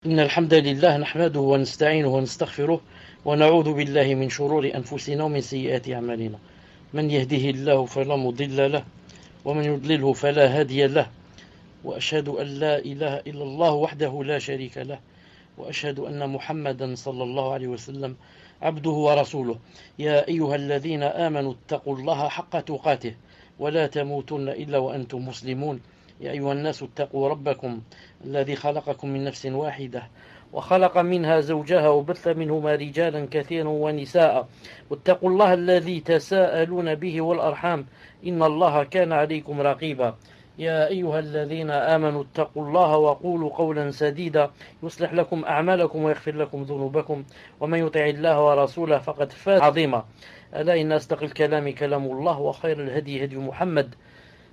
إن الحمد لله نحمده ونستعينه ونستغفره ونعوذ بالله من شرور أنفسنا ومن سيئات أعمالنا من يهده الله فلا مضل له ومن يضلله فلا هادي له وأشهد أن لا إله إلا الله وحده لا شريك له وأشهد أن محمدا صلى الله عليه وسلم عبده ورسوله يا أيها الذين آمنوا اتقوا الله حق تقاته ولا تموتن إلا وأنتم مسلمون يا أيها الناس اتقوا ربكم الذي خلقكم من نفس واحدة وخلق منها زوجها وبث منهما رجالا كثيرا ونساء واتقوا الله الذي تساءلون به والأرحام إن الله كان عليكم رقيبا يا أيها الذين آمنوا اتقوا الله وقولوا قولا سديدا يصلح لكم أعمالكم ويغفر لكم ذنوبكم ومن يطع الله ورسوله فقد فاز عظيما ألا إن أصدق الكلام كلام الله وخير الهدي هدي محمد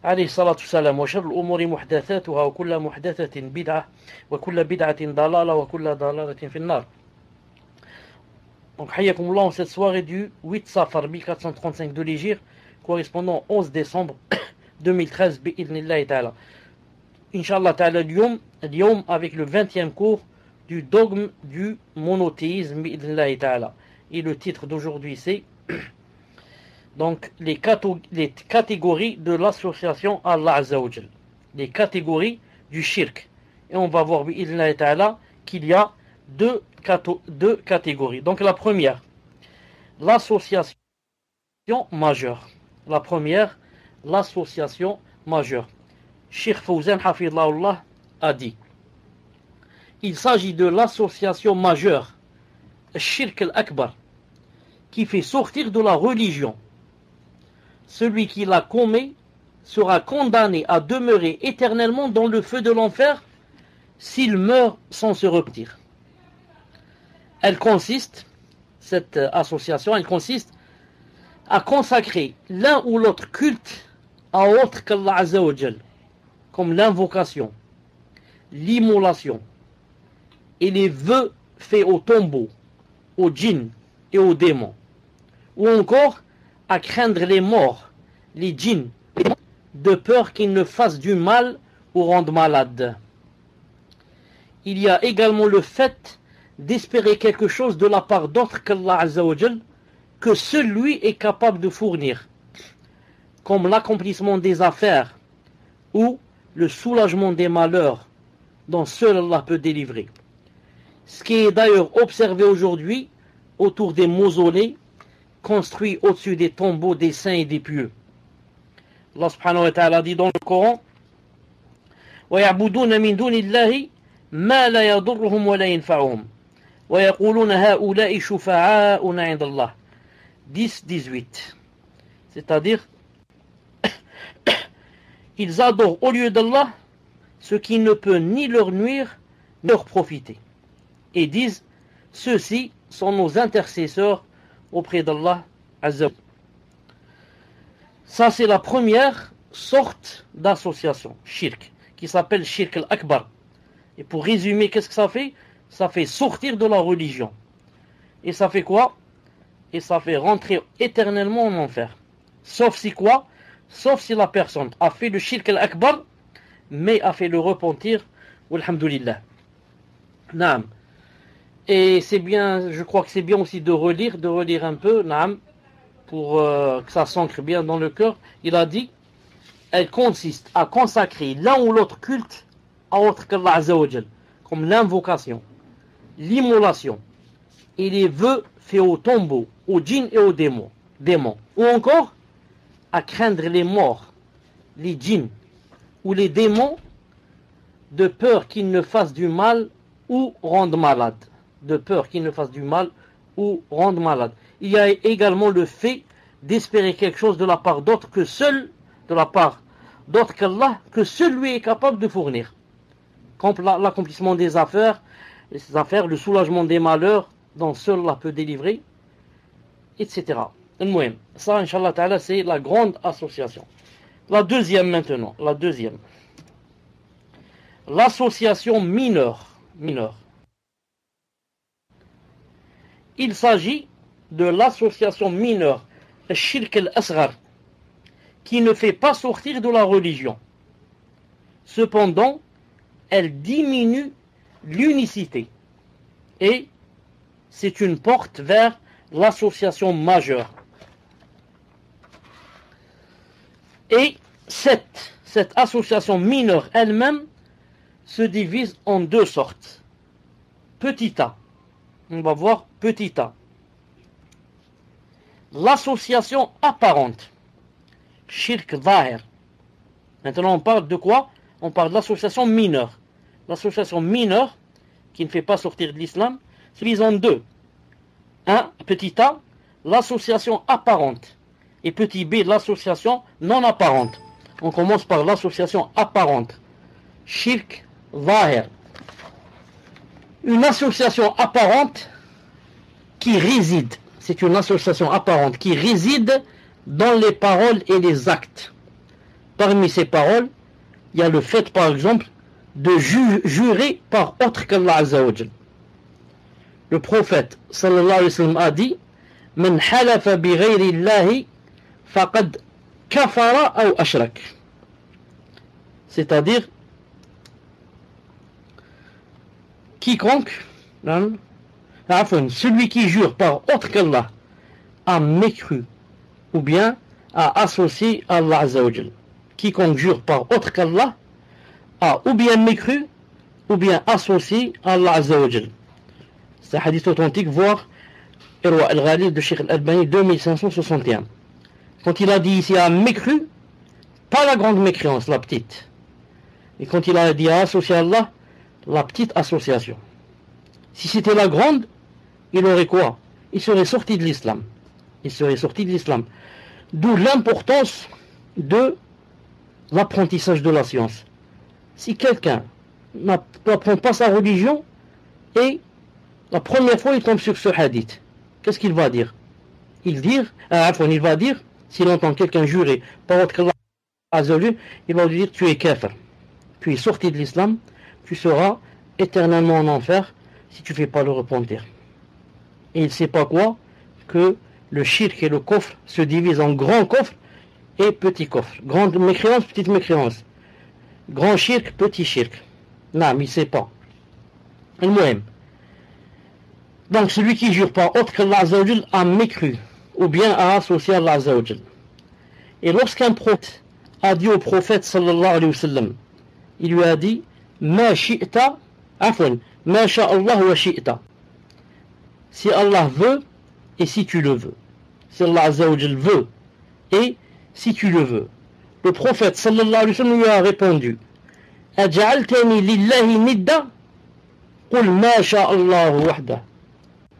عليه الصلاة والسلام وشر الأمور محدثاتها وكل محدثة بدعة وكل بدعة ضلالة وكل ضلالة في النار. Donc, Hayyakumullah, en cette soirée du 8 Safar 1435 de l'Hégire, correspondant au 11 décembre 2013, bi'idhnillahi ta'ala. Inch'Allah ta'ala, l'yom avec le 20e cours du dogme du monothéisme, bi'idhnillahi ta'ala. Et le titre d'aujourd'hui, c'est donc les catégories de l'association à Allah Azza wa Jal, les catégories du shirk. Et on va voir bi'idhnillahi ta'ala qu'il y a deux catégories. Donc la première, l'association majeure. La première, l'association majeure. Cheikh Fawzan Hafidhahullah a dit, il s'agit de l'association majeure, Shirk al-Akbar, qui fait sortir de la religion. Celui qui la commet sera condamné à demeurer éternellement dans le feu de l'enfer s'il meurt sans se repentir. Elle consiste, cette association, elle consiste à consacrer l'un ou l'autre culte à autre qu'Allah Azza wa Jal, comme l'invocation, l'immolation et les vœux faits aux tombeaux, aux djinns et aux démons, ou encore à craindre les morts, les djinns, de peur qu'ils ne fassent du mal ou rendent malade. Il y a également le fait d'espérer quelque chose de la part d'autres qu'Allah Azza wa Jal, que seul lui est capable de fournir, comme l'accomplissement des affaires ou le soulagement des malheurs dont seul Allah peut délivrer. Ce qui est d'ailleurs observé aujourd'hui autour des mausolées construits au-dessus des tombeaux des saints et des pieux. Allah subhanahu wa ta'ala dit dans le Coran, وَيَعْبُدُونَ مِن دُونِ اللَّهِ مَا لَا يَضُرُّهُمْ وَلَا يَنْفَعُهُم وَيَقُولُونَ هَؤُلَاءِ شُفَعَاؤُنَا عِندَ اللَّهِ 10-18. C'est-à-dire, ils adorent au lieu d'Allah ce qui ne peut ni leur nuire ni leur profiter. Et disent, ceux-ci sont nos intercesseurs auprès d'Allah Azza wa Jalla. Ça, c'est la première sorte d'association, shirk, qui s'appelle shirk al-akbar. Et pour résumer, qu'est-ce que ça fait? Ça fait sortir de la religion. Et ça fait quoi? Et ça fait rentrer éternellement en enfer. Sauf si quoi? Sauf si la personne a fait le shirk al-akbar, mais a fait le repentir, walhamdulillah. Naam. Et c'est bien, je crois que c'est bien aussi de relire un peu, naam, pour que ça s'ancre bien dans le cœur. Il a dit, elle consiste à consacrer l'un ou l'autre culte à autre qu'Allah Azza wa Jal, comme l'invocation, l'immolation et les vœux faits aux tombeaux, aux djinns et aux démons, ou encore à craindre les morts, les djinns ou les démons de peur qu'ils ne fassent du mal ou rendent malade. De peur qu'ils ne fassent du mal ou rendent malade. Il y a également le fait d'espérer quelque chose de la part d'autres qu'Allah, que seul lui est capable de fournir. Comme l'accomplissement des affaires, le soulagement des malheurs dont seul Allah peut délivrer, etc. Ça, Inch'Allah Ta'ala, c'est la grande association. La deuxième maintenant, l'association mineure. Il s'agit de l'association mineure, le shirk al-asghar, qui ne fait pas sortir de la religion. Cependant, elle diminue l'unicité. Et c'est une porte vers l'association majeure. Et cette association mineure elle-même se divise en deux sortes. Petit a. On va voir petit a. L'association apparente. Shirk zahir. Maintenant on parle de quoi? On parle de l'association mineure. L'association mineure, qui ne fait pas sortir de l'islam, se divise en deux. Un, petit a, l'association apparente. Et petit b, l'association non apparente. On commence par l'association apparente. Shirk zahir. Une association apparente qui réside. C'est une association apparente qui réside dans les paroles et les actes. Parmi ces paroles, il y a le fait, par exemple, de jurer par autre qu'Allah Azza wa Jal. Le prophète sallallahu alayhi wa sallam a dit: Man halafa bi ghayri Allahi faqad kafara ou ashrak. C'est-à-dire, quiconque, celui qui jure par autre qu'Allah a mécru ou bien a associé à Allah Azza wa Jal. Quiconque jure par autre qu'Allah a ou bien mécru ou bien associé à Allah Azza wa Jal. C'est un hadith authentique, voire Irwa al-Ghalil de Sheikh al-Albani 2561. Quand il a dit ici a mécru, pas la grande mécréance, la petite. Et quand il a dit à associer à Allah, la petite association. Si c'était la grande, il aurait quoi? Il serait sorti de l'islam. Il serait sorti de l'islam. D'où l'importance de l'apprentissage de la science. Si quelqu'un n'apprend pas sa religion et la première fois il tombe sur ce hadith, qu'est-ce qu'il va dire? Il va dire, s'il entend quelqu'un jurer par autre qu'Allah, il va lui dire: tu es kafir, tu es sorti de l'islam, tu seras éternellement en enfer si tu ne fais pas le repentir. Et il ne sait pas quoi? Que le shirk et le kufr se divisent en grand kufr et petit kufr. Grande mécréance, petite mécréance. Grand shirk, petit shirk. Non, mais il ne sait pas. Al-Muhim. Donc celui qui jure par autre qu'Allah Azza wa Jal a mécru ou bien a associé à Allah Azza wa Jal. Et lorsqu'un prophète a dit au prophète sallallahu alayhi wa sallam, il lui a dit: Ma shi'ta, ma sha'Allah wa shi'ta. Si Allah veut et si tu le veux. Si Allah Azza wa Jal veut et si tu le veux. Le prophète sallallahu alayhi wa sallam lui a répondu: Aj'altani lillahi nidda qul ma sha'Allahu wahda.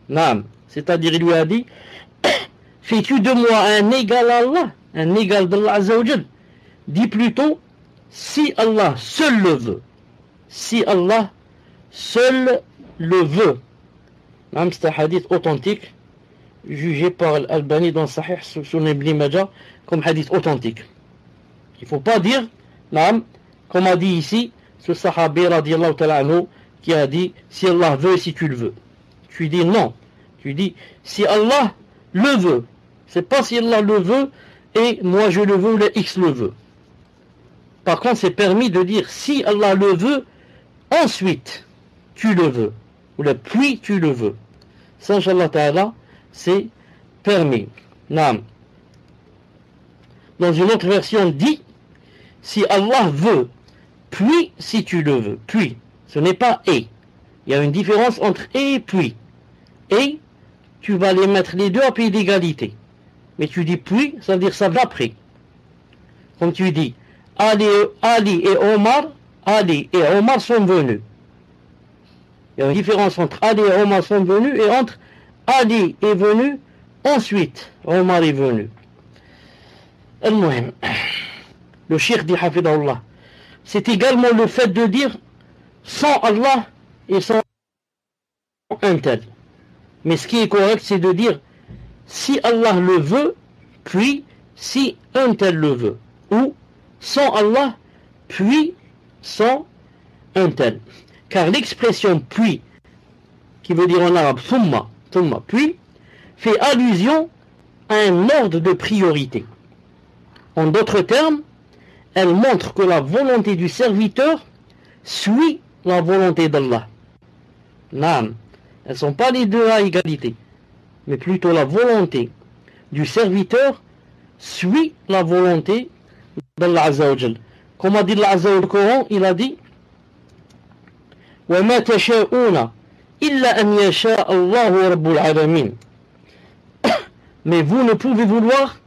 Naam, c'est-à-dire il lui a dit: fais-tu de moi un égal à Allah, un égal d'Allah Azza wa Jal? Dis plutôt: si Allah seul le veut. Si Allah seul le veut. Naam, c'est un hadith authentique jugé par Al-Albani dans Sahih Sunan Ibn Majah comme hadith authentique. Il ne faut pas dire, naam, comme a dit ici ce sahabi radiyallahu ta'ala anhu qui a dit: si Allah veut, si tu le veux. Tu dis non. Tu dis si Allah le veut. C'est pas si Allah le veut et moi je le veux ou le X le veut. Par contre, c'est permis de dire si Allah le veut, ensuite tu le veux. Ou le puis tu le veux. Ça, Inch'Allah ta'ala, c'est permis. Naam. Dans une autre version, dit si Allah veut, puis si tu le veux. Puis. Ce n'est pas et. Il y a une différence entre et puis. Et, tu vas les mettre les deux à pied d'égalité. Mais tu dis puis, ça veut dire ça d'après. Comme tu dis, Ali et Omar sont venus. Il y a une différence entre Ali et Omar sont venus et entre Ali est venu, ensuite Omar est venu. Al-Muhim. Le cheikh dit Hafidahullah. C'est également le fait de dire sans Allah et sans un tel. Mais ce qui est correct, c'est de dire si Allah le veut, puis si un tel le veut. Ou sans Allah, puis sans un tel. Car l'expression puis, qui veut dire en arabe thumma, puis, fait allusion à un ordre de priorité. En d'autres termes, elle montre que la volonté du serviteur suit la volonté d'Allah. Naam. Elles ne sont pas les deux à égalité, mais plutôt la volonté du serviteur suit la volonté d'Allah Azza wa Jal. Comme a dit Allah Azza wa Jal au Coran, il a dit وَمَا تَشَاءُونَ إِلَّا أَنْ يَشَاءَ اللَّهُ رَبُّ الْعَالَمِينَ. Mais vous ne pouvez vouloir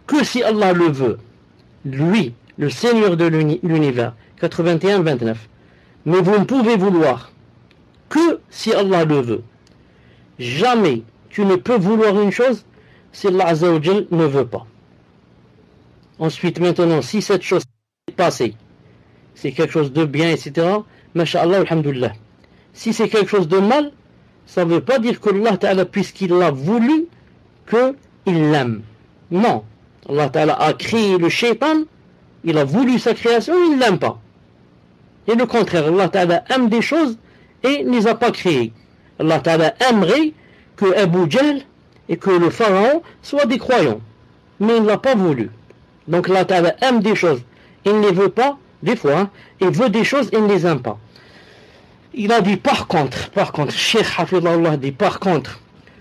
que si Allah le veut, lui, le Seigneur de l'univers. 81-29. Mais vous ne pouvez vouloir que si Allah le veut. Jamais tu ne peux vouloir une chose si Allah Azza wa Jal ne veut pas. Ensuite, maintenant, si cette chose est passée, c'est quelque chose de bien, etc., masha'Allah, alhamdulillah. Si c'est quelque chose de mal, ça ne veut pas dire que Allah Ta'ala, puisqu'il l'a voulu, qu'il l'aime. Non. Allah Ta'ala a créé le shaitan, il a voulu sa création, il ne l'aime pas. Et le contraire, Allah Ta'ala aime des choses et ne les a pas créées. Allah Ta'ala aimerait que Abu Jahl et que le pharaon soient des croyants. Mais il ne l'a pas voulu. Donc Allah Ta'ala aime des choses, il ne les veut pas, des fois, hein, il veut des choses et il ne les aime pas. Il a dit par contre, Cheikh Hafidhullah dit par contre,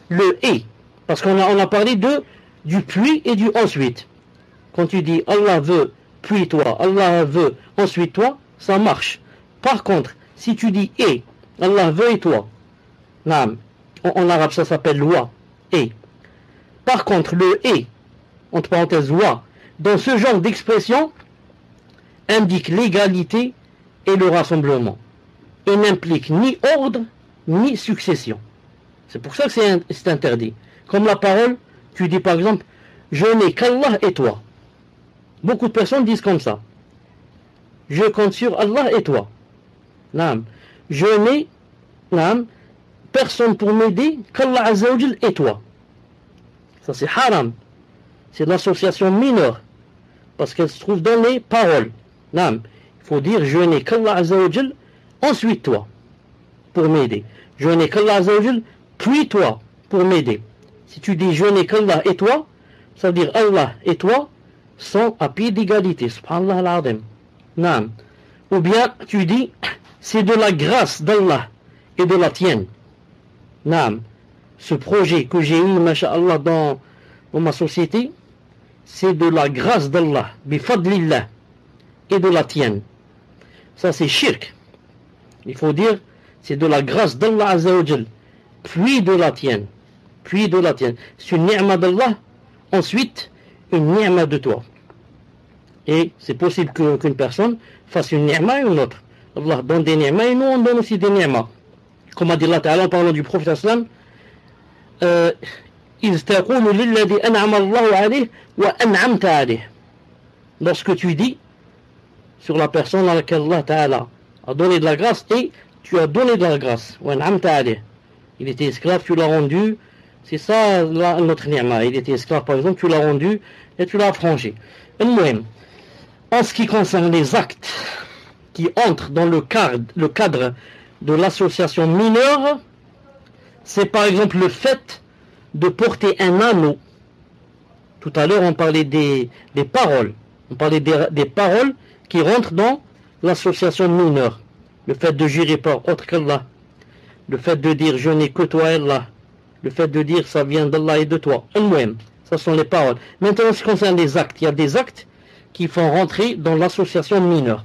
le et, parce qu'on a parlé du puis et du ensuite. Quand tu dis Allah veut puis toi, Allah veut ensuite toi, ça marche. Par contre, si tu dis et, Allah veut et toi, en arabe ça s'appelle loi, et. Par contre, le et, entre parenthèses loi, dans ce genre d'expression, indique l'égalité et le rassemblement. Et n'implique ni ordre, ni succession. C'est pour ça que c'est interdit. Comme la parole, tu dis par exemple, je n'ai qu'Allah et toi. Beaucoup de personnes disent comme ça. Je compte sur Allah et toi. Naam. Je n'ai personne pour m'aider qu'Allah Azza wa Jal et toi. Ça c'est haram. C'est de l'association mineure. Parce qu'elle se trouve dans les paroles. Naam. Il faut dire je n'ai qu'Allah Azza wa Jal, ensuite toi, pour m'aider. Je n'ai qu'Allah Azza wa Jal, puis toi, pour m'aider. Si tu dis je n'ai qu'Allah et toi, ça veut dire Allah et toi sont à pied d'égalité. Subhanallah al-Azim. Naam. Ou bien tu dis c'est de la grâce d'Allah et de la tienne. Naam. Ce projet que j'ai eu, masha'Allah, dans ma société, c'est de la grâce d'Allah, bifadlillah, et de la tienne. Ça c'est shirk. Il faut dire c'est de la grâce d'Allah Azza wa Jal, puis de la tienne. Puis de la tienne. C'est une ni'ma d'Allah, ensuite une ni'ma de toi. Et c'est possible qu'une personne fasse une ni'ma et une autre. Allah donne des ni'ma et nous on donne aussi des ni'ma. Comme a dit Allah Ta'ala en parlant du prophète Aslam, lorsque tu dis sur la personne à laquelle Allah Ta'ala a donné de la grâce et tu as donné de la grâce. Il était esclave, tu l'as rendu. C'est ça notre ni'ma. Il était esclave par exemple, tu l'as rendu et tu l'as affranchi. En ce qui concerne les actes qui entrent dans le cadre de l'association mineure, c'est par exemple le fait de porter un anneau. Tout à l'heure on parlait des paroles. On parlait des paroles qui rentrent dans l'association mineure. Le fait de jurer par autre qu'Allah. Le fait de dire je n'ai que toi Allah. Le fait de dire ça vient d'Allah et de toi. Ça sont les paroles. Maintenant en ce qui concerne les actes, il y a des actes qui font rentrer dans l'association mineure.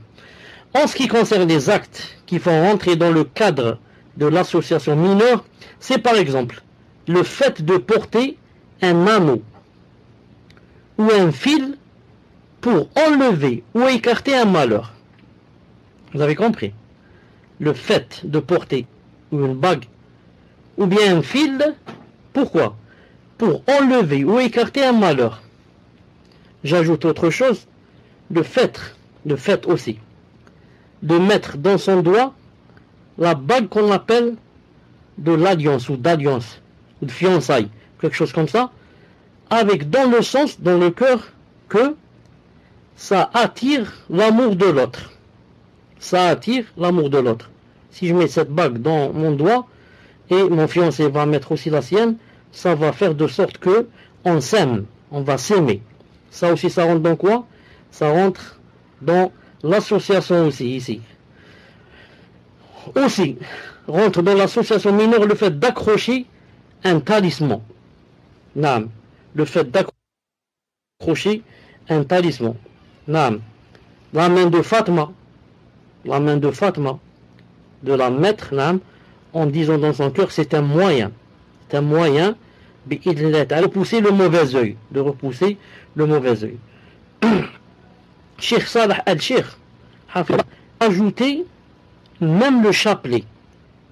En ce qui concerne les actes qui font rentrer dans le cadre de l'association mineure, c'est par exemple le fait de porter un anneau ou un fil pour enlever ou écarter un malheur. Vous avez compris? Le fait de porter une bague ou bien un fil, pourquoi? Pour enlever ou écarter un malheur. J'ajoute autre chose, le fait aussi de mettre dans son doigt la bague qu'on appelle de l'alliance ou d'alliance ou de fiançailles, quelque chose comme ça, avec dans le sens, dans le cœur, que ça attire l'amour de l'autre. Ça attire l'amour de l'autre. Si je mets cette bague dans mon doigt et mon fiancé va mettre aussi la sienne, ça va faire de sorte que on s'aime, on va s'aimer. Ça aussi, ça rentre dans quoi? Ça rentre dans l'association aussi, ici. Aussi, rentre dans l'association mineure le fait d'accrocher un talisman. Naam. Le fait d'accrocher un talisman. Naam. La main de Fatma, de la mettre, naam, en disant dans son cœur, c'est un moyen. C'est un moyen de repousser le mauvais œil. De repousser le mauvais œil. Cheikh Salah al-Cheikh a ajouté même le chapelet.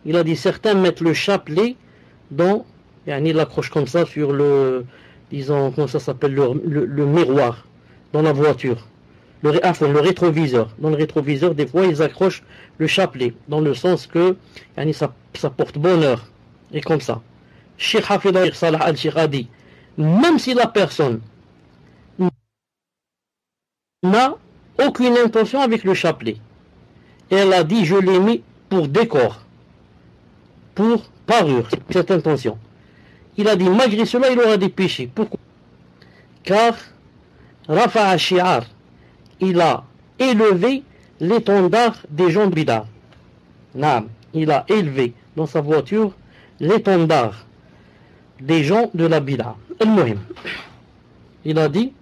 Il a dit certains mettent le chapelet dans, il l'accroche comme ça sur le, disons, comment ça s'appelle, le miroir dans la voiture. Le rétroviseur. Dans le rétroviseur, des fois, ils accrochent le chapelet, dans le sens que ça porte bonheur. Et comme ça. Cheikh Hafidh Salah al-Cheikh a dit, même si la personne n'a aucune intention avec le chapelet, et elle a dit, je l'ai mis pour décor, pour parure, cette intention. Il a dit, malgré cela, il aura des péchés. Pourquoi? Car Rafa'a Shi'ar, il a élevé l'étendard des gens de Bida. Il a élevé dans sa voiture l'étendard des gens de la Bida. Il a dit,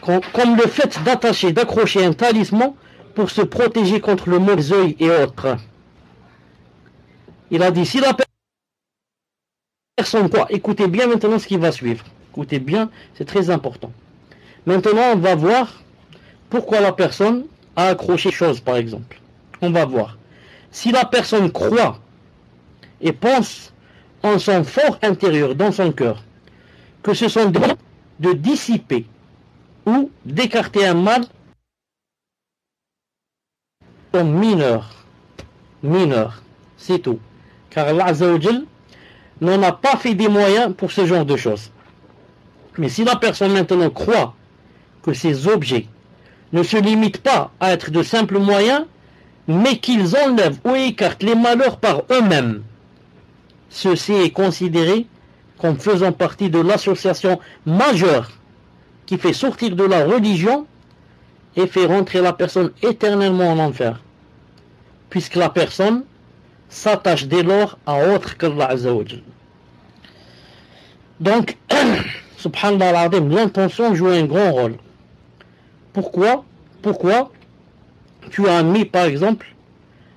comme le fait d'attacher, d'accrocher un talisman pour se protéger contre le mauvais œil et autres. Il a dit, si la personne, quoi, écoutez bien maintenant ce qui va suivre. Écoutez bien, c'est très important. Maintenant, on va voir pourquoi la personne a accroché chose, par exemple. On va voir. Si la personne croit et pense en son fort intérieur, dans son cœur, que ce sont des moyens de dissiper ou d'écarter un mal mineur, c'est tout. Car Allah Azza wa Jal n'en a pas fait des moyens pour ce genre de choses. Mais si la personne maintenant croit que ces objets ne se limitent pas à être de simples moyens, mais qu'ils enlèvent ou écartent les malheurs par eux-mêmes, ceci est considéré comme faisant partie de l'association majeure qui fait sortir de la religion et fait rentrer la personne éternellement en enfer, puisque la personne s'attache dès lors à autre qu'Allah Azza wa Jal. Donc, subhanallah al-azim, l'intention joue un grand rôle. Pourquoi tu as mis par exemple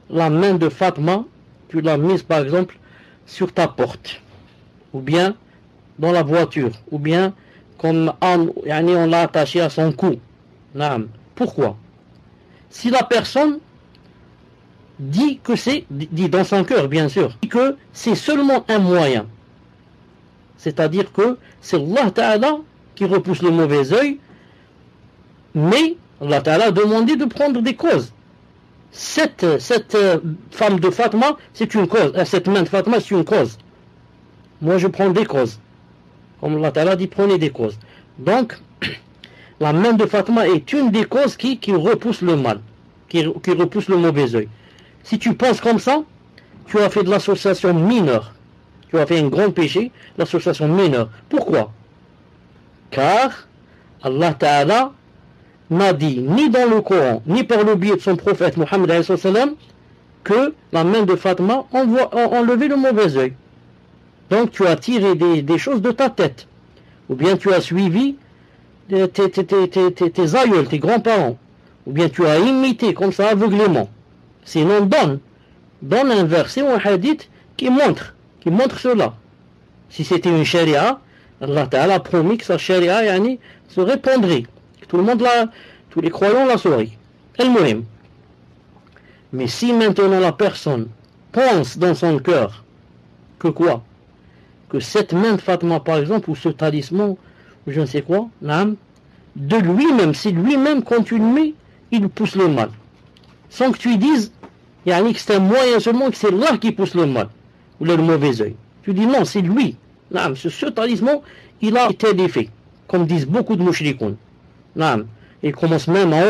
la main de Fatma, tu l'as mise par exemple sur ta porte, ou bien dans la voiture, ou bien comme on l'a attaché à son cou. Pourquoi? Si la personne dit que c'est, dit dans son cœur bien sûr, que c'est seulement un moyen, c'est-à-dire que c'est Allah Ta'ala qui repousse le mauvais œil, mais Allah Ta'ala a demandé de prendre des causes. Cette femme de Fatma, c'est une cause. Cette main de Fatma, c'est une cause. Moi, je prends des causes. Comme Allah Ta'ala dit, prenez des causes. Donc, la main de Fatma est une des causes qui repousse le mal, qui repousse le mauvais œil. Si tu penses comme ça, tu as fait de l'association mineure. Tu as fait un grand péché, l'association mineure. Pourquoi? Car Allah Ta'ala n'a dit ni dans le Coran, ni par le biais de son prophète Mohammed que la main de Fatma enlevait le mauvais œil. Donc tu as tiré des choses de ta tête. Ou bien tu as suivi tes aïeuls, tes grands-parents. Ou bien tu as imité comme ça aveuglément. Sinon donne un verset ou un hadith qui montre cela. Si c'était une charia, Allah Ta'ala a promis que sa charia se répandrait. Tout le monde tous les croyants la sauraient. El-Muhim. Mais si maintenant la personne pense dans son cœur que quoi? Que cette main de Fatma par exemple, ou ce talisman, ou je ne sais quoi, de lui-même, c'est lui-même quand tu le mets, il pousse le mal. Sans que tu dises, que c'est un moyen seulement, que c'est là qui pousse le mal, ou le mauvais œil. Tu dis non, c'est lui. Ce talisman, il a été défait, comme disent beaucoup de mouchrikoun. Il commence même à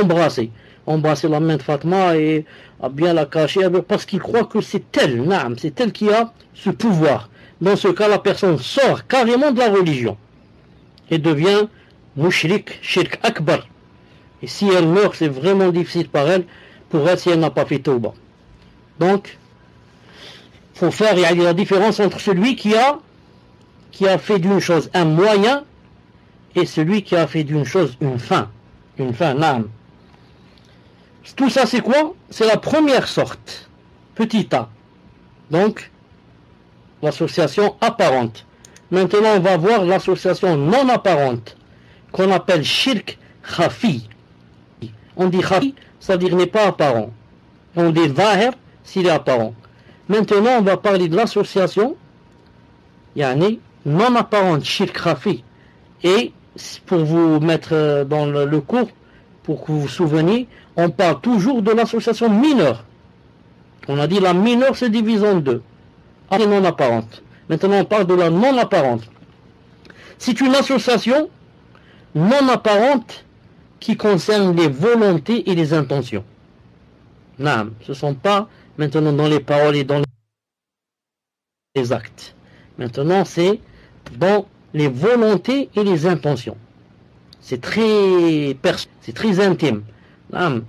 embrasser la main de Fatma et à bien la cacher, parce qu'il croit que c'est elle qui a ce pouvoir. Dans ce cas, la personne sort carrément de la religion et devient mouchrik, shirk akbar. Et si elle meurt, c'est vraiment difficile pour elle si elle n'a pas fait tauba. Donc, il faut faire la différence entre celui qui a fait d'une chose un moyen et celui qui a fait d'une chose une fin. Une fin, naam. Tout ça, c'est quoi? C'est la première sorte. Petit a. Donc, l'association apparente. Maintenant, on va voir l'association non apparente, qu'on appelle shirk khafi. On dit khafi, c'est-à-dire n'est pas apparent. On dit zahir, s'il est apparent. Maintenant, on va parler de l'association non apparente, shirk khafi. Et pour vous mettre dans le cours, pour que vous vous souveniez, on parle toujours de l'association mineure. On a dit la mineure se divise en deux. Et non apparente. Maintenant, on parle de la non apparente. C'est une association non apparente qui concerne les volontés et les intentions. Non, ce ne sont pas maintenant dans les paroles et dans les actes. Maintenant, c'est dans les volontés et les intentions. C'est très c'est très intime. Non,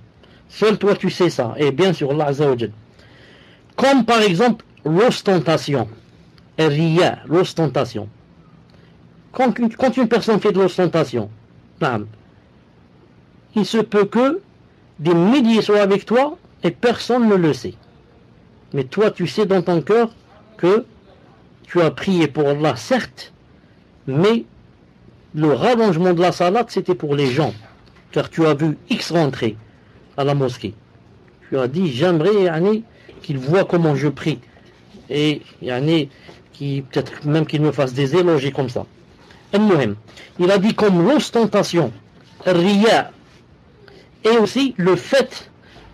seul toi tu sais ça. Et bien sûr, Allah Azza wa Jal. Comme par exemple l'ostentation. Riya, l'ostentation. Quand une personne fait de l'ostentation, il se peut que des milliers soient avec toi et personne ne le sait. Mais toi, tu sais dans ton cœur que tu as prié pour Allah, certes, mais le rallongement de la salade, c'était pour les gens. Car tu as vu X rentrer à la mosquée. Tu as dit, j'aimerais qu'il voit comment je prie. Et peut-être même qu'il me fasse des éloges comme ça. Il a dit comme l'ostentation, riya, et aussi le fait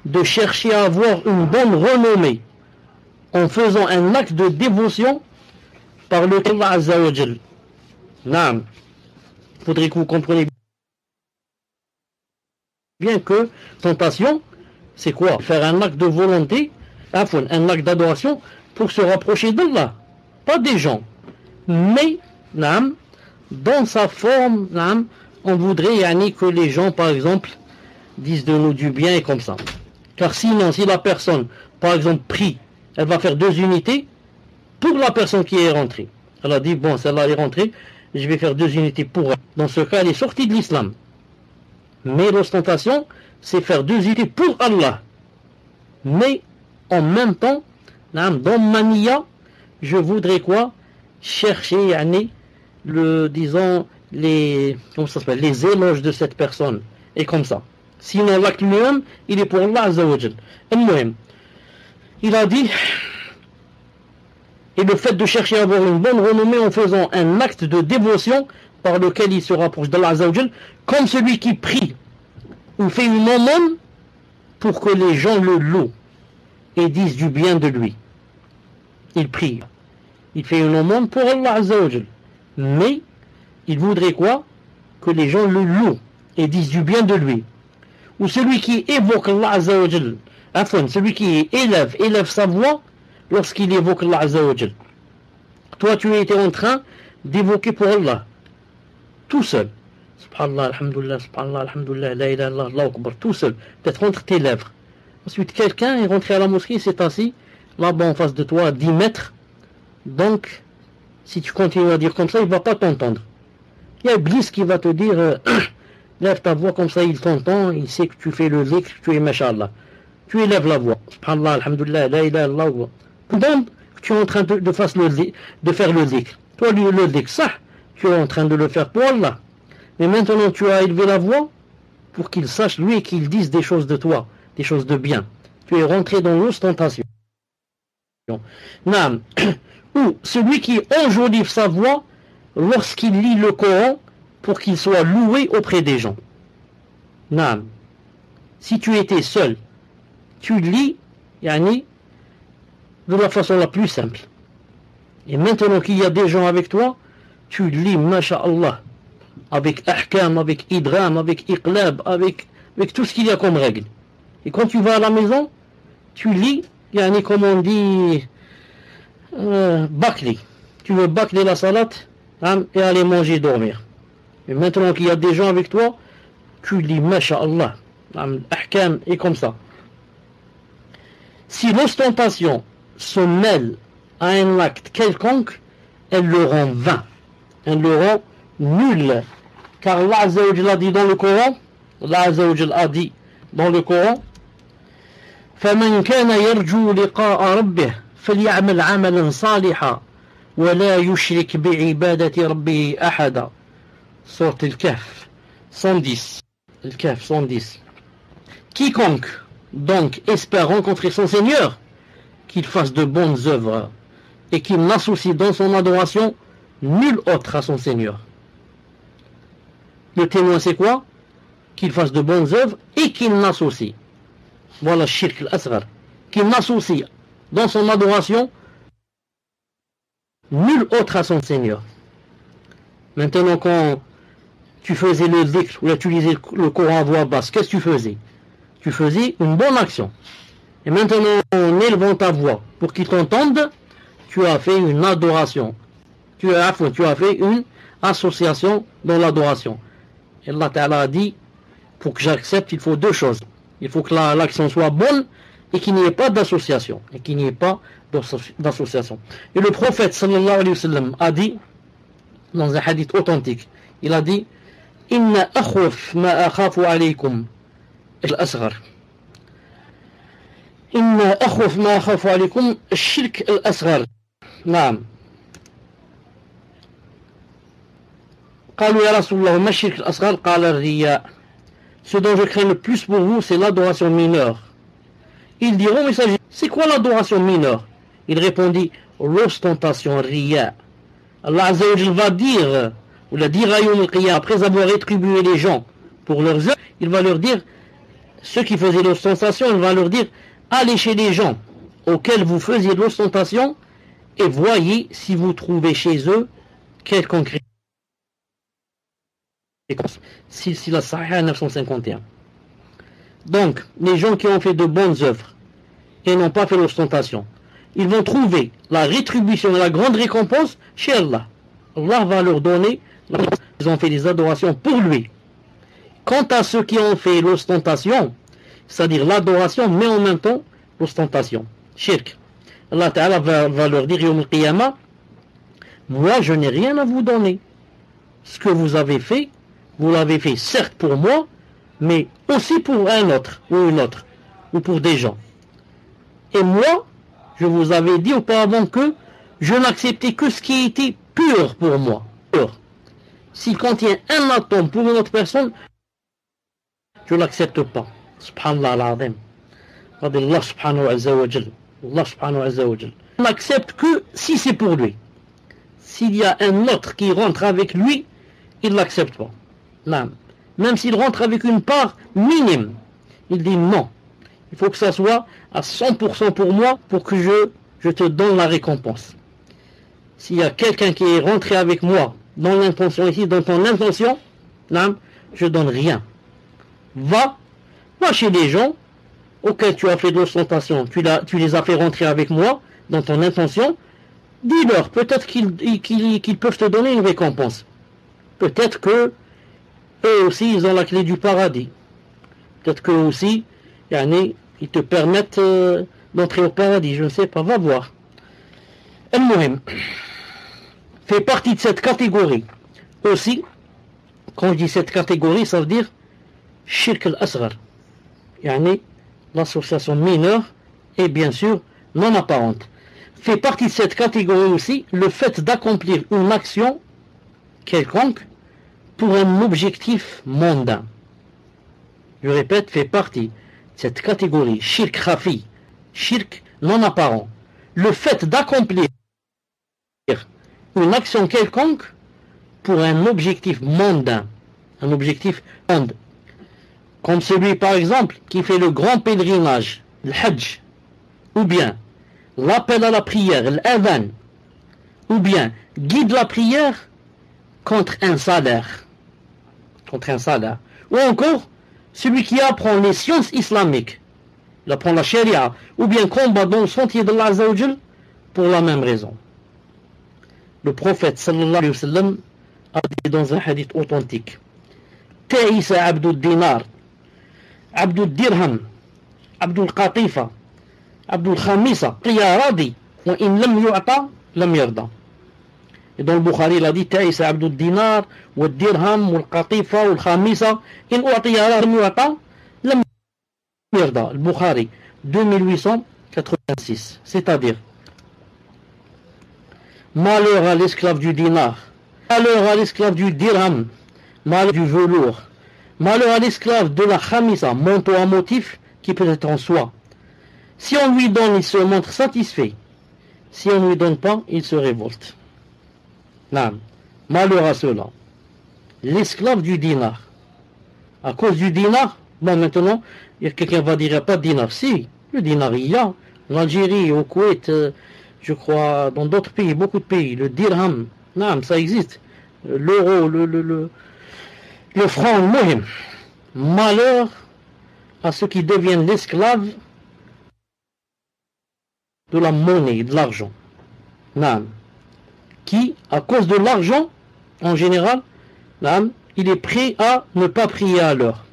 de chercher à avoir une bonne renommée en faisant un acte de dévotion par lequel Allah Azza wa Jal. Naam. Il faudrait que vous compreniez bien que tentation, c'est quoi? Faire un acte de volonté, un acte d'adoration pour se rapprocher d'Allah. Pas des gens. Mais, dans sa forme, on voudrait que les gens, par exemple, disent de nous du bien et comme ça. Car sinon, si la personne, par exemple, prie, elle va faire 2 unités pour la personne qui est rentrée. Elle a dit, bon, celle-là est rentrée, je vais faire 2 unités pour elle. Dans ce cas, elle est sortie de l'islam. Mais l'ostentation, c'est faire 2 unités pour Allah. Mais, en même temps, dans mania, je voudrais quoi? Chercher, les éloges de cette personne. Et comme ça. Sinon, l'acte lui-même, il est pour Allah Azza wa Jal. Il a dit, et le fait de chercher à avoir une bonne renommée en faisant un acte de dévotion par lequel il se rapproche d'Allah Azza wa Jal, comme celui qui prie ou fait une aumône pour que les gens le louent et disent du bien de lui. Il prie. Il fait une aumône pour Allah Azza wa Jal. Mais, il voudrait quoi? Que les gens le louent et disent du bien de lui. Ou celui qui évoque Allah Azza wa Jal. Celui qui élève sa voix lorsqu'il évoque Allah Azza wa Jal. Toi, tu étais en train d'évoquer pour Allah. Tout seul. Subhanallah, alhamdulillah, subhanallah, alhamdulillah, la ilaha illallah, Allahu akbar. Tout seul. Peut-être entre tes lèvres. Ensuite, quelqu'un est rentré à la mosquée, s'est assis, là-bas en face de toi, à 10 mètres. Donc, si tu continues à dire comme ça, il ne va pas t'entendre. Il y a Iblis qui va te dire, lève ta voix comme ça, il t'entend, il sait que tu fais le zikr, tu es mashallah. Tu élèves la voix. Subhanallah, alhamdulillah, la ilaha illallah. Donc, tu es en train de faire le zikr. Toi, le zikr, ça, tu es en train de le faire pour Allah. Mais maintenant, tu as élevé la voix pour qu'il sache, lui, et qu'il dise des choses de toi, des choses de bien. Tu es rentré dans l'ostentation. Naam. Ou celui qui enjolive sa voix lorsqu'il lit le Coran pour qu'il soit loué auprès des gens. Naam. Si tu étais seul, tu lis, de la façon la plus simple. Et maintenant qu'il y a des gens avec toi, tu lis, masha'Allah, avec ahkam, avec idram, avec iqlab, avec tout ce qu'il y a comme règle. Et quand tu vas à la maison, tu lis, comme on dit, bâcler. Tu veux bâcler la salade et aller manger, dormir. Et maintenant qu'il y a des gens avec toi, tu lis, masha'Allah, ahkam, et comme ça. Si l'ostentation se mêle à un acte quelconque, elle le rend vain, elle le rend nul. Car Allah Azza wa Jalla a dit dans le Coran, Allah Azza wa Jalla a dit dans le Coran, فَمَنْ كَانَ يَرْجُو لِقَاءَ رَبِّهِ فَلْيَعْمَلْ عَمَلًا صَالِحًا وَلَا يُشْرِكْ بِعِبَادَةِ رَبِّهِ أَحَدًا. Sourate Al-Kahf 110. Al-Kahf 110. Quiconque donc espère rencontrer son Seigneur, qu'il fasse de bonnes œuvres et qu'il n'associe dans son adoration nul autre à son Seigneur. Le témoin c'est quoi? Qu'il fasse de bonnes œuvres et qu'il n'associe. Voilà shirk al-asghar. Qu'il n'associe dans son adoration nul autre à son Seigneur. Maintenant, quand tu faisais le dhikr ou tu lisais le Coran à voix basse, qu'est-ce que tu faisais? Tu faisais une bonne action. Et maintenant, en élevant ta voix pour qu'ils t'entendent, tu as fait une adoration. Tu as fait une association dans l'adoration. Et Allah Ta'ala a dit, pour que j'accepte, il faut deux choses. Il faut que l'action soit bonne et qu'il n'y ait pas d'association. Et qu'il n'y ait pas d'association. Et le prophète sallallahu alayhi wa sallam a dit, dans un hadith authentique, il a dit, Inna akhwaf ma akhafu alaykum al-asghar. Inna akhwaf ma akhafu alaykum al-shirk al-asghar. Naam. قالوا يا رسول الله ما الشرك الأصغر قال الرياء. Ce dont je crains le plus pour vous, c'est l'adoration mineure. Ils diront, mais c'est quoi l'adoration mineure? Il répondit, l'ostentation, riya. Allah Azza wa Jalla va dire, ou la dira yawm al-qiyamah, après avoir rétribué les gens pour leurs œuvres, il va leur dire, ceux qui faisaient l'ostentation, il va leur dire, allez chez les gens auxquels vous faisiez l'ostentation et voyez si vous trouvez chez eux quelconque Silsila Sahih 951. Donc, les gens qui ont fait de bonnes œuvres et n'ont pas fait l'ostentation, ils vont trouver la rétribution et la grande récompense chez Allah. Allah va leur donner, ils ont fait des adorations pour lui. Quant à ceux qui ont fait l'ostentation, c'est-à-dire l'adoration, mais en même temps l'ostentation, shirk, Allah Ta'ala va leur dire Yawm al-Qiyamah, moi je n'ai rien à vous donner. Ce que vous avez fait, vous l'avez fait certes pour moi, mais aussi pour un autre, ou une autre, ou pour des gens. Et moi, je vous avais dit auparavant que je n'acceptais que ce qui était pur pour moi. Pur. S'il contient un atome pour une autre personne, je ne l'accepte pas. Subhanallah al-Azim. Allah subhanahu wa jal. Allah subhanahu wa jal. On n'accepte que si c'est pour lui. S'il y a un autre qui rentre avec lui, il ne l'accepte pas. Non. Même s'il rentre avec une part minime, il dit non. Il faut que ça soit à 100% pour moi pour que je te donne la récompense. S'il y a quelqu'un qui est rentré avec moi dans l'intention ici, dans ton intention, non, je donne rien. Va chez les gens auxquels tu as fait de l'ostentation, tu les as fait rentrer avec moi dans ton intention, dis-leur, peut-être qu'ils peuvent te donner une récompense. Peut-être que eux aussi, ils ont la clé du paradis. Peut-être qu'eux aussi, ils te permettent d'entrer au paradis. Je ne sais pas, va voir. Al-Muhim fait partie de cette catégorie. Aussi, quand je dis cette catégorie, ça veut dire Shirk al-Asghar. L'association mineure et bien sûr non apparente. Fait partie de cette catégorie aussi le fait d'accomplir une action quelconque pour un objectif mondain. Je répète, fait partie de cette catégorie shirk khafi, shirk non apparent. Le fait d'accomplir une action quelconque pour un objectif mondain, un objectif mondain. Comme celui par exemple qui fait le grand pèlerinage, le hajj, ou bien l'appel à la prière, l'adhan, ou bien guide la prière contre un salaire, ou encore celui qui apprend les sciences islamiques, il apprend la charia, ou bien combat dans le sentier de Allah Azza wa Jal pour la même raison. Le prophète sallallahu alayhi wa sallam a dit dans un hadith authentique, Ta'isa abdul dinar, abdul dirham, abdul qatifa, عبد الخامسة يا راضي وإن لم يعطى لم يرضى. Et dans le Bukhari, il a dit تعس عبد الدينار والدرهم والقطيفة والخامسة إن أعطي لم يعطى لم يرضى. Le Bukhari 2886. C'est-à-dire, malheur à l'esclave du dinar, malheur à l'esclave du dirham, malheur du velours, malheur à l'esclave de la khamisa, manteau à motif qui peut être en soie. Si on lui donne, il se montre satisfait. Si on ne lui donne pas, il se révolte. Non. Malheur à cela. L'esclave du dinar. À cause du dinar, bon maintenant, quelqu'un va dire il n'y a pas de dinar. Si, le dinar il y a. En Algérie, au Koweït, je crois, dans d'autres pays, beaucoup de pays, le dirham, non, ça existe. L'euro, le franc, le mohim. Malheur à ceux qui deviennent l'esclave de la monnaie, de l'argent. Non. Qui, à cause de l'argent, en général, non, il est prêt à ne pas prier à l'heure.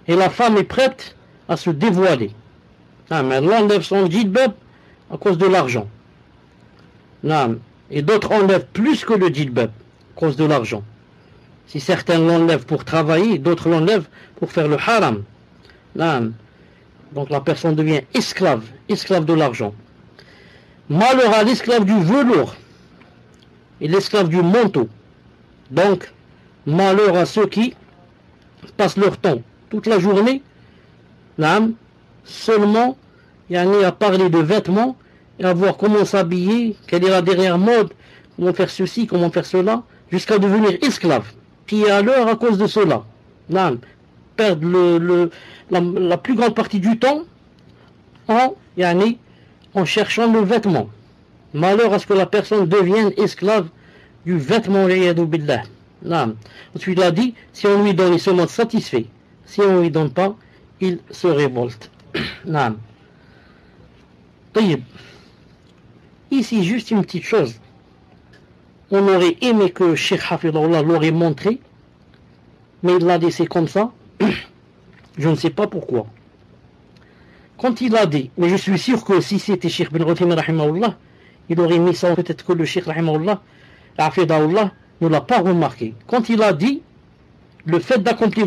Et la femme est prête à se dévoiler. Non, mais elle enlève son djilbab à cause de l'argent. Non. Et d'autres enlèvent plus que le djilbab à cause de l'argent. Si certains l'enlèvent pour travailler, d'autres l'enlèvent pour faire le haram. Non. Donc la personne devient esclave de l'argent. Malheur à l'esclave du velours et l'esclave du manteau. Donc, malheur à ceux qui passent leur temps toute la journée, seulement à parler de vêtements et à voir comment s'habiller, quelle est la dernière mode, comment faire ceci, comment faire cela, jusqu'à devenir esclave, qui est à l'heure à cause de cela. Perdre la plus grande partie du temps en cherchant le vêtement. Malheur à ce que la personne devienne esclave du vêtement. Ensuite il a dit, si on lui donne, il se montre satisfait. Si on ne lui donne pas, il se révolte. Ici, juste une petite chose. On aurait aimé que Cheikh Hafidullah l'aurait montré, mais il l'a laissé comme ça. Je ne sais pas pourquoi. Quand il a dit, mais je suis sûr que si c'était Cheikh bin Uthaymin rahimahullah, il aurait mis ça, peut-être que le Cheikh rahimahullah, Hafidullah, ne l'a pas remarqué. Quand il a dit, le fait d'accomplir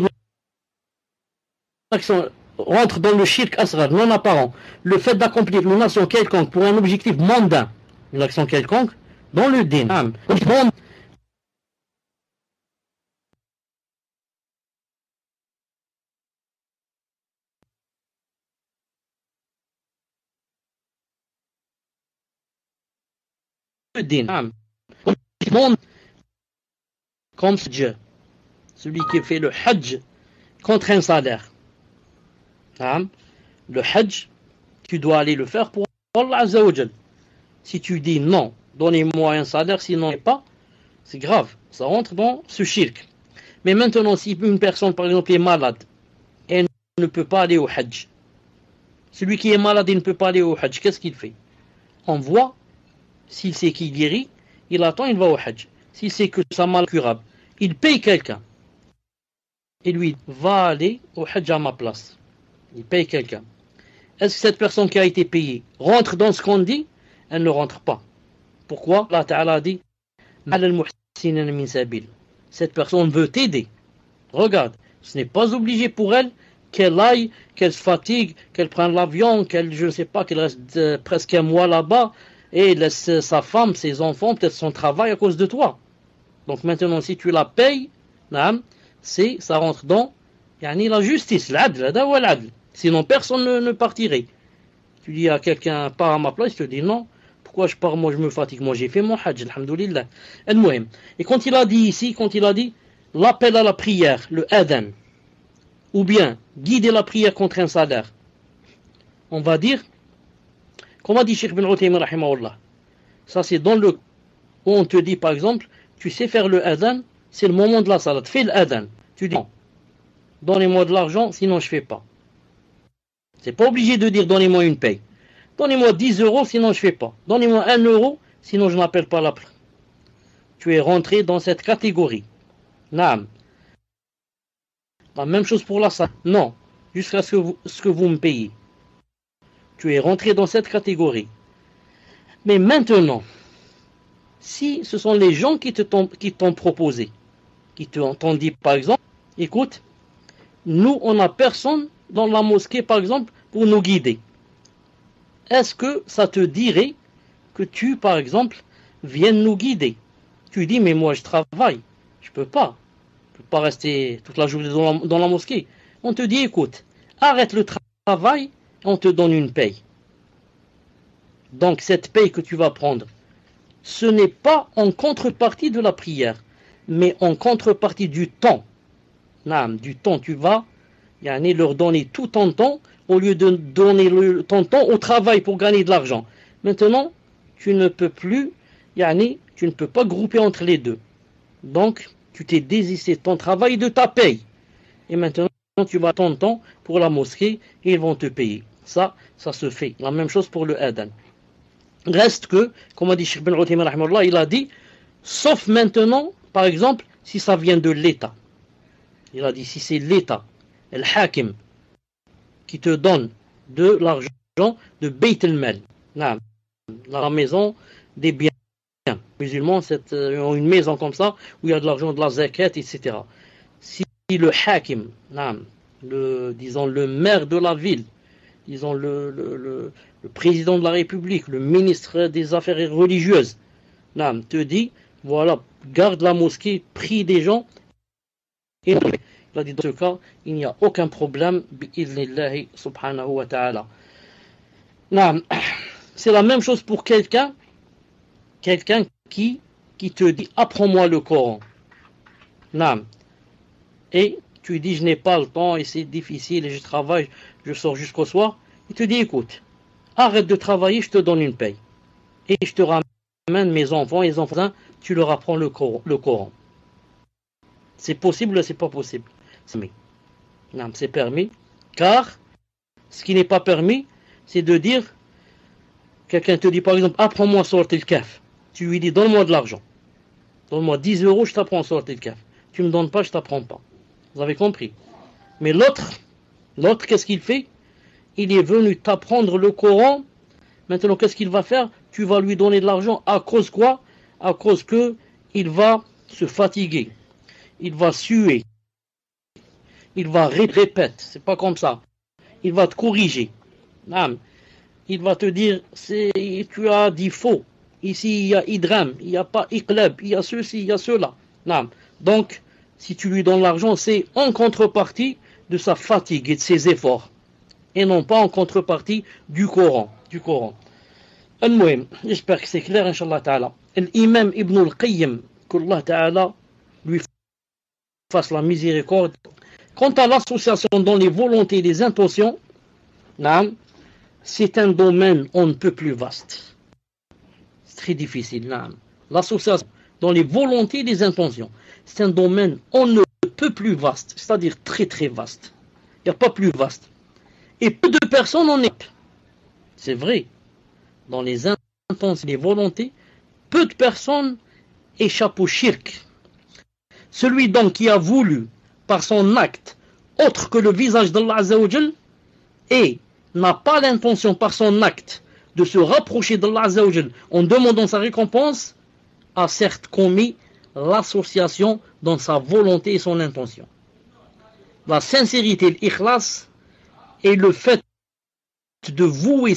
l'action rentre dans le shirk asghar, non apparent, le fait d'accomplir une action quelconque pour un objectif mondain, une action quelconque, dans le din, comme Dieu, celui qui fait le hajj contre un salaire. Le hajj, tu dois aller le faire pour Allah Azza wa Jal. Si tu dis non, donnez-moi un salaire, sinon pas, c'est grave, ça rentre dans ce shirk. Mais maintenant, si une personne par exemple est malade et ne peut pas aller au hajj, celui qui est malade et ne peut pas aller au hajj, qu'est-ce qu'il fait? On voit, s'il sait qu'il guérit, il attend, il va au hajj. S'il sait que ça mal curable, il paye quelqu'un. Et lui va aller au hajj à ma place. Il paye quelqu'un. Est-ce que cette personne qui a été payée rentre dans ce qu'on dit? Elle ne rentre pas. Pourquoi? Allah Ta'ala a dit cette personne veut t'aider. Regarde, ce n'est pas obligé pour elle qu'elle aille, qu'elle se fatigue, qu'elle prenne l'avion, qu'elle, je ne sais pas, qu'elle reste presque un mois là-bas et laisse sa femme, ses enfants, peut-être son travail à cause de toi. Donc maintenant, si tu la payes, ça rentre dans la justice, l'adl. Sinon personne ne partirait. Tu dis à quelqu'un, pars à ma place, il te dit non. Pourquoi je pars? Moi je me fatigue, moi j'ai fait mon hajj, alhamdoulilah. Et quand il a dit ici, l'appel à la prière, le adhan, ou bien guider la prière contre un salaire, on va dire, comme a dit Cheikh bin Uthaymin rahimahullah, ça c'est dans le où on te dit par exemple, tu sais faire le adhan, c'est le moment de la salat, fais le adhan. Tu dis non, donnez-moi de l'argent, sinon je fais pas. C'est pas obligé de dire donnez-moi une paye. Donnez-moi 10 euros, sinon je fais pas. Donnez-moi 1 euro, sinon je n'appelle pas la prière. Tu es rentré dans cette catégorie. Naam. La même chose pour la salle. Non, jusqu'à ce que vous me payez. Tu es rentré dans cette catégorie. Mais maintenant, si ce sont les gens qui t'ont proposé, qui t'ont dit par exemple, écoute, nous on n'a personne dans la mosquée par exemple pour nous guider. Est-ce que ça te dirait que tu par exemple viennes nous guider? Tu dis mais moi je travaille, je peux pas rester toute la journée dans la mosquée. On te dit écoute, arrête le travail, on te donne une paye. Donc cette paye que tu vas prendre, ce n'est pas en contrepartie de la prière, mais en contrepartie du temps. Du temps, tu vas leur donner tout ton temps au lieu de donner ton temps au travail pour gagner de l'argent. Maintenant, tu ne peux plus, tu ne peux pas grouper entre les deux. Donc, tu t'es désisté de ton travail, de ta paye. Et maintenant, tu vas ton temps pour la mosquée et ils vont te payer. Ça se fait. La même chose pour le adhan. Reste que, comme a dit Cheikh Ben Uthaymin, il a dit, sauf maintenant, par exemple, si ça vient de l'État. Il a dit, si c'est l'État, le hakim, qui te donne de l'argent de Beit el-Mal, la maison des biens. Les musulmans ont une maison comme ça, où il y a de l'argent, de la zakat, etc. Si le hakim, disons le maire de la ville, disons le président de la République, le ministre des Affaires religieuses, te dit, voilà, garde la mosquée, prie des gens, et il a dit dans ce cas, il n'y a aucun problème, bi'idhnillahi subhanahu wa ta'ala. C'est la même chose pour quelqu'un qui te dit, apprends-moi le Coran. Et tu dis, je n'ai pas le temps, et c'est difficile, et je travaille, je sors jusqu'au soir. Il te dit, écoute, arrête de travailler, je te donne une paye. Et je te ramène mes enfants et les enfants, tu leur apprends le Coran. C'est possible ou c'est pas possible? C'est permis. Car, ce qui n'est pas permis, c'est de dire, quelqu'un te dit par exemple, apprends-moi sortir le Kahf. Tu lui dis, donne-moi de l'argent. Donne-moi 10 euros, je t'apprends sortir le Kahf. Tu ne me donnes pas, je t'apprends pas. Vous avez compris? Mais l'autre, qu'est-ce qu'il fait? Il est venu t'apprendre le Coran. Maintenant, qu'est-ce qu'il va faire? Tu vas lui donner de l'argent à cause quoi? À cause que il va se fatiguer. Il va suer. Il va répéter. C'est pas comme ça. Il va te corriger. Il va te dire, tu as dit faux. Ici, il y a idram, il n'y a pas iqlab, il y a ceci, il y a cela. Donc, si tu lui donnes l'argent, c'est en contrepartie de sa fatigue et de ses efforts. Et non pas en contrepartie du Coran. J'espère que c'est clair, Inch'Allah Ta'ala. L'imam Ibn al-Qayyim, qu'Allah Ta'ala lui fasse la miséricorde. Quant à l'association dans les volontés et les intentions, c'est un domaine on ne peut plus vaste. C'est très difficile. L'association dans les volontés et les intentions, c'est un domaine on ne peut plus vaste, c'est-à-dire très très vaste. Il n'y a pas plus vaste. Et peu de personnes en échappent. C'est vrai. Dans les intentions et les volontés, peu de personnes échappent au shirk. Celui donc qui a voulu, par son acte, autre que le visage d'Allah Azza wa Jal, et n'a pas l'intention par son acte de se rapprocher d'Allah Azza wa Jal en demandant sa récompense, a certes commis l'association dans sa volonté et son intention. La sincérité, l'ikhlas, est le fait de vouer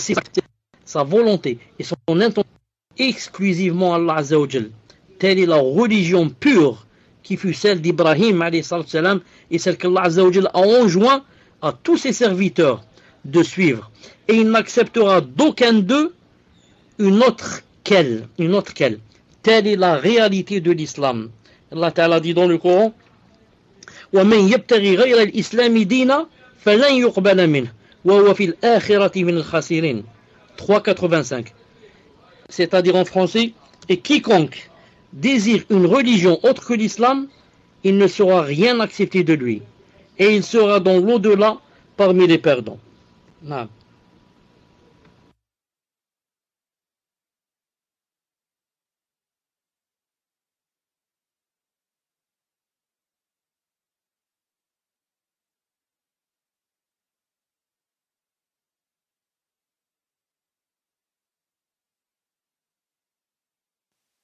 sa volonté et son intention exclusivement à Allah Azza wa Jal. Telle est la religion pure qui fut celle d'Ibrahim alayhi salam et celle qu'Allah Azza wa Jal a enjoint à tous ses serviteurs de suivre. Et il n'acceptera d'aucun d'eux une autre qu'elle. Telle est la réalité de l'islam. Allah Ta'ala dit dans le Coran, وَمَنْ يَبْتَغِي غَيْرَ الْإِسْلَامِ دِينًا فَلَنْ يُقْبَلَ مِنْهُ وَهُوَ فِي الْآخِرَةِ مِنَ الْخَاسِرِينَ. 3,85. C'est-à-dire en français, et quiconque désire une religion autre que l'islam, il ne sera rien accepté de lui. Et il sera dans l'au-delà parmi les perdants.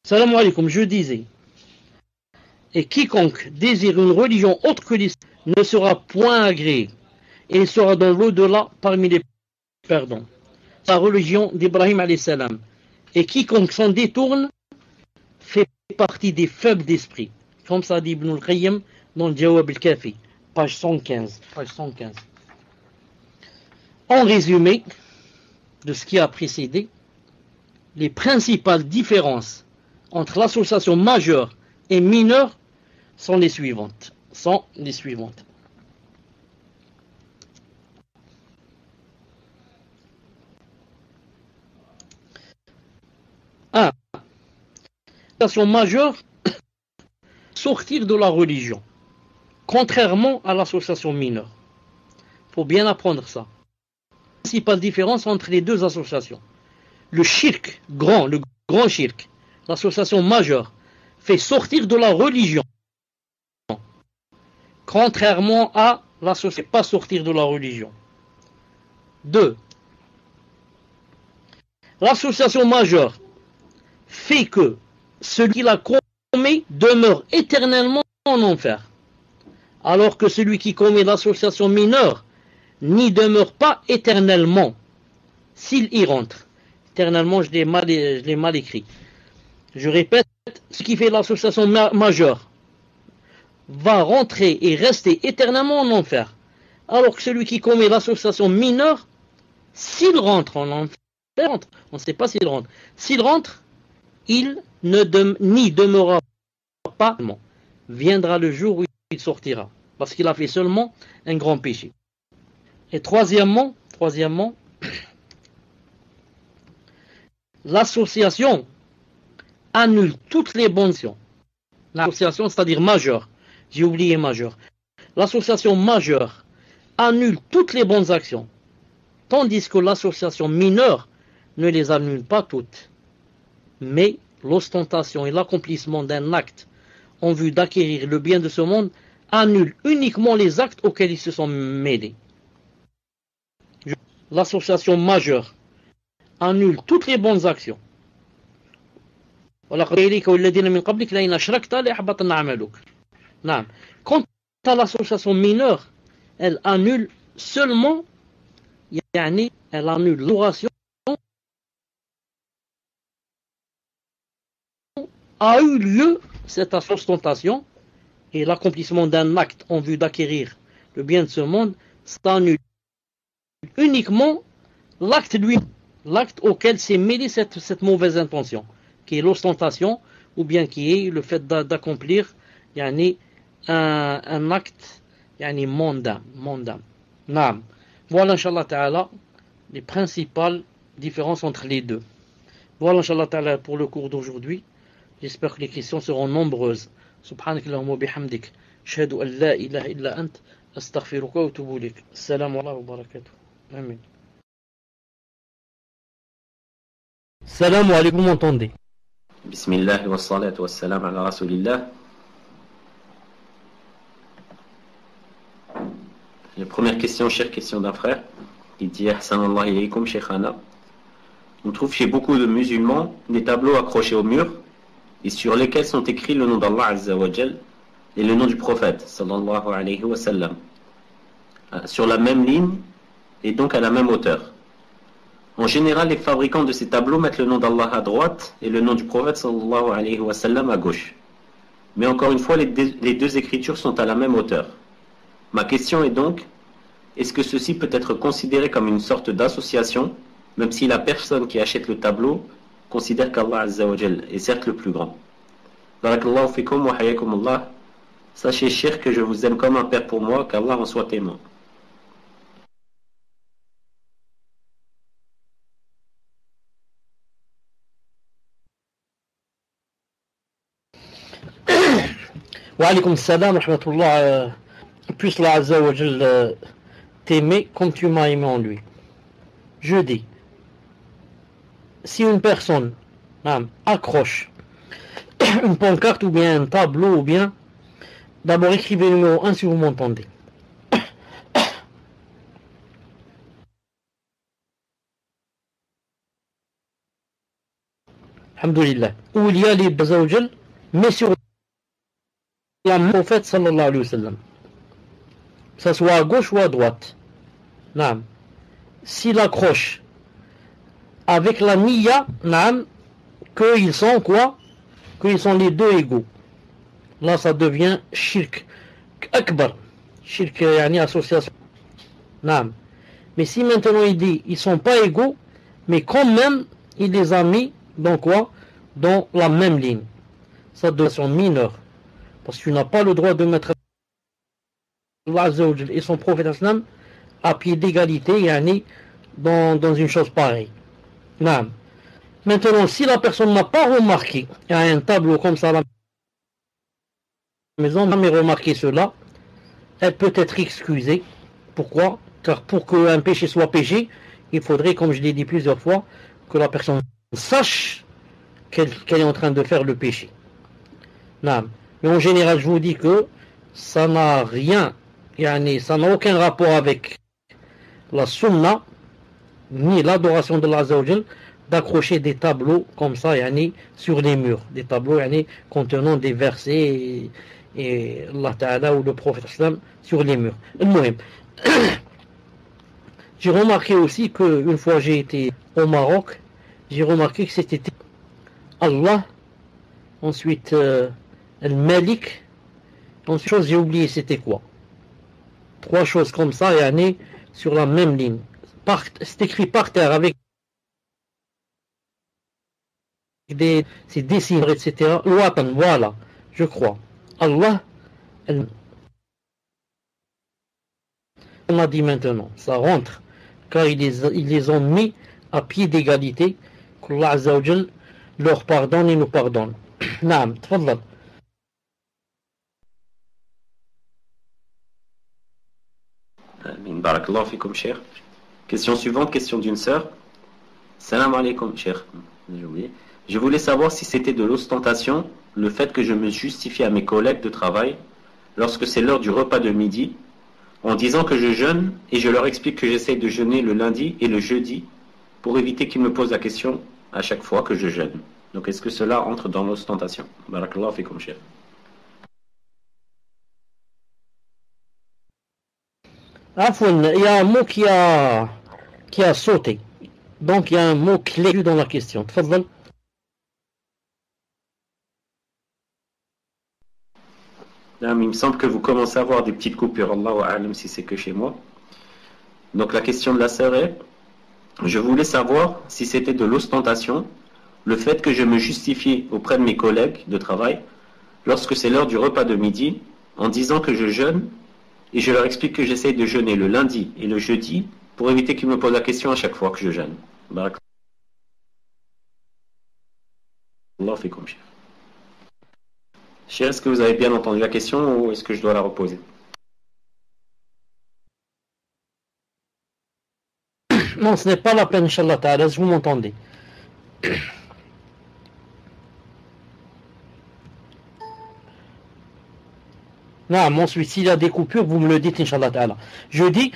Salam alaikum, je disais, et quiconque désire une religion autre que l'islam ne sera point agréé, et il sera dans l'au-delà parmi les perdants. La religion d'Ibrahim alayhi salam. Et quiconque s'en détourne fait partie des faibles d'esprit. Comme ça dit Ibn al-Qayyim dans le Jawab al-Kafi, page 115. En résumé de ce qui a précédé, les principales différences entre l'association majeure et mineure sont les suivantes. 1. L'association majeure, sortir de la religion, contrairement à l'association mineure. Il faut bien apprendre ça. La principale différence entre les deux associations. Le grand shirk, l'association majeure, fait sortir de la religion, contrairement à l'association, pas sortir de la religion. 2. L'association majeure fait que celui qui la commet demeure éternellement en enfer, alors que celui qui commet l'association mineure n'y demeure pas éternellement s'il y rentre. Éternellement, je l'ai mal écrit. Je répète, ce qui fait l'association majeure va rentrer et rester éternellement en enfer, alors que celui qui commet l'association mineure, s'il rentre en enfer, on ne sait pas s'il rentre, il n'y demeurera pas. Viendra le jour où il sortira, parce qu'il a fait seulement un grand péché. Et troisièmement, l'association annule toutes les bonnes actions. L'association, c'est-à-dire majeure, j'ai oublié majeure. L'association majeure annule toutes les bonnes actions, tandis que l'association mineure ne les annule pas toutes. Mais l'ostentation et l'accomplissement d'un acte en vue d'acquérir le bien de ce monde annule uniquement les actes auxquels ils se sont mêlés. L'association majeure annule toutes les bonnes actions. Quant à l'association mineure, elle annule seulement, elle annule l'oration a eu lieu, cette ostentation et l'accomplissement d'un acte en vue d'acquérir le bien de ce monde, ça annule uniquement l'acte auquel s'est mêlée cette mauvaise intention, qui est l'ostentation, ou bien qui est le fait d'accomplir un acte mondain. Voilà, Inch'Allah Ta'ala, les principales différences entre les deux. Voilà, Inch'Allah Ta'ala, pour le cours d'aujourd'hui. J'espère que les questions seront nombreuses. Subhanak Allahumma bihamdik. Ashhadu an la ilaha illa ant. Astaghfiruka wa atubu ilayk. Assalamu alaykum wa barakatuh. Amen. Salam alaikum, vous m'entendez? Bismillah wa salatu wa salam ala rasulillah. La première question, chère question d'un frère, il dit Ahsanallah ilaykum shaykhana. On trouve chez beaucoup de musulmans des tableaux accrochés au mur et sur lesquels sont écrits le nom d'Allah Azza wa Jal et le nom du prophète sallallahu alayhi wa sallam sur la même ligne et donc à la même hauteur. En général, les fabricants de ces tableaux mettent le nom d'Allah à droite et le nom du prophète sallallahu alayhi wa sallam à gauche. Mais encore une fois, les deux écritures sont à la même hauteur. Ma question est donc, est-ce que ceci peut être considéré comme une sorte d'association, même si la personne qui achète le tableau considère qu'Allah Azza wa Jal est certes le plus grand? Barakallahu fikum wa hayakum Allah. Sachez, cher, que je vous aime comme un père pour moi, qu'Allah en soit témoin. Wa alaykum salam wa rahmatullah. Puisse Allah Azza wa Jal t'aimer comme tu m'as aimé en lui. Je dis, si une personne accroche une pancarte ou bien un tableau ou bien, d'abord écrivez le numéro 1 si vous m'entendez. alhamdulillah, où il y a les Bazawajal, mais sur la prophète sallallahu alayhi wa sallam, que ça soit à gauche ou à droite. Naam. S'il accroche avec la niya, naam, qu'ils sont quoi? Qu'ils sont les deux égaux. Là, ça devient shirk akbar. Shirk, yani association. Naam. Mais si maintenant il dit, ils sont pas égaux, mais quand même, il les a mis dans quoi? Dans la même ligne. Ça devient mineur. Parce que tu n'as pas le droit de mettre Allah Azza wa Jal et son prophète islam à pied d'égalité, yani, dans une chose pareille. Naam. Maintenant, si la personne n'a pas remarqué, il y a un tableau comme ça à la maison, n'a jamais remarqué cela, elle peut être excusée. Pourquoi? Car pour qu'un péché soit péché, il faudrait, comme je l'ai dit plusieurs fois, que la personne sache qu'elle est en train de faire le péché. Naam. Mais en général, je vous dis que ça n'a rien, yani, ça n'a aucun rapport avec la sunna, ni l'adoration de l'Azza wa Jal, d'accrocher des tableaux comme ça, yani, sur les murs. Des tableaux, yani, contenant des versets et Allah Ta'ala ou le prophète islam sur les murs. J'ai remarqué aussi qu'une fois j'ai été au Maroc, j'ai remarqué que c'était Allah, ensuite Al-Malik, ensuite chose j'ai oublié c'était quoi. Trois choses comme ça, yani, sur la même ligne. C'est écrit par terre avec ces dessins, etc. Watan, voilà, je crois. Allah, on a dit maintenant, ça rentre, car ils les ont mis à pied d'égalité, qu'Allah Azza wa Jal leur pardonne et nous pardonne. Naam, tfaddal. Barakallahu fikum, cher. Question suivante, question d'une sœur. Salam alaikum, cher. J'ai oublié. Je voulais savoir si c'était de l'ostentation, le fait que je me justifie à mes collègues de travail lorsque c'est l'heure du repas de midi, en disant que je jeûne et je leur explique que j'essaye de jeûner le lundi et le jeudi pour éviter qu'ils me posent la question à chaque fois que je jeûne. Donc est-ce que cela entre dans l'ostentation? Barakallahu fikum, cher. Afwan, il y a un mot qui a sauté. Donc il y a un mot clé dans la question. Tfaddal. Il me semble que vous commencez à avoir des petites coupures. Allahu a'lam si c'est que chez moi. Donc la question de la sœur est, je voulais savoir si c'était de l'ostentation, le fait que je me justifie auprès de mes collègues de travail lorsque c'est l'heure du repas de midi en disant que je jeûne et je leur explique que j'essaye de jeûner le lundi et le jeudi pour éviter qu'ils me posent la question à chaque fois que je jeûne. Barakallahu fikum, cher. Cher, est-ce que vous avez bien entendu la question ou est-ce que je dois la reposer? Non, ce n'est pas la peine, Inch'Allah Ta'ala, vous m'entendez. Non, ensuite, s'il y a des coupures, vous me le dites, Inch'Allah Ta'ala. Je dis,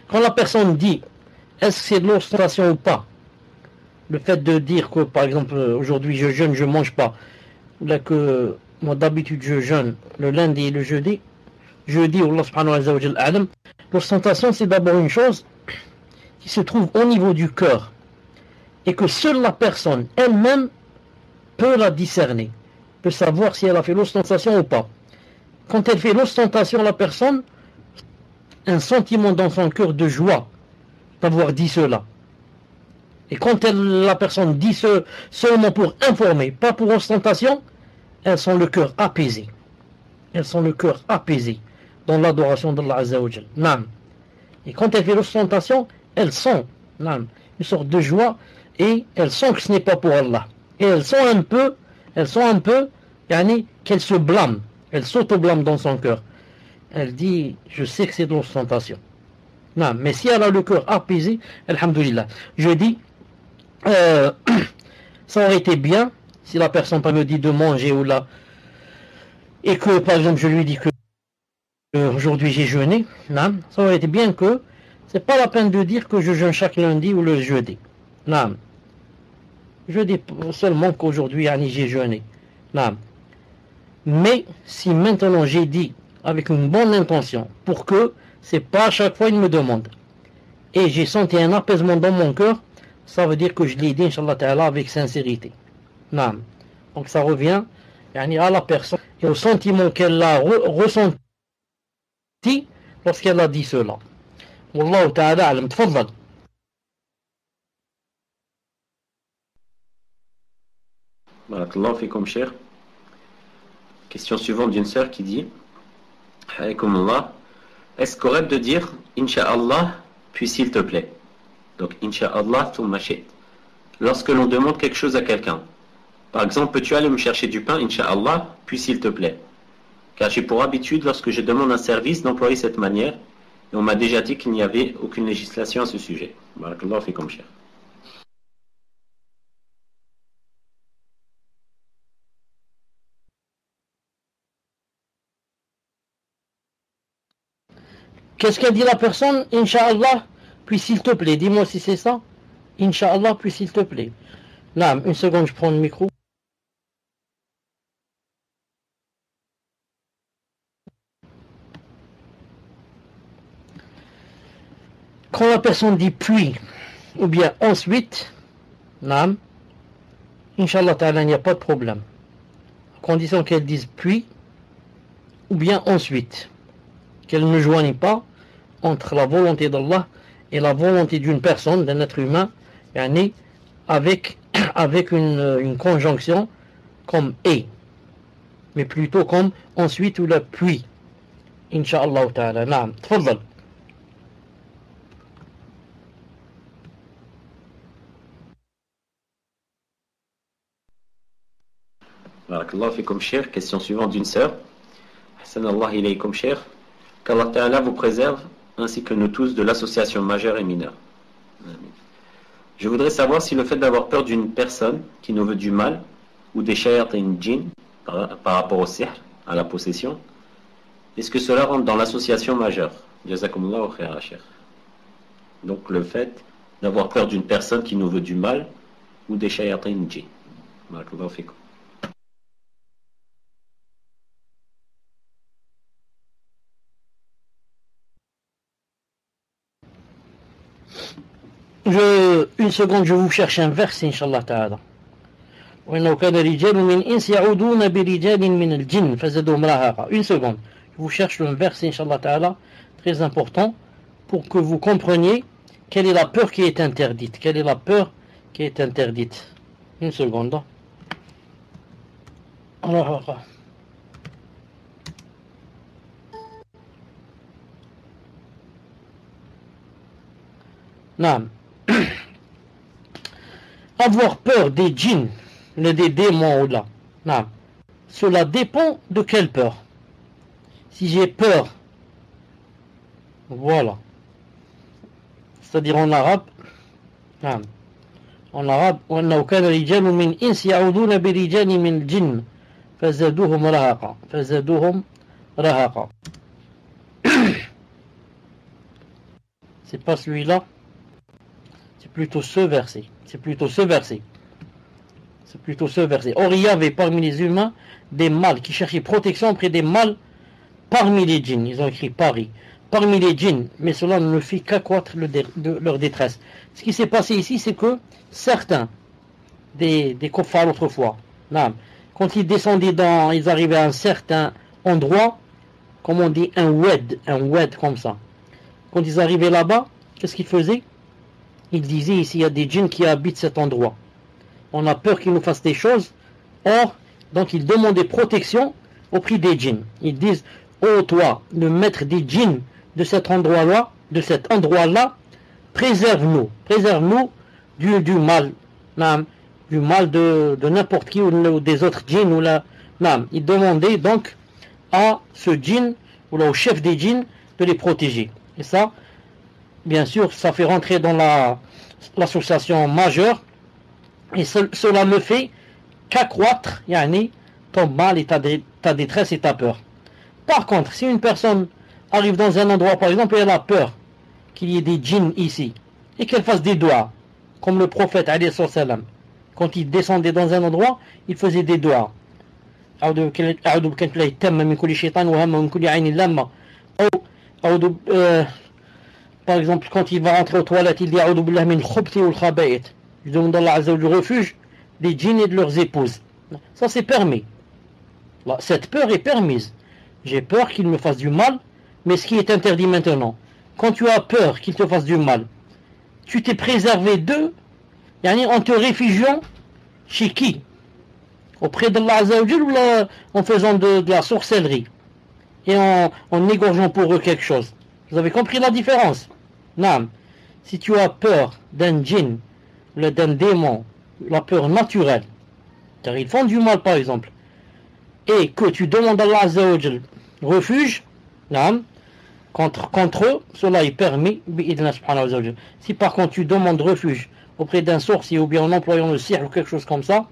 quand la personne dit, est-ce que c'est de l'ostentation ou pas? Le fait de dire que, par exemple, aujourd'hui je jeûne, je ne mange pas. Là que moi d'habitude je jeûne le lundi et le jeudi. Jeudi, Allah subhanahu wa ta'ala, l'ostentation c'est d'abord une chose qui se trouve au niveau du cœur et que seule la personne elle-même peut la discerner, peut savoir si elle a fait l'ostentation ou pas. Quand elle fait l'ostentation, la personne a un sentiment dans son cœur de joie d'avoir dit cela. Et quand la personne dit seulement pour informer, pas pour ostentation, elles sont le cœur apaisé. Elles sont le cœur apaisé dans l'adoration d'Allah Azza wa Jal. Naam. Et quand elles font l'ostentation, elles sont naam, une sorte de joie et elles sont que ce n'est pas pour Allah. Et elles sont un peu, yani, qu'elles se blâment. Elles s'auto-blâment dans son cœur. Elle dit, je sais que c'est de l'ostentation. Non, mais si elle a le cœur apaisé, alhamdoulilah. Je dis, ça aurait été bien si la personne me dit de manger ou là, et que par exemple je lui dis que aujourd'hui j'ai jeûné, non, ça aurait été bien que c'est pas la peine de dire que je jeûne chaque lundi ou le jeudi. Non. Je dis seulement qu'aujourd'hui, yani, j'ai jeûné. Non. Mais si maintenant j'ai dit avec une bonne intention, pour que c'est pas à chaque fois il me demande, et j'ai senti un apaisement dans mon cœur, ça veut dire que je l'ai dit, Inch'Allah Ta'ala, avec sincérité. Non. Donc ça revient yani, à la personne et au sentiment qu'elle a ressenti lorsqu'elle a dit cela. Wallahu Ta'ala alam. Tfaddal. Barakallahu fikum, cher. Question suivante d'une sœur qui dit Alaykoumullah, est-ce correct de dire Inch'Allah, puis s'il te plaît? Donc Inch'Allah, thumma shi't. Lorsque l'on demande quelque chose à quelqu'un. Par exemple, peux-tu aller me chercher du pain, Inch'Allah, puis s'il te plaît? Car j'ai pour habitude, lorsque je demande un service, d'employer cette manière, et on m'a déjà dit qu'il n'y avait aucune législation à ce sujet. Barakallahu fikum, cher. Qu'est-ce qu'a dit la personne? Inch'Allah, puis s'il te plaît. Dis-moi si c'est ça. Inch'Allah, puis s'il te plaît. Là, une seconde, je prends le micro. Quand la personne dit puis, ou bien ensuite, Naam, Inch'Allah Ta'ala, il n'y a pas de problème. À condition qu'elle dise puis, ou bien ensuite. Qu'elle ne joigne pas entre la volonté d'Allah et la volonté d'une personne, d'un être humain, yani, avec une conjonction comme et, mais plutôt comme ensuite ou le puis. Inch'Allah Ta'ala. Naam. Tfaddal. Barakallahu fikum, cher. Question suivante d'une sœur. Hassanallah ilaykum, cher. Qu'Allah Ta'ala vous préserve, ainsi que nous tous, de l'association majeure et mineure. Amen. Je voudrais savoir si le fait d'avoir peur d'une personne qui nous veut du mal, ou des shayatin djinn, par rapport au sihr, à la possession, est-ce que cela rentre dans l'association majeure? Jazakumullahu khaira, cher. Donc le fait d'avoir peur d'une personne qui nous veut du mal, ou des shayatin djinn. Barakallahu fikum. Une seconde, je vous cherche un verset, Inch'Allah Ta'ala. وإنه كان رجال من إنس يعودون برجال من الجن فزادهم رهقا. Une seconde, je vous cherche un verset, Inch'Allah Ta'ala, très important, pour que vous compreniez quelle est la peur qui est interdite. Quelle est la peur qui est interdite? Une seconde. Alors, non. Avoir peur des djinns, des démons ou là, non. Cela dépend de quelle peur. Si j'ai peur, voilà. C'est-à-dire en arabe, non. En arabe, وأنه كان رجال من إنس يعودون برجال من الجن فزادوهم رهقا. فزادوهم رهقا. C'est pas celui-là. C'est plutôt ce verset. C'est plutôt ce verset. C'est plutôt ce verset. Or, il y avait parmi les humains des mâles qui cherchaient protection auprès des mâles parmi les djinns. Ils ont écrit Paris. Parmi les djinns. Mais cela ne fit qu'accroître leur détresse. Ce qui s'est passé ici, c'est que certains des kuffars autrefois, quand ils descendaient ils arrivaient à un certain endroit, comme on dit, un wed comme ça. Quand ils arrivaient là-bas, qu'est-ce qu'ils faisaient? Ils disaient ici, il y a des djinns qui habitent cet endroit. On a peur qu'ils nous fassent des choses. Or, donc ils demandaient protection auprès des djinns. Ils disent, oh toi, le maître des djinns de cet endroit-là, préserve-nous du mal, du mal de n'importe qui ou des autres djinns ou là. Ils demandaient donc à ce djinn ou là, au chef des djinns de les protéger. Et ça, bien sûr, ça fait rentrer dans l'association majeure, et cela me fait qu'accroître ton mal et ta détresse et ta peur. Par contre, si une personne arrive dans un endroit, par exemple, et elle a peur qu'il y ait des djinns ici, et qu'elle fasse des doigts, comme le prophète, quand il descendait dans un endroit, il faisait des doigts. أعوذ بكلمة الله التامة من كل شيطان وهمة ومن كل عين لامة. Par exemple, quand il va rentrer aux toilettes, il dit أعوذ بالله من الخبث والخبائث. Je demande à Allah Azza wa Jalla refuge des djinns et de leurs épouses. Ça c'est permis. Là, cette peur est permise. J'ai peur qu'il me fasse du mal, mais ce qui est interdit maintenant, quand tu as peur qu'il te fasse du mal, tu t'es préservé d'eux, en te réfugiant chez qui? Auprès d'Allah Azza wa Jalla ou en faisant de la sorcellerie et en égorgeant pour eux quelque chose. Vous avez compris la différence? Non. Si tu as peur d'un djinn, d'un démon, la peur naturelle, car ils font du mal par exemple, et que tu demandes à Allah Azza wa Jalla refuge, non, contre eux, cela est permis. Si par contre tu demandes refuge auprès d'un sorcier ou bien en employant le sihr ou quelque chose comme ça,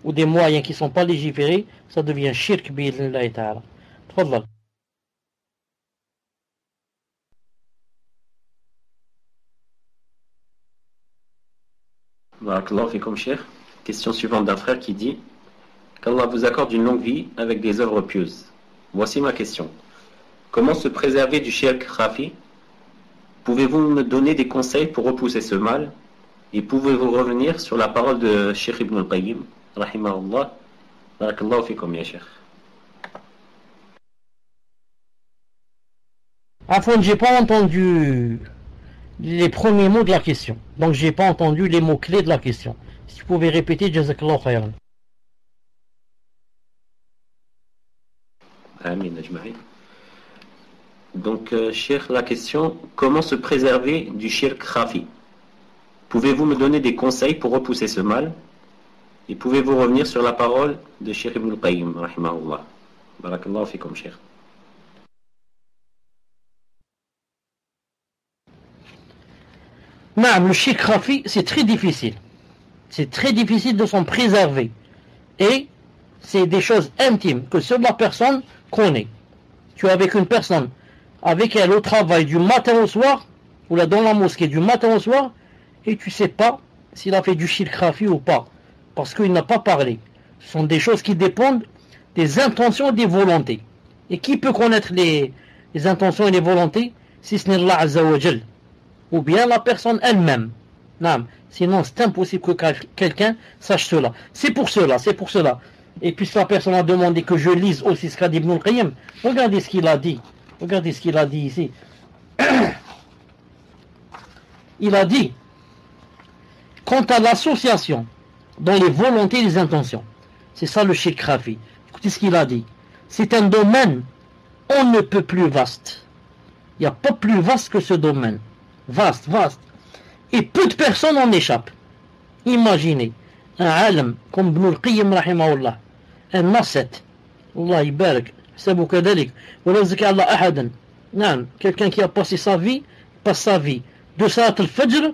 ou des moyens qui ne sont pas légiférés, ça devient shirk bi'idhnillahi ta'ala. Tfadhal. Barakallahu fikum, cheikh. Question suivante d'un frère qui dit qu'Allah vous accorde une longue vie avec des œuvres pieuses. Voici ma question. Comment se préserver du shirk khafi? Pouvez-vous me donner des conseils pour repousser ce mal? Et pouvez-vous revenir sur la parole de Cheikh Ibn al-Qayyim rahimahullah? Barakallahu fikum ya cheikh. Afwan, j'ai pas entendu les premiers mots de la question. Donc j'ai pas entendu les mots clés de la question. Si tu pouvais répéter, jazakallahu khayran. Amin ajma'in. Donc, cheikh, la question, comment se préserver du shirk khafi? Pouvez-vous me donner des conseils pour repousser ce mal? Et pouvez-vous revenir sur la parole de Cheikh Ibn al-Qayyim rahimahullah? Barakallahu fikum, cheikh. Non, le shirk khafi, c'est très difficile. C'est très difficile de s'en préserver. Et c'est des choses intimes que seule la personne connaît. Tu es avec une personne, avec elle au travail du matin au soir, ou là dans la mosquée du matin au soir, et tu ne sais pas s'il a fait du shirk khafi ou pas, parce qu'il n'a pas parlé. Ce sont des choses qui dépendent des intentions et des volontés. Et qui peut connaître les intentions et les volontés si ce n'est Allah Azza wa Jal, ou bien la personne elle-même? Non, sinon c'est impossible que quelqu'un sache cela. C'est pour cela. Et puisque la personne a demandé que je lise aussi ce qu'a dit Ibn al-Qayyim, regardez ce qu'il a dit. Regardez ce qu'il a dit ici. Il a dit, quant à l'association dans les volontés et les intentions, c'est ça le shirk khafi. Écoutez ce qu'il a dit. C'est un domaine on ne peut plus vaste. Il n'y a pas plus vaste que ce domaine. Vaste. Et peu de personnes en échappent. Imaginez un alim comme Ibn al-Qayyim rahimahullah, un ascète, Allah ibarak, sabu kadalik, wa la zaka Allah ahadan. Non, quelqu'un qui a passé sa vie, passe sa vie de salat al-fajr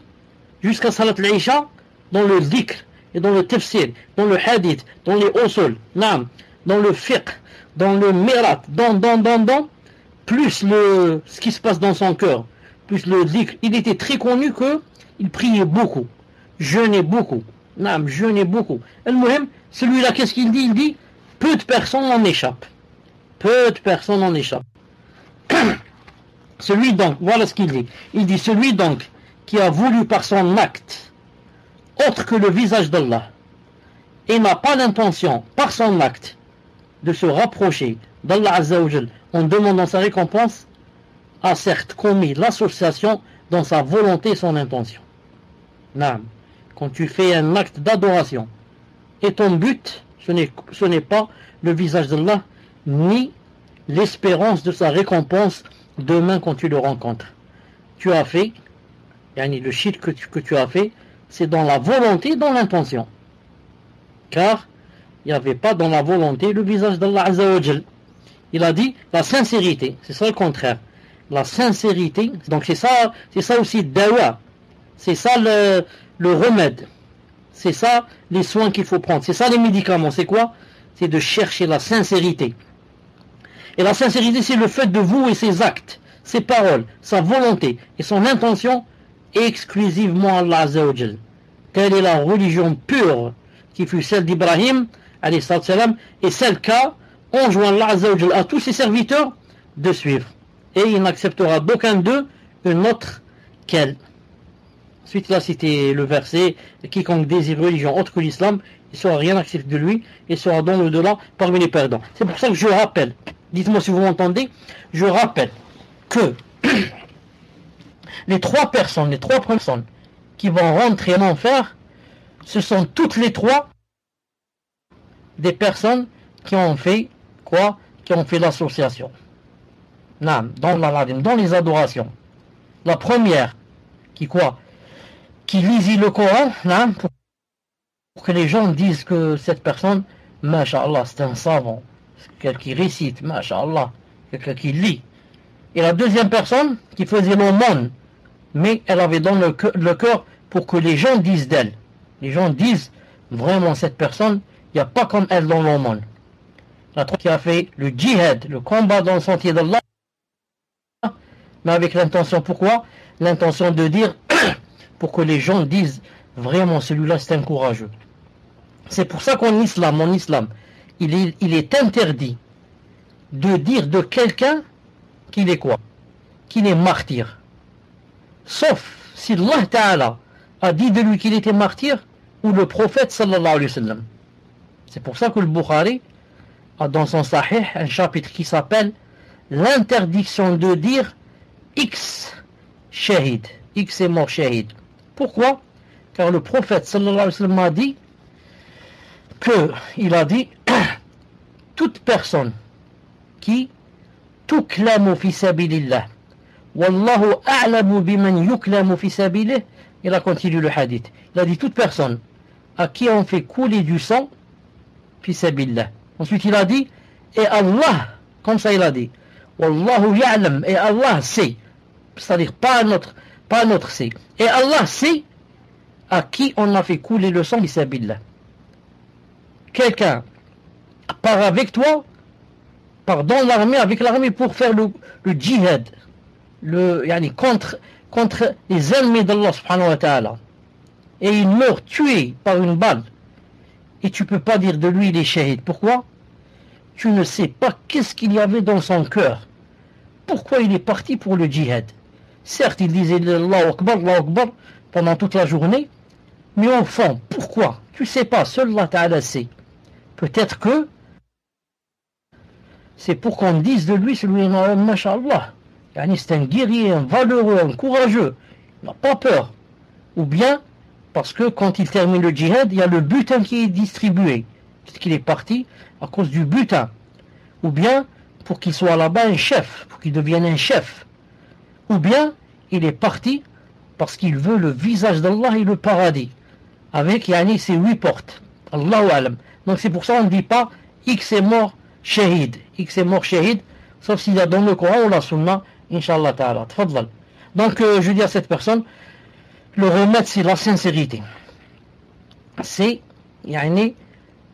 jusqu'à salat al-isha dans le dhikr et dans le tafsir, dans le hadith, dans les usul, non, dans le fiqh, dans le mirat, dans plus ce qui se passe dans son cœur, plus le dhikr. Il était très connu que il priait beaucoup, jeûnait beaucoup. Non, jeûnait beaucoup. Al-Muhim, celui-là, qu'est-ce qu'il dit? Il dit, peu de personnes en échappent. Peu de personnes en échappent. Celui donc, voilà ce qu'il dit. Il dit, celui donc qui a voulu par son acte, autre que le visage d'Allah, et n'a pas l'intention, par son acte, de se rapprocher d'Allah Azza wa Jal en demandant sa récompense, a certes commis l'association dans sa volonté et son intention. Non. Quand tu fais un acte d'adoration et ton but, ce n'est pas le visage d'Allah ni l'espérance de sa récompense demain quand tu le rencontres. Tu as fait, le shirk que tu as fait, c'est dans la volonté, dans l'intention. Car il n'y avait pas dans la volonté le visage d'Allah Azza wa Jal. Il a dit la sincérité, c'est ça le contraire. La sincérité, donc c'est ça aussi dawa. C'est ça le remède. C'est ça les soins qu'il faut prendre. C'est ça les médicaments. C'est quoi? C'est de chercher la sincérité. Et la sincérité, c'est le fait de vouer ses actes, ses paroles, sa volonté et son intention exclusivement à Allah Azza wa Jal. Telle est la religion pure qui fut celle d'Ibrahim, alayhi salam, et celle qu'a enjoint Allah Azza wa Jalla à tous ses serviteurs de suivre. Et il n'acceptera d'aucun d'eux une autre qu'elle. Ensuite, là, c'était le verset, quiconque désire religion autre que l'islam, il ne sera rien accepté de lui, et sera dans l'au-delà parmi les perdants. C'est pour ça que je rappelle, dites-moi si vous m'entendez, je rappelle que les trois personnes qui vont rentrer en enfer, ce sont toutes les trois des personnes qui ont fait quoi? Qui ont fait l'association. Dans les adorations. La première, qui lisit le Coran, pour que les gens disent que cette personne, masha'Allah, c'est un savant, c'est quelqu'un qui récite, masha'Allah, quelqu'un qui lit. Et la deuxième personne, qui faisait l'aumône, mais elle avait dans le cœur pour que les gens disent d'elle. Les gens disent, vraiment cette personne, il n'y a pas comme elle dans l'aumône. La troisième qui a fait le djihad, le combat dans le sentier d'Allah, mais avec l'intention, pourquoi? L'intention de dire, pour que les gens disent, vraiment celui-là c'est un courageux. C'est pour ça qu'en islam, il est interdit de dire de quelqu'un qu'il est quoi? Qu'il est martyr. Sauf si Allah Ta'ala a dit de lui qu'il était martyr, ou le prophète sallallahu alayhi wa sallam. C'est pour ça que le Bukhari a dans son Sahih un chapitre qui s'appelle l'interdiction de dire X shahid, X est mort shahid. Pourquoi? Car le prophète sallallahu alayhi wa sallam a dit il a dit toute personne qui tuklamu fi sabilillah wallahu a'lamu biman yuklamu fi sabilih, il a continué le hadith, il a dit toute personne à qui on fait couler du sang fi sabilillah. Ensuite il a dit et Allah, comme ça il a dit wallahu ya'lam, et Allah sait, c'est-à-dire pas notre sait, et Allah sait à qui on a fait couler le sang fi sabilillah. Quelqu'un part avec l'armée pour faire le djihad, contre les ennemis d'Allah subhanahu wa ta'ala, et il meurt tué par une balle, et tu peux pas dire de lui il est shahid. Pourquoi? Tu ne sais pas qu'est-ce qu'il y avait dans son cœur, pourquoi il est parti pour le djihad. Certes il disait Allahu Akbar pendant toute la journée, mais au fond pourquoi? Tu sais pas, seul Allah ta'ala sait. Peut-être que c'est pour qu'on dise de lui, celui-là, masha'Allah, c'est un guerrier, un valeureux, un courageux, il n'a pas peur. Ou bien, parce que quand il termine le djihad, il y a le butin qui est distribué. Peut-être qu'il est parti à cause du butin. Ou bien, pour qu'il soit là-bas un chef, pour qu'il devienne un chef. Ou bien, il est parti parce qu'il veut le visage d'Allah et le paradis. Avec, ses 8 portes. Allahu alam. Donc c'est pour ça qu'on ne dit pas X est mort shahid. X est mort shahid, sauf s'il y a dans le Coran ou la Sunna, Inch'Allah ta'ala. Tfadlal. Donc je dis à cette personne, le remède c'est la sincérité. C'est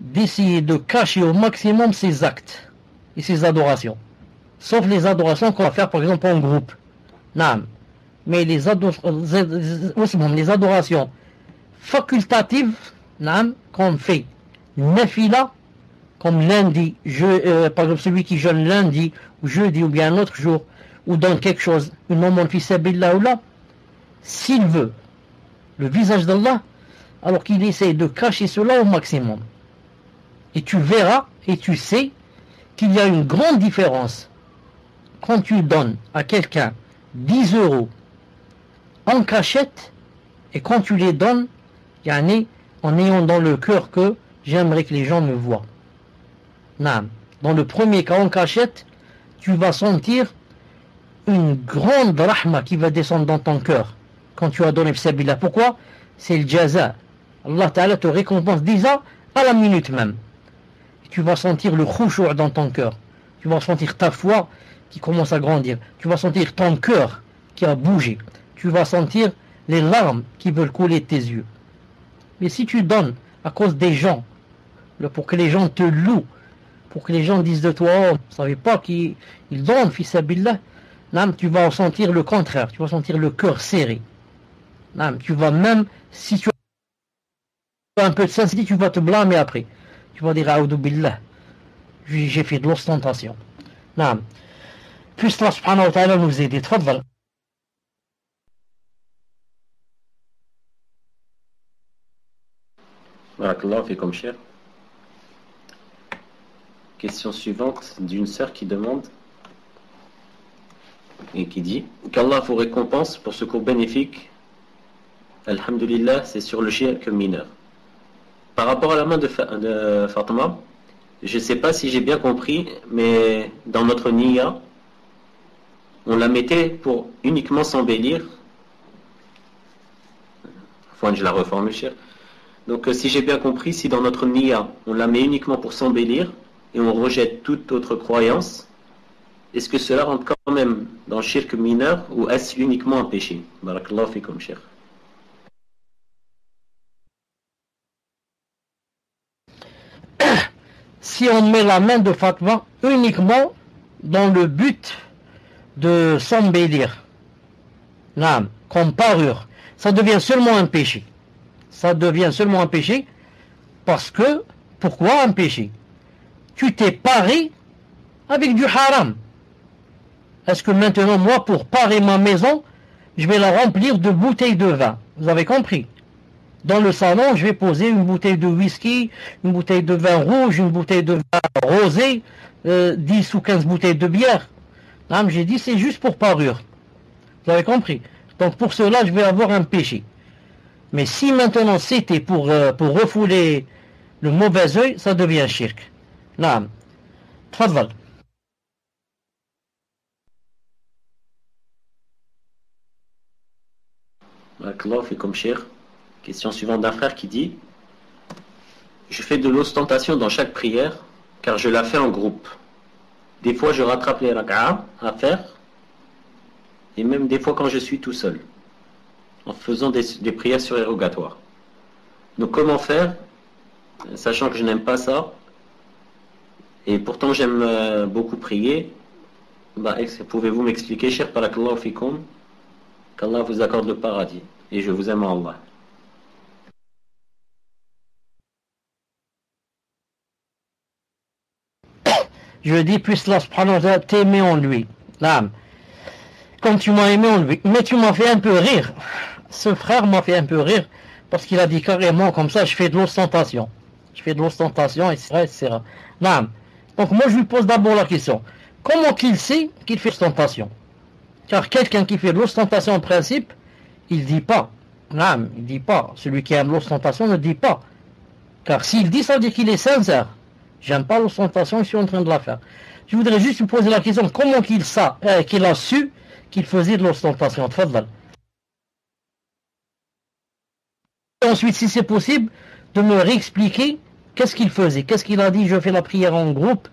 d'essayer de cacher au maximum ses actes et ses adorations. Sauf les adorations qu'on va faire par exemple en groupe. Naam. Mais les adorations facultatives, naam, qu'on fait nafila, comme lundi, par exemple celui qui jeûne lundi ou jeudi ou bien un autre jour, ou dans quelque chose, une aumône fi sabilillah ou là, s'il veut le visage d'Allah, alors qu'il essaie de cacher cela au maximum. Et tu verras et tu sais qu'il y a une grande différence quand tu donnes à quelqu'un 10 € en cachette et quand tu les donnes en ayant dans le cœur que j'aimerais que les gens me voient. Naam. Dans le premier cas en cachette, tu vas sentir une grande rahma qui va descendre dans ton cœur quand tu as donné fisabilillah. Pourquoi? C'est le jaza. Allah Ta'ala te récompense déjà à la minute même. Tu vas sentir le khushu' dans ton cœur. Tu vas sentir ta foi qui commence à grandir. Tu vas sentir ton cœur qui a bougé. Tu vas sentir les larmes qui veulent couler de tes yeux. Mais si tu donnes à cause des gens, pour que les gens te louent, pour que les gens disent de toi, oh, vous ne savez pas qu'ils donnent, fisabilillah, tu vas sentir le contraire, tu vas sentir le cœur serré. Tu vas même, si tu Un peu de sincérité, tu vas te blâmer après. Tu vas dire Aoudou billah, j'ai fait de l'ostentation. Non. Puisse Allah subhanahu wa ta'ala nous aider. Tfadal. Barakallah fikum cher. Question suivante d'une sœur qui demande et qui dit qu'Allah vous récompense pour ce cours bénéfique. Alhamdulillah, c'est sur le shirk mineur. Par rapport à la main de Fatima, je ne sais pas si j'ai bien compris, mais dans notre niya, on la mettait pour uniquement s'embellir. Enfin, je la reformule, cher. Donc, si j'ai bien compris, si dans notre niya, on la met uniquement pour s'embellir et on rejette toute autre croyance, est-ce que cela rentre quand même dans le shirk mineur ou est-ce uniquement un péché? Barakallahu fikum, cher. Si on met la main de Fatma uniquement dans le but de s'embellir, comme parure, ça devient seulement un péché. Ça devient seulement un péché parce que, pourquoi un péché? Tu t'es paré avec du haram. Est-ce que maintenant, moi, pour parer ma maison, je vais la remplir de bouteilles de vin? Vous avez compris? Dans le salon, je vais poser une bouteille de whisky, une bouteille de vin rouge, une bouteille de vin rosé, 10 ou 15 bouteilles de bière. J'ai dit, c'est juste pour parure. Vous avez compris? Donc pour cela, je vais avoir un péché. Mais si maintenant c'était pour refouler le mauvais œil, ça devient shirk. Naam. Tfadal. Barakallahu fikum, cher. Question suivante d'un frère qui dit: je fais de l'ostentation dans chaque prière car je la fais en groupe. Des fois je rattrape les rak'a à faire et même des fois quand je suis tout seul en faisant des prières surérogatoires. Donc comment faire, sachant que je n'aime pas ça et pourtant j'aime beaucoup prier? Pouvez-vous m'expliquer, cher barakallahu fikum, qu'Allah vous accorde le paradis et je vous aime en Allah. Je dis, puisse Allah subhanahu wa ta'ala t'aimer en lui. Comme tu m'as aimé en lui. Mais tu m'as fait un peu rire. Ce frère m'a fait un peu rire parce qu'il a dit carrément comme ça, je fais de l'ostentation. Je fais de l'ostentation, etc., etc. Donc moi je lui pose d'abord la question. Comment qu'il sait qu'il fait l'ostentation? Car quelqu'un qui fait de l'ostentation en principe, il dit pas. Il dit pas. Celui qui aime l'ostentation ne dit pas. Car s'il dit, ça veut dire qu'il est sincère. J'aime pas l'ostentation, je suis en train de la faire. Je voudrais juste lui poser la question, comment qu'il a su qu'il faisait de l'ostentation? Tfadal. Ensuite, si c'est possible, de me réexpliquer qu'est-ce qu'il faisait. Qu'est-ce qu'il a dit, je fais la prière en groupe.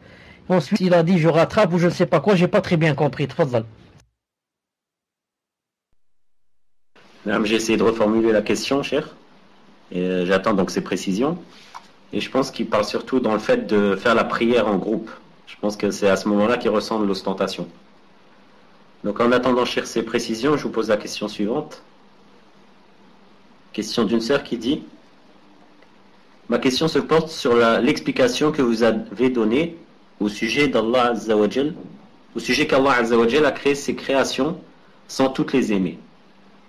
Ensuite, il a dit, je rattrape ou je ne sais pas quoi, j'ai pas très bien compris. Tfadal. J'ai essayé de reformuler la question, cher. Et j'attends donc ces précisions. Et je pense qu'il parle surtout dans le fait de faire la prière en groupe. Je pense que c'est à ce moment-là qu'il ressent de l'ostentation. Donc en attendant, cher, ces précisions, je vous pose la question suivante. Question d'une sœur qui dit: ma question se porte sur l'explication que vous avez donnée au sujet d'Allah Azza wa Jal, au sujet qu'Allah Azza wa Jal a créé ses créations sans toutes les aimer.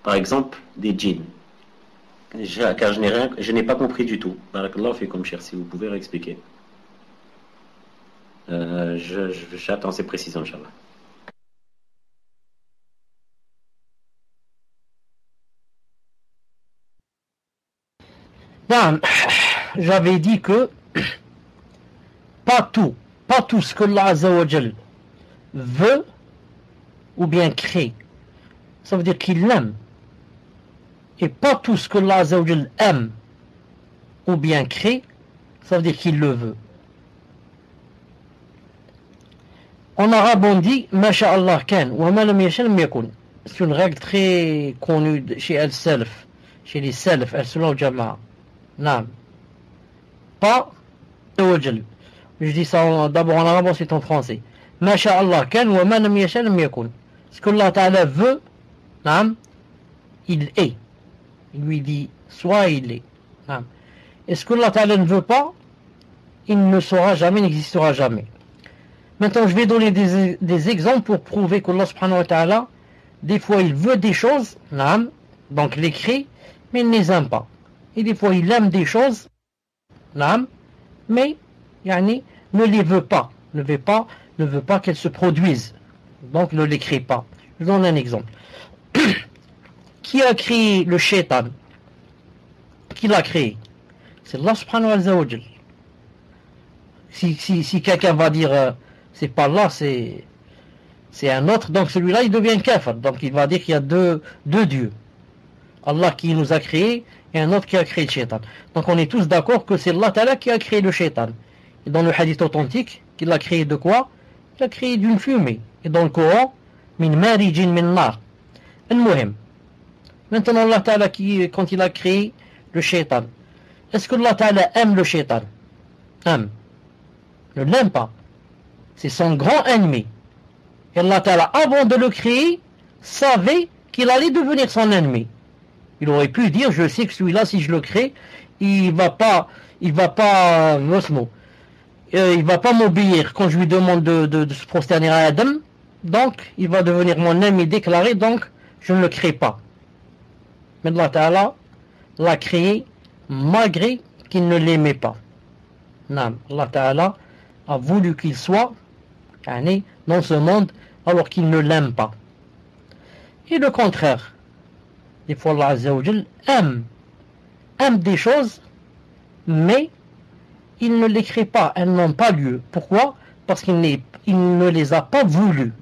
Par exemple, des djinns. Car je n'ai pas compris du tout. Barakallahu fikum, cher, si vous pouvez réexpliquer. J'attends ces précisions, Inch'Allah. J'avais dit que pas tout ce que Allah Azza wa Jal veut ou bien crée, ça veut dire qu'il l'aime. Et pas tout ce que Allah Azza wa Jal aime ou bien crée, ça veut dire qu'il le veut. En arabe on dit Masha'Allah kan wa ma lam yasha lam yakun. C'est une règle très connue chez al-Salaf, chez les Salaf, al-Sunnah wal Jama'a. Non. Pas Wajal. Je dis ça d'abord en arabe, ensuite en français. Masha'Allah kan wa ma lam yasha lam yakun. Ce que Allah Ta'ala veut, il est. Il lui dit soit il est. Et ce que Allah Ta'ala ne veut pas, il ne sera jamais, n'existera jamais. Maintenant, je vais donner des exemples pour prouver qu'Allah subhanahu wa ta'ala, des fois il veut des choses, donc il les crée, mais il ne les aime pas. Et des fois il aime des choses, mais ne les veut pas, ne veut pas qu'elles se produisent. Donc ne les crée pas. Je donne un exemple. Qui a créé le shaitan? Qui l'a créé? C'est Allah subhanahu wa ta'ala. Si quelqu'un va dire c'est pas Allah, c'est un autre, donc celui-là il devient kafir. Donc il va dire qu'il y a deux dieux. Allah qui nous a créés et un autre qui a créé le shaitan. Donc on est tous d'accord que c'est Allah Ta'ala qui a créé le shaitan. Et dans le hadith authentique, qu'il a créé de quoi? Il a créé d'une fumée. Et dans le Coran, min marijin min nar. Al-muhim. Maintenant Allah Ta'ala quand il a créé le shaitan, est-ce que Allah Ta'ala aime le shaitan? Aime. Ne l'aime pas. C'est son grand ennemi. Et Allah Ta'ala, avant de le créer, savait qu'il allait devenir son ennemi. Il aurait pu dire, je sais que celui-là, si je le crée, il va pas m'obéir quand je lui demande de se prosterner à Adam. Donc, il va devenir mon ennemi déclaré, donc je ne le crée pas. Mais Allah Ta'ala l'a créé malgré qu'il ne l'aimait pas. Non, Allah Ta'ala a voulu qu'il soit dans ce monde alors qu'il ne l'aime pas. Et le contraire, des fois Allah Azza wa Jal aime des choses, mais il ne les crée pas, elles n'ont pas lieu. Pourquoi? Parce qu'il ne les a pas voulues.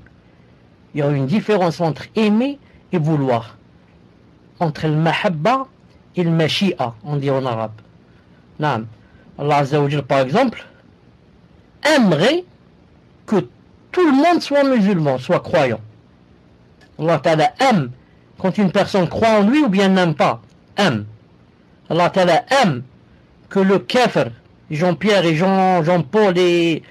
Il y a une différence entre aimer et vouloir, entre le mahabba et le mashi'a, on dit en arabe. Non. Allah Azza wa Jal, par exemple, aimerait que tout le monde soit musulman, soit croyant. Allah Ta'ala aime quand une personne croit en lui ou bien n'aime pas. Aime. Allah Ta'ala aime que le kafir, Jean-Pierre et Jean-Paul et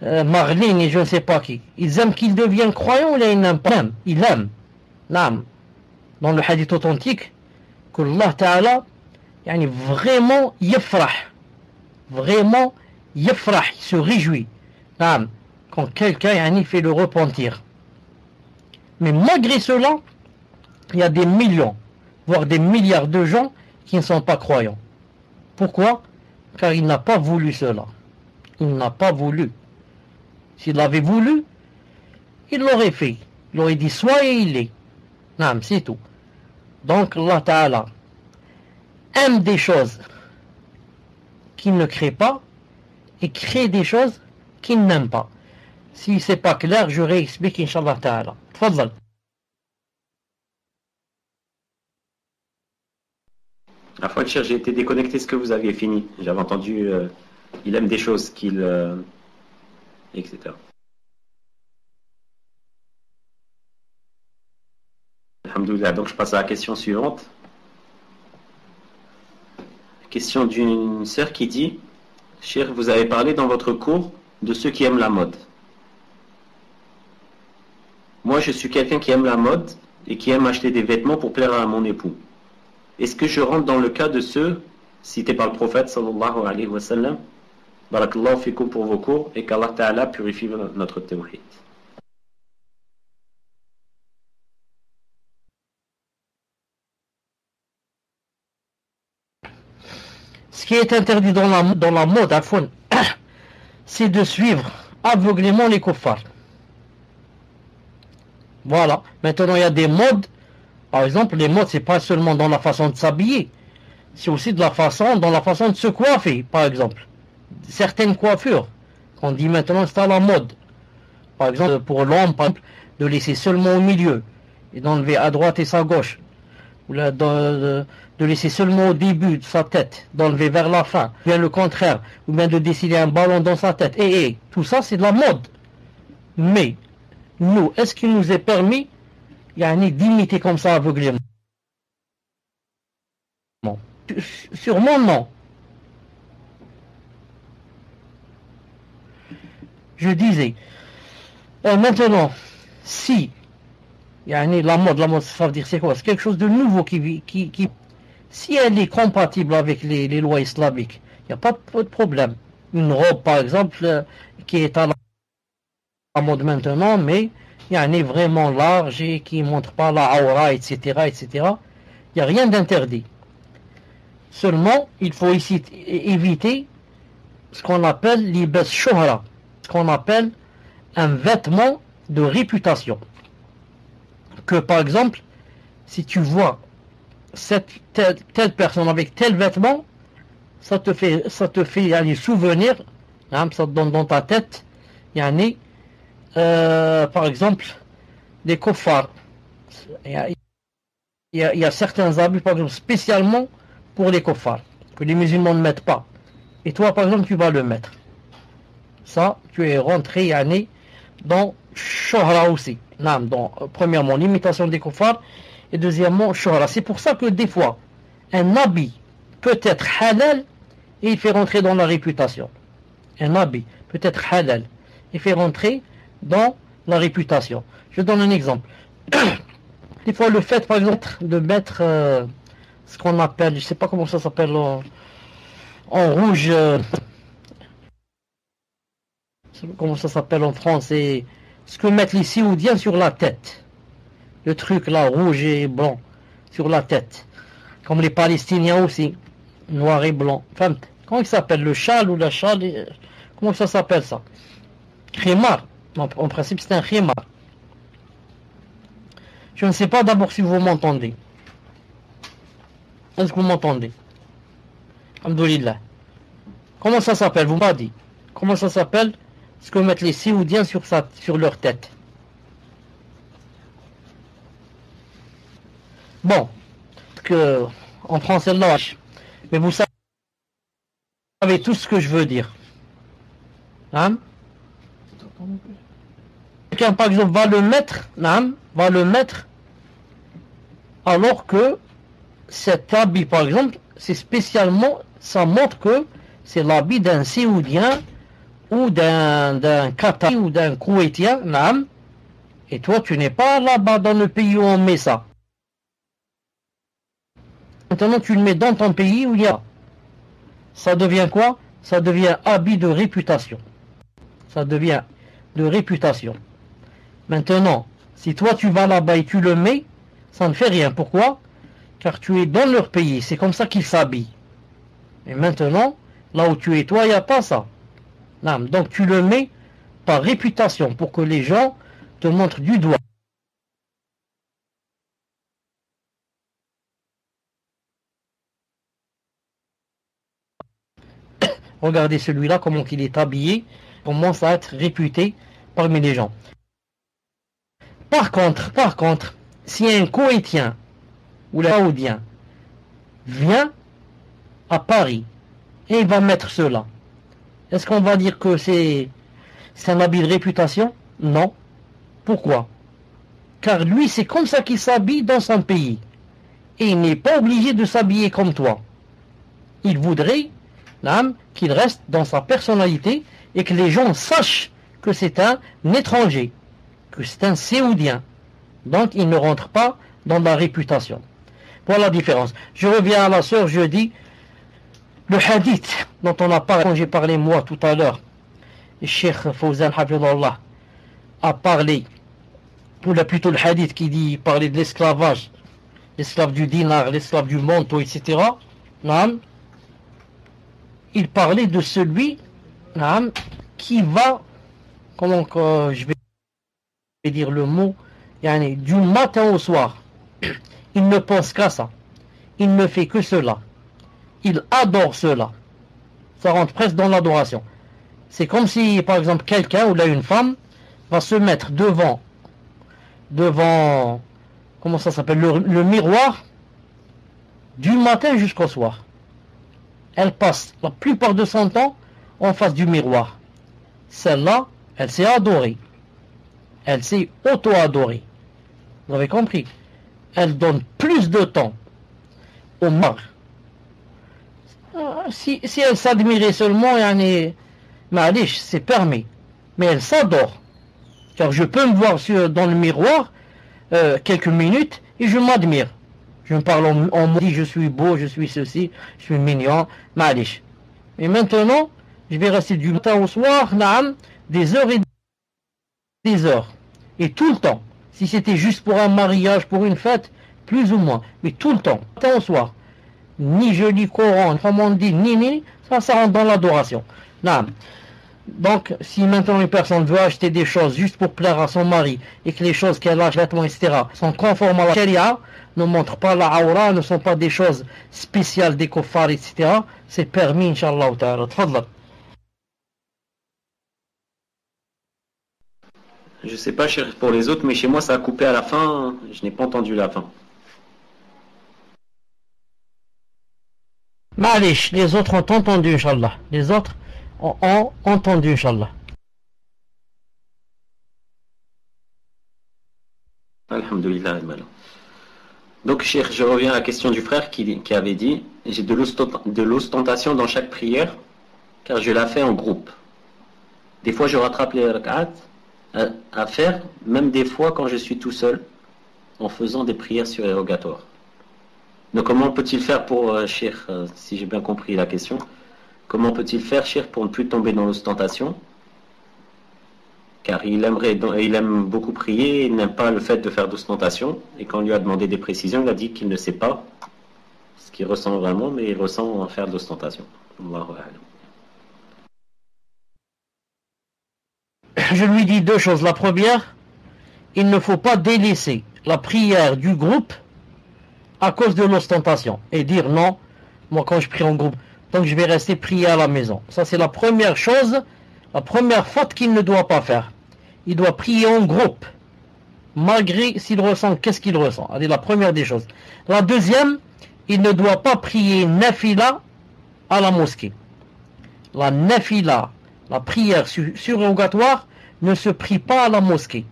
Marlene et je ne sais pas qui, ils aiment qu'ils deviennent croyants ou ils n'aiment pas? Ils aiment. Naam. Dans le hadith authentique, que Allah Ta'ala vraiment yafrah. Vraiment yafrah, il se réjouit. Naam. Quand quelqu'un fait le repentir. Mais malgré cela, il y a des millions, voire des milliards de gens qui ne sont pas croyants. Pourquoi? Car il n'a pas voulu cela. Il n'a pas voulu. S'il avait voulu, il l'aurait fait. Il aurait dit soit et il est. Non, c'est tout. Donc Allah Ta'ala aime des choses qu'il ne crée pas et crée des choses qu'il n'aime pas. Si c'est pas clair, je réexplique, Inch'Allah Ta'ala. Tfadal. La fois, cher, j'ai été déconnecté ce que vous aviez fini. J'avais entendu, il aime des choses qu'il... etc. Alhamdoulilah. Donc je passe à la question suivante. Question d'une sœur qui dit: Cher, vous avez parlé dans votre cours de ceux qui aiment la mode. Moi, je suis quelqu'un qui aime la mode et qui aime acheter des vêtements pour plaire à mon époux. Est-ce que je rentre dans le cas de ceux cités par le prophète sallallahu alayhi wa sallam? Barakallahu fikum pour vos cours et qu'Allah Ta'ala purifie notre tawhid. Ce qui est interdit dans la mode, c'est de suivre aveuglément les kuffars. Voilà. Maintenant, il y a des modes. Par exemple, les modes, c'est pas seulement dans la façon de s'habiller. C'est aussi dans la façon de se coiffer, par exemple. Certaines coiffures, qu'on dit maintenant, c'est à la mode. Par exemple, pour l'homme, par exemple, de laisser seulement au milieu et d'enlever à droite et à gauche. Ou là, de laisser seulement au début de sa tête, d'enlever vers la fin. Ou bien le contraire. Ou bien de dessiner un ballon dans sa tête. Et tout ça, c'est de la mode. Mais, nous, est-ce qu'il nous est permis d'imiter comme ça aveuglément? Sûrement non. Je disais, maintenant, si la mode, ça veut dire c'est quoi? C'est quelque chose de nouveau qui si elle est compatible avec les lois islamiques, il n'y a pas de problème. Une robe, par exemple, qui est à la mode maintenant, mais il y en est vraiment large et qui ne montre pas la aura, etc., etc. Il n'y a rien d'interdit. Seulement, il faut ici éviter ce qu'on appelle libas shuhra, ce qu'on appelle un vêtement de réputation. Que par exemple, si tu vois telle personne avec tel vêtement, ça te fait aller souvenir, hein, ça te donne dans ta tête, par exemple, des kuffars. Il y a certains habits, par exemple, spécialement pour les kuffars, que les musulmans ne mettent pas. Et toi, par exemple, tu vas le mettre. Ça, tu es rentré, dans Shohra aussi. Donc, premièrement, l'imitation des kuffars, et deuxièmement, Shohra. C'est pour ça que des fois, un habit peut être halal et il fait rentrer dans la réputation. Un habit peut être halal et fait rentrer dans la réputation. Je donne un exemple. Des fois, le fait, par exemple, de mettre ce qu'on appelle, je ne sais pas comment ça s'appelle en rouge, comment ça s'appelle en français, ce que mettent les Saoudiens sur la tête. Le truc là, rouge et blanc, sur la tête. Comme les Palestiniens aussi, noir et blanc. Enfin, comment il s'appelle, le châle ou la châle, comment ça s'appelle ça? Khimar. En principe, c'est un khimar. Je ne sais pas d'abord si vous m'entendez. Est-ce que vous m'entendez? Alhamdoulilah. Comment ça s'appelle? Vous m'avez dit. Comment ça s'appelle? Ce que mettent les Saoudiens sur leur tête. Bon. En français, là. Mais vous savez tout ce que je veux dire. Hein? Quelqu'un, par exemple, va le mettre, alors que cet habit, par exemple, c'est spécialement, ça montre que c'est l'habit d'un Saoudien ou d'un Qatari ou d'un Koweïtien, et toi, tu n'es pas là-bas dans le pays où on met ça. Maintenant, tu le mets dans ton pays où il y a. Ça devient quoi? Ça devient habit de réputation. Ça devient de réputation. Maintenant, si toi tu vas là-bas et tu le mets, ça ne fait rien. Pourquoi? Car tu es dans leur pays. C'est comme ça qu'ils s'habillent. Et maintenant, là où tu es toi, il n'y a pas ça. Donc tu le mets par réputation pour que les gens te montrent du doigt. Regardez celui-là, comment il est habillé, commence à être réputé parmi les gens. Par contre, si un Koweïtien ou un Saoudien vient à Paris et il va mettre cela, est-ce qu'on va dire que c'est un habit de réputation? Non. Pourquoi? Car lui, c'est comme ça qu'il s'habille dans son pays. Et il n'est pas obligé de s'habiller comme toi. Il voudrait qu'il reste dans sa personnalité et que les gens sachent que c'est un étranger, que c'est un Saoudien. Donc il ne rentre pas dans la réputation. Voilà la différence. Je reviens à la sœur, je dis, le hadith dont on a parlé, quand j'ai parlé moi tout à l'heure, le Cheikh Fawzan Hafidullah a parlé, ou plutôt le hadith qui dit, parler de l'esclavage, l'esclave du dinar, l'esclave du manteau, etc. Il parlait de celui qui va, comment je vais dire le mot, du matin au soir. Il ne pense qu'à ça. Il ne fait que cela. Il adore cela. Ça rentre presque dans l'adoration. C'est comme si, par exemple, quelqu'un ou là une femme va se mettre devant, comment ça s'appelle, le miroir du matin jusqu'au soir. Elle passe la plupart de son temps en face du miroir. Celle-là, elle s'est adorée. Elle s'est auto-adorée. Vous avez compris? Elle donne plus de temps au mari. Si elle s'admirait seulement, c'est permis. Mais elle s'adore. Car je peux me voir dans le miroir quelques minutes et je m'admire. Je me parle, on me dit je suis beau, je suis ceci, je suis mignon, malish. Et maintenant, je vais rester du matin au soir, naam, des heures et des heures. Et tout le temps. Si c'était juste pour un mariage, pour une fête, plus ou moins. Mais tout le temps, matin au soir. Ni je lis Coran, comme on dit, ni, ça rentre dans l'adoration. Naam. Donc, si maintenant une personne veut acheter des choses juste pour plaire à son mari et que les choses qu'elle achète, vêtements, etc., sont conformes à la charia, ne montrent pas la aura, ne sont pas des choses spéciales des kuffars, etc., c'est permis, Inch'Allah ta'ala. Tfadlal. Je sais pas pour les autres, mais chez moi ça a coupé à la fin, je n'ai pas entendu la fin. Malish, les autres ont entendu, Inch'Allah. Les autres ont entendu, Inch'Allah. Alhamdulillah. Donc, Cheikh, je reviens à la question du frère qui avait dit j'ai de l'ostentation dans chaque prière, car je la fais en groupe. Des fois, je rattrape les rak'at à faire, même des fois quand je suis tout seul, en faisant des prières surérogatoires. Donc, comment peut-il faire pour, Cheikh, si j'ai bien compris la question, comment peut-il faire, Cheikh, pour ne plus tomber dans l'ostentation? Car il aime beaucoup prier, il n'aime pas le fait de faire d'ostentation, et quand on lui a demandé des précisions, il a dit qu'il ne sait pas ce qu'il ressent vraiment, mais il ressent en faire de l'ostentation. Je lui dis deux choses. La première, il ne faut pas délaisser la prière du groupe à cause de l'ostentation et dire non, moi quand je prie en groupe, donc je vais rester prier à la maison. Ça c'est la première chose, la première faute qu'il ne doit pas faire. Il doit prier en groupe, malgré s'il ressent, qu'est-ce qu'il ressent. C'est la première des choses. La deuxième, il ne doit pas prier nafila à la mosquée. La nafila, la prière surérogatoire, ne se prie pas à la mosquée,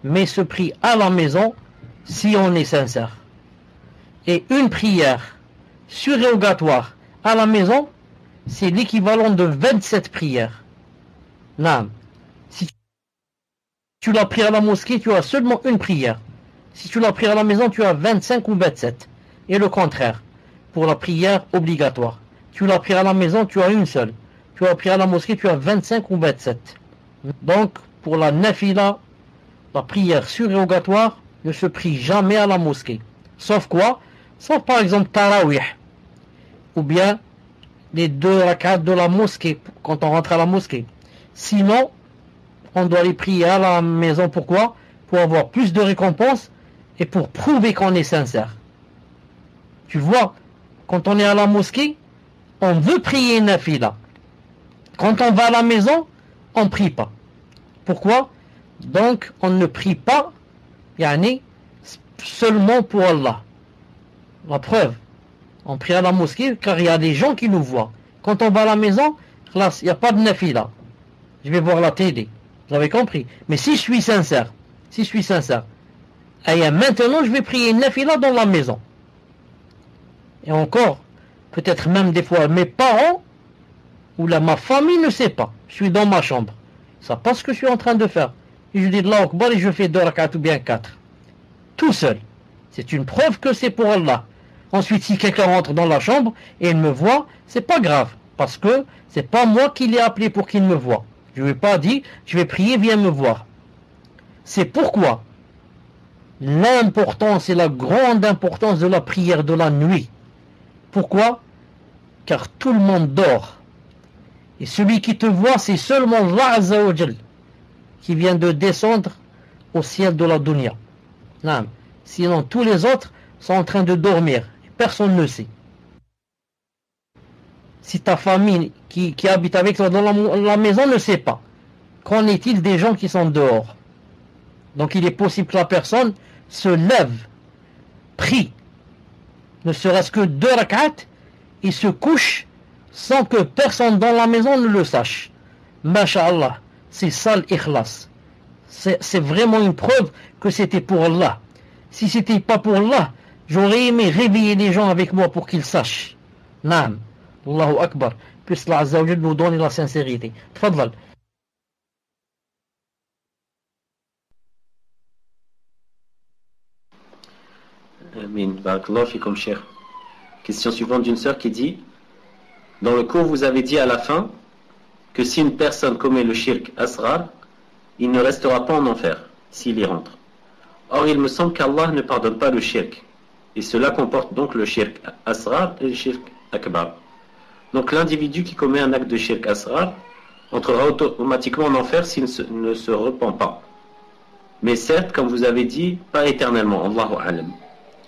mais se prie à la maison si on est sincère. Et une prière surérogatoire à la maison, c'est l'équivalent de 27 prières. Non. Si tu l'as pris à la mosquée, tu as seulement une prière. Si tu l'as pris à la maison, tu as 25 ou 27. Et le contraire, pour la prière obligatoire. Tu l'as pris à la maison, tu as une seule. Tu l'as pris à la mosquée, tu as 25 ou 27. Donc, pour la nafila, la prière surérogatoire ne se prie jamais à la mosquée. Sauf quoi? Sauf par exemple tarawih. Ou bien les 2 rak'at de la mosquée, quand on rentre à la mosquée. Sinon, on doit les prier à la maison. Pourquoi? Pour avoir plus de récompenses et pour prouver qu'on est sincère. Tu vois, quand on est à la mosquée, on veut prier une nafila. Quand on va à la maison, on ne prie pas. Pourquoi? Donc, on ne prie pas seulement pour Allah. La preuve, on prie à la mosquée car il y a des gens qui nous voient. Quand on va à la maison, il n'y a pas de nafila. Je vais voir la télé. Vous avez compris? Mais si je suis sincère, et maintenant je vais prier une nafila dans la maison. Et encore, peut-être même des fois mes parents ou ma famille ne sait pas. Je suis dans ma chambre. Ça passe ce que je suis en train de faire. Et je dis Allahu Akbar et je fais 2 rak'at ou bien 4. Tout seul. C'est une preuve que c'est pour Allah. Ensuite, si quelqu'un rentre dans la chambre et il me voit, c'est pas grave. Parce que c'est pas moi qui l'ai appelé pour qu'il me voie. Je ne lui ai pas dit, je vais prier, viens me voir. C'est pourquoi l'importance et la grande importance de la prière de la nuit. Pourquoi? Car tout le monde dort. Et celui qui te voit, c'est seulement Allah Azza wa Jal qui vient de descendre au ciel de la dunya. Non. Sinon, tous les autres sont en train de dormir. Personne ne sait. Si ta famille qui habite avec toi dans la maison ne sait pas, qu'en est-il des gens qui sont dehors? Donc il est possible que la personne se lève, prie, ne serait-ce que 2 rak'at, et se couche sans que personne dans la maison ne le sache. Masha'Allah, c'est ça l'ikhlas. C'est vraiment une preuve que c'était pour Allah. Si c'était pas pour Allah, j'aurais aimé réveiller les gens avec moi pour qu'ils sachent. Naam. Allahu Akbar. Puisse Allah Azza wa Jal nous donner la sincérité. Tfadlal. Amin. Barakallahu fikum, cheikh. Question suivante d'une sœur qui dit: dans le cours, vous avez dit à la fin que si une personne commet le shirk asrar, il ne restera pas en enfer s'il y rentre. Or, il me semble qu'Allah ne pardonne pas le shirk. Et cela comporte donc le shirk asrar et le shirk akbar. Donc l'individu qui commet un acte de shirk asrar entrera automatiquement en enfer s'il ne se repent pas. Mais certes, comme vous avez dit, pas éternellement. Allahu alam.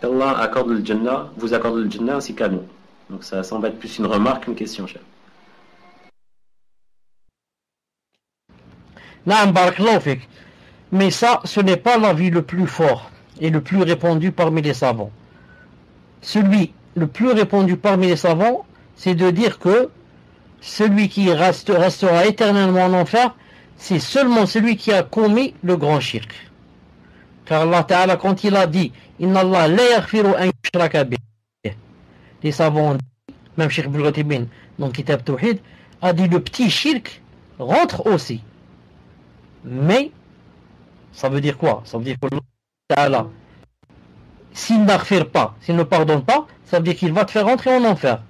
Qu'Allah accorde le Jannah, vous accorde le Jannah ainsi qu'à nous. Donc ça semble être plus une remarque qu'une question, cher. Naam, barakallahu fik. Mais ça, ce n'est pas l'avis le plus fort et le plus répandu parmi les savants. Celui le plus répandu parmi les savants, c'est de dire que celui qui restera éternellement en enfer, c'est seulement celui qui a commis le grand shirk. Car Allah Ta'ala, quand il a dit Inna Allah la yaghfiru an yushraka bih, les savants ont dit, même Cheikh Ibn Uthaymin dans Kitab Tawhid a dit le petit shirk rentre aussi. Mais ça veut dire quoi? Ça veut dire que Allah Ta'ala, s'il n'aghfir pas, s'il ne pardonne pas, ça veut dire qu'il va te faire rentrer en enfer.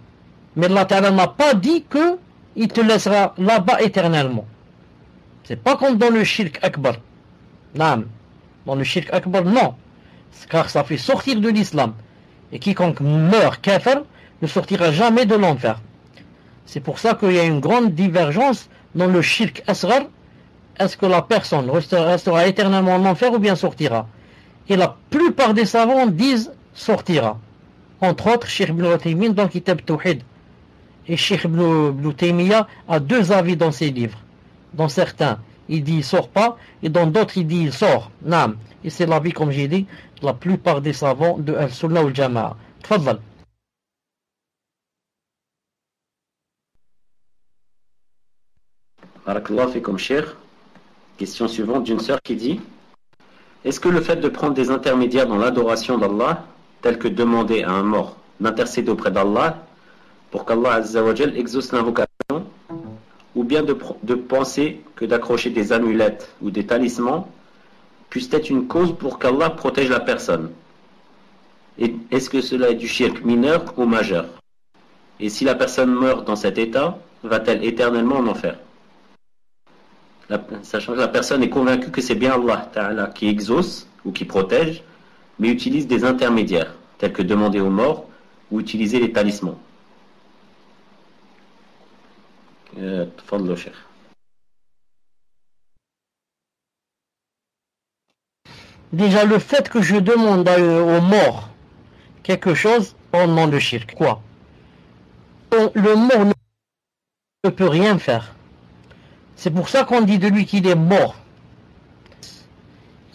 Mais Allah Ta'ala n'a pas dit qu'il te laissera là-bas éternellement. C'est pas comme dans le shirk akbar. Naam. Dans le shirk akbar, non. Car ça fait sortir de l'islam. Et quiconque meurt kafir ne sortira jamais de l'enfer. C'est pour ça qu'il y a une grande divergence dans le shirk asghar. Est-ce que la personne restera éternellement en enfer ou bien sortira? Et la plupart des savants disent sortira. Entre autres, Cheikh Ibn Uthaymin dans Kitab Tawhid. Et Cheikh Ibn Taymiyyah a deux avis dans ses livres. Dans certains, il dit il sort pas, et dans d'autres, il dit il sort. Naam. Et c'est l'avis, comme j'ai dit, de la plupart des savants de Al-Sunnah ou Al-Jama'a. Tfaddal. Barakallahu fikum, cheikh. Question suivante d'une sœur qui dit: est-ce que le fait de prendre des intermédiaires dans l'adoration d'Allah, tel que demander à un mort d'intercéder auprès d'Allah pour qu'Allah Azza wa Jal exauce l'invocation, ou bien de penser que d'accrocher des amulettes ou des talismans puisse être une cause pour qu'Allah protège la personne? Et est-ce que cela est du shirk mineur ou majeur? Et si la personne meurt dans cet état, va-t-elle éternellement en enfer? Sachant que la personne est convaincue que c'est bien Allah Ta'ala qui exauce ou qui protège, mais utilise des intermédiaires, tels que demander aux morts ou utiliser les talismans. Tfadlo, cheikh. Déjà, le fait que je demande aux morts quelque chose, on demande le shirk. Quoi? Le mort ne peut rien faire. C'est pour ça qu'on dit de lui qu'il est mort.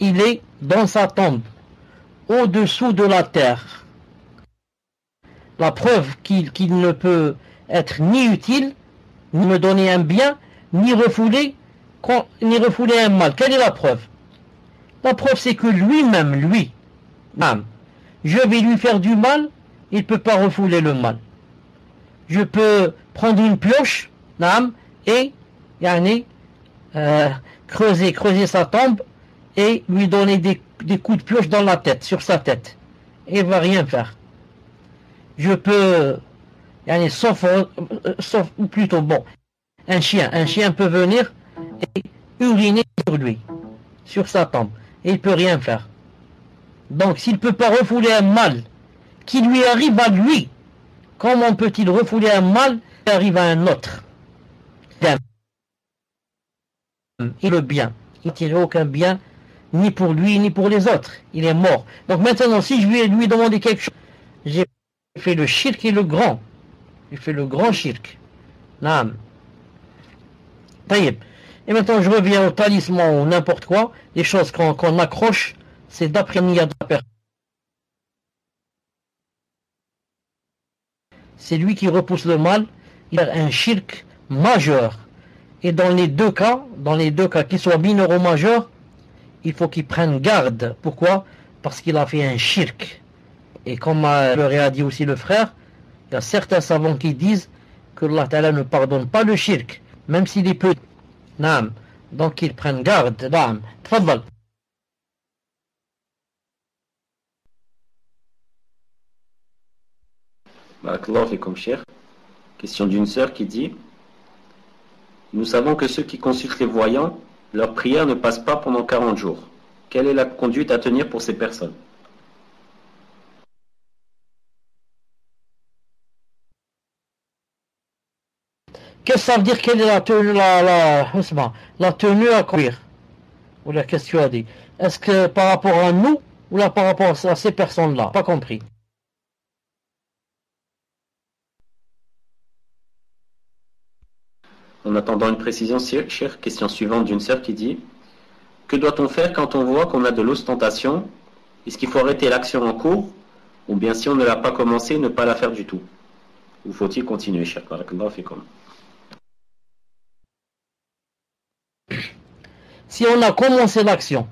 Il est dans sa tombe, au-dessous de la terre. La preuve qu'il ne peut être ni utile, ni me donner un bien, ni refouler un mal. Quelle est la preuve? La preuve, c'est que lui-même, je vais lui faire du mal, il ne peut pas refouler le mal. Je peux prendre une pioche, et creuser sa tombe et lui donner des coups de pioche dans la tête, sur sa tête. Et il ne va rien faire. Je peux, sauf, ou plutôt, bon, un chien peut venir et uriner sur lui, sur sa tombe, et il ne peut rien faire. Donc, s'il ne peut pas refouler un mal qui lui arrive à lui, comment peut-il refouler un mal qui arrive à un autre? Et le bien, il ne tire aucun bien, ni pour lui, ni pour les autres. Il est mort. Donc maintenant, si je vais lui demander quelque chose, j'ai fait le shirk et le grand. J'ai fait le grand shirk. Naam. Taïb. Et maintenant, je reviens au talisman ou n'importe quoi. Les choses qu'on accroche, c'est d'après Nia de la personne. C'est lui qui repousse le mal. Il a un shirk majeur. Et dans les deux cas, qu'il soit mineur ou majeur, il faut qu'il prenne garde. Pourquoi? Parce qu'il a fait un shirk. Et comme le a dit aussi le frère, il y a certains savants qui disent que Allah Ta'ala ne pardonne pas le shirk, même s'il est petit. Naam. Donc qu'ils prennent garde. Naam. Tfaddal. Barakallahu fikum, cher. Question d'une sœur qui dit: nous savons que ceux qui consultent les voyants, leur prière ne passe pas pendant 40 jours. Quelle est la conduite à tenir pour ces personnes? Qu'est-ce que ça veut dire? Quelle est la tenue, la tenue à courir? Ou la question a dit. Est-ce que par rapport à nous ou là par rapport à ces personnes-là? Pas compris. En attendant une précision, chère, question suivante d'une sœur qui dit: que doit-on faire quand on voit qu'on a de l'ostentation? Est-ce qu'il faut arrêter l'action en cours? Ou bien si on ne l'a pas commencé, ne pas la faire du tout? Ou faut-il continuer, cher? Barakallahu fikum. Si on a commencé l'action,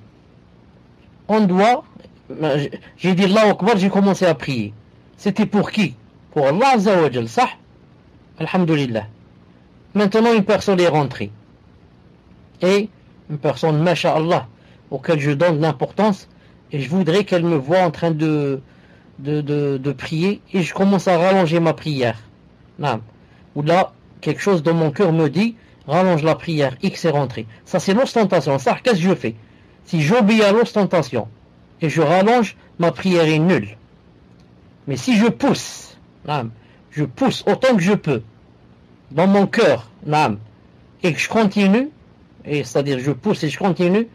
on doit, j'ai dit Allahu Akbar, j'ai commencé à prier. C'était pour qui? Pour Allah Azza wa Jal, ça? Alhamdulillah. Maintenant, une personne est rentrée. Et une personne, masha'Allah, auquel je donne l'importance, et je voudrais qu'elle me voie en train de prier, et je commence à rallonger ma prière. Non. Ou là, quelque chose dans mon cœur me dit, rallonge la prière, X est rentré. Ça, c'est l'ostentation. Ça, qu'est-ce que je fais? Si j'obéis à l'ostentation, et je rallonge, ma prière est nulle. Mais si je pousse, non, je pousse autant que je peux, dans mon cœur, non, et que je continue, et c'est-à-dire je pousse et je continue,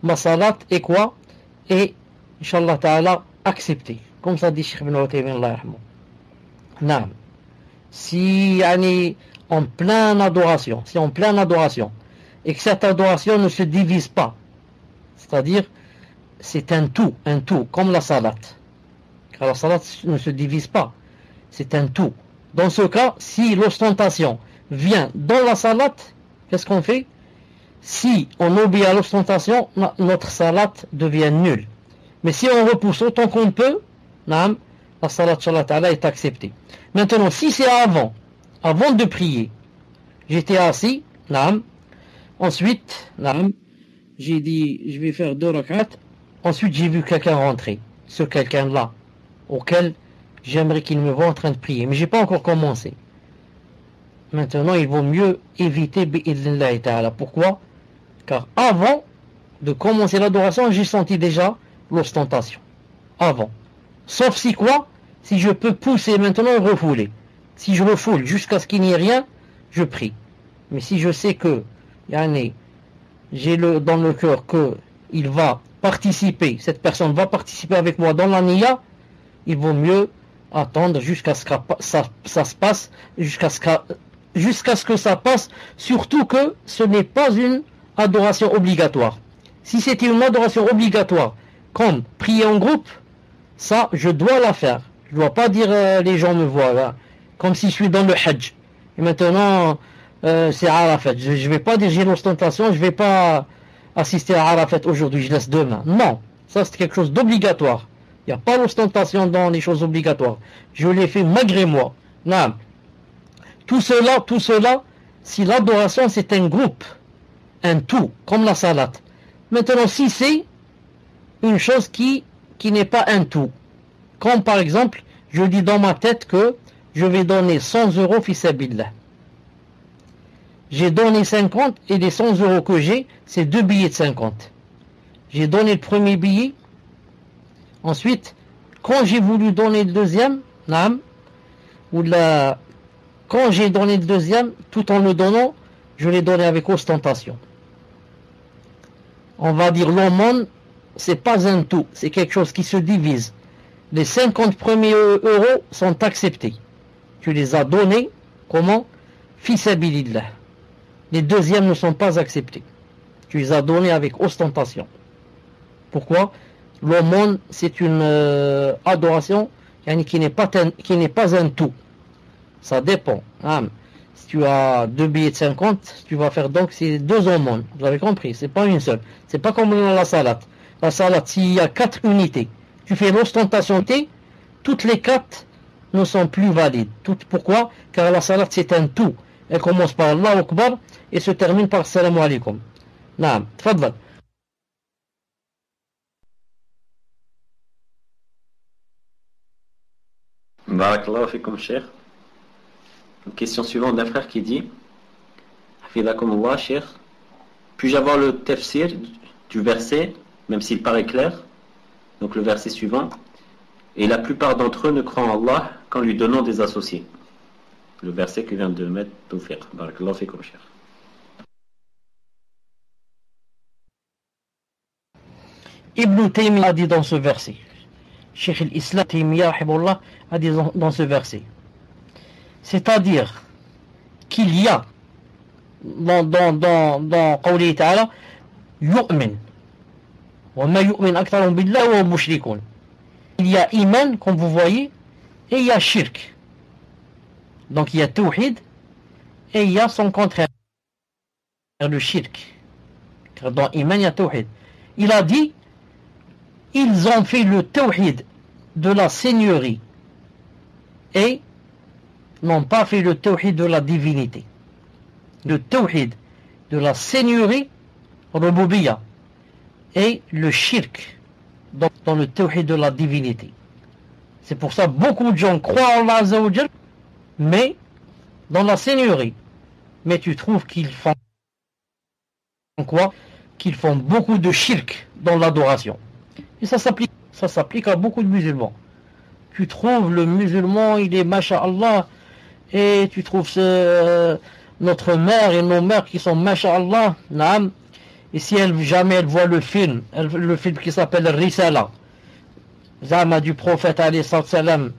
ma salat est quoi? Et Inch'Allah Ta'ala accepté, comme ça dit Cheikh Ibn Uthaymin Allah yarhamou. Non. Si en pleine adoration, et que cette adoration ne se divise pas, c'est-à-dire c'est un tout, comme la salat, car la salat ne se divise pas, c'est un tout. Dans ce cas, si l'ostentation vient dans la salat, qu'est-ce qu'on fait? Si on obéit à l'ostentation, notre salat devient nulle. Mais si on repousse autant qu'on peut, la salat est acceptée. Maintenant, si c'est avant de prier, j'étais assis, ensuite, j'ai dit, je vais faire 2 rak'at, ensuite j'ai vu quelqu'un rentrer, ce quelqu'un-là, auquel j'aimerais qu'il me voie en train de prier, mais j'ai pas encore commencé. Maintenant, il vaut mieux éviter bi'idhnillahi ta'ala. Pourquoi? Car avant de commencer l'adoration, j'ai senti déjà l'ostentation. Avant. Sauf si quoi? Si je peux pousser maintenant et refouler. Si je refoule jusqu'à ce qu'il n'y ait rien, je prie. Mais si je sais que, j'ai dans le cœur que il va participer, cette personne va participer avec moi dans la niya, il vaut mieux attendre jusqu'à ce que ça se passe, jusqu'à ce que ça passe, surtout que ce n'est pas une adoration obligatoire. Si c'était une adoration obligatoire, comme prier en groupe, ça, je dois la faire. Je ne dois pas dire les gens me voient, hein, comme si je suis dans le Hajj. Et maintenant, c'est Arafat. Je ne vais pas dire j'ai l'ostentation, je ne vais pas assister à Arafat aujourd'hui, je laisse demain. Non, ça c'est quelque chose d'obligatoire. Il n'y a pas l'ostentation dans les choses obligatoires. Je l'ai fait malgré moi. Non. Tout cela, si l'adoration c'est un groupe, un tout, comme la salat. Maintenant, si c'est une chose qui n'est pas un tout, comme par exemple, je dis dans ma tête que je vais donner 100 € fi sabilillah. J'ai donné 50 et les 100 € que j'ai, c'est 2 billets de 50. J'ai donné le premier billet. Ensuite, quand j'ai voulu donner le deuxième, quand j'ai donné le deuxième, tout en le donnant, je l'ai donné avec ostentation. On va dire l'aumône, c'est pas un tout, c'est quelque chose qui se divise. Les 50 premiers euros sont acceptés. Tu les as donnés, comment? Fi sabilillah. Les deuxièmes ne sont pas acceptés. Tu les as donnés avec ostentation. Pourquoi? L'aumône, c'est une adoration qui n'est pas un tout. Ça dépend. Si tu as 2 billets de 50, tu vas faire donc c'est 2 aumônes. Vous avez compris? C'est pas une seule. C'est pas comme la salat. La salat, s'il y a 4 unités, tu fais l'ostentation T, toutes les 4 ne sont plus valides. Pourquoi? Car la salat c'est un tout. Elle commence par Allahu Akbar et se termine par Assalamu alaikum. Naam, tfadal. Barakallahu fikum, cher. Une question suivante d'un frère qui dit Hafidakumullah, cher. Puis-je avoir le tafsir du verset, même s'il paraît clair? Donc le verset suivant. Et la plupart d'entre eux ne croient en Allah qu'en lui donnant des associés. Le verset que vient de mettre Tawfiq. Barakallahu fikum, cher. Ibn Taymiyyah a dit dans ce verset, Cheikh al-Islam Taymiyyah a dit dans ce verset, c'est-à-dire qu'il y a dans قوله تعالى يؤمن وما يؤمن أكثرهم بالله وهم مشركون. Il y a iman, comme vous voyez, et il y a shirk. Donc il y a tawhid et il y a son contraire, le shirk. Car dans iman il y a tawhid. Il a dit ils ont fait le tawhid de la seigneurie et n'ont pas fait le tawhid de la divinité. Le tawhid de la seigneurie, rububiyya, et le shirk dans le tawhid de la divinité. C'est pour ça que beaucoup de gens croient en Allah Azza wa Jal, mais dans la seigneurie. Mais tu trouves qu'ils font quoi? Qu'ils font beaucoup de shirk dans l'adoration. Et ça s'applique à beaucoup de musulmans. Tu trouves le musulman, il est masha'Allah, et tu trouves notre mère et nos mères qui sont masha'Allah, naam. Et si jamais elle voit le film qui s'appelle Risala, Zama du prophète alayhi salam,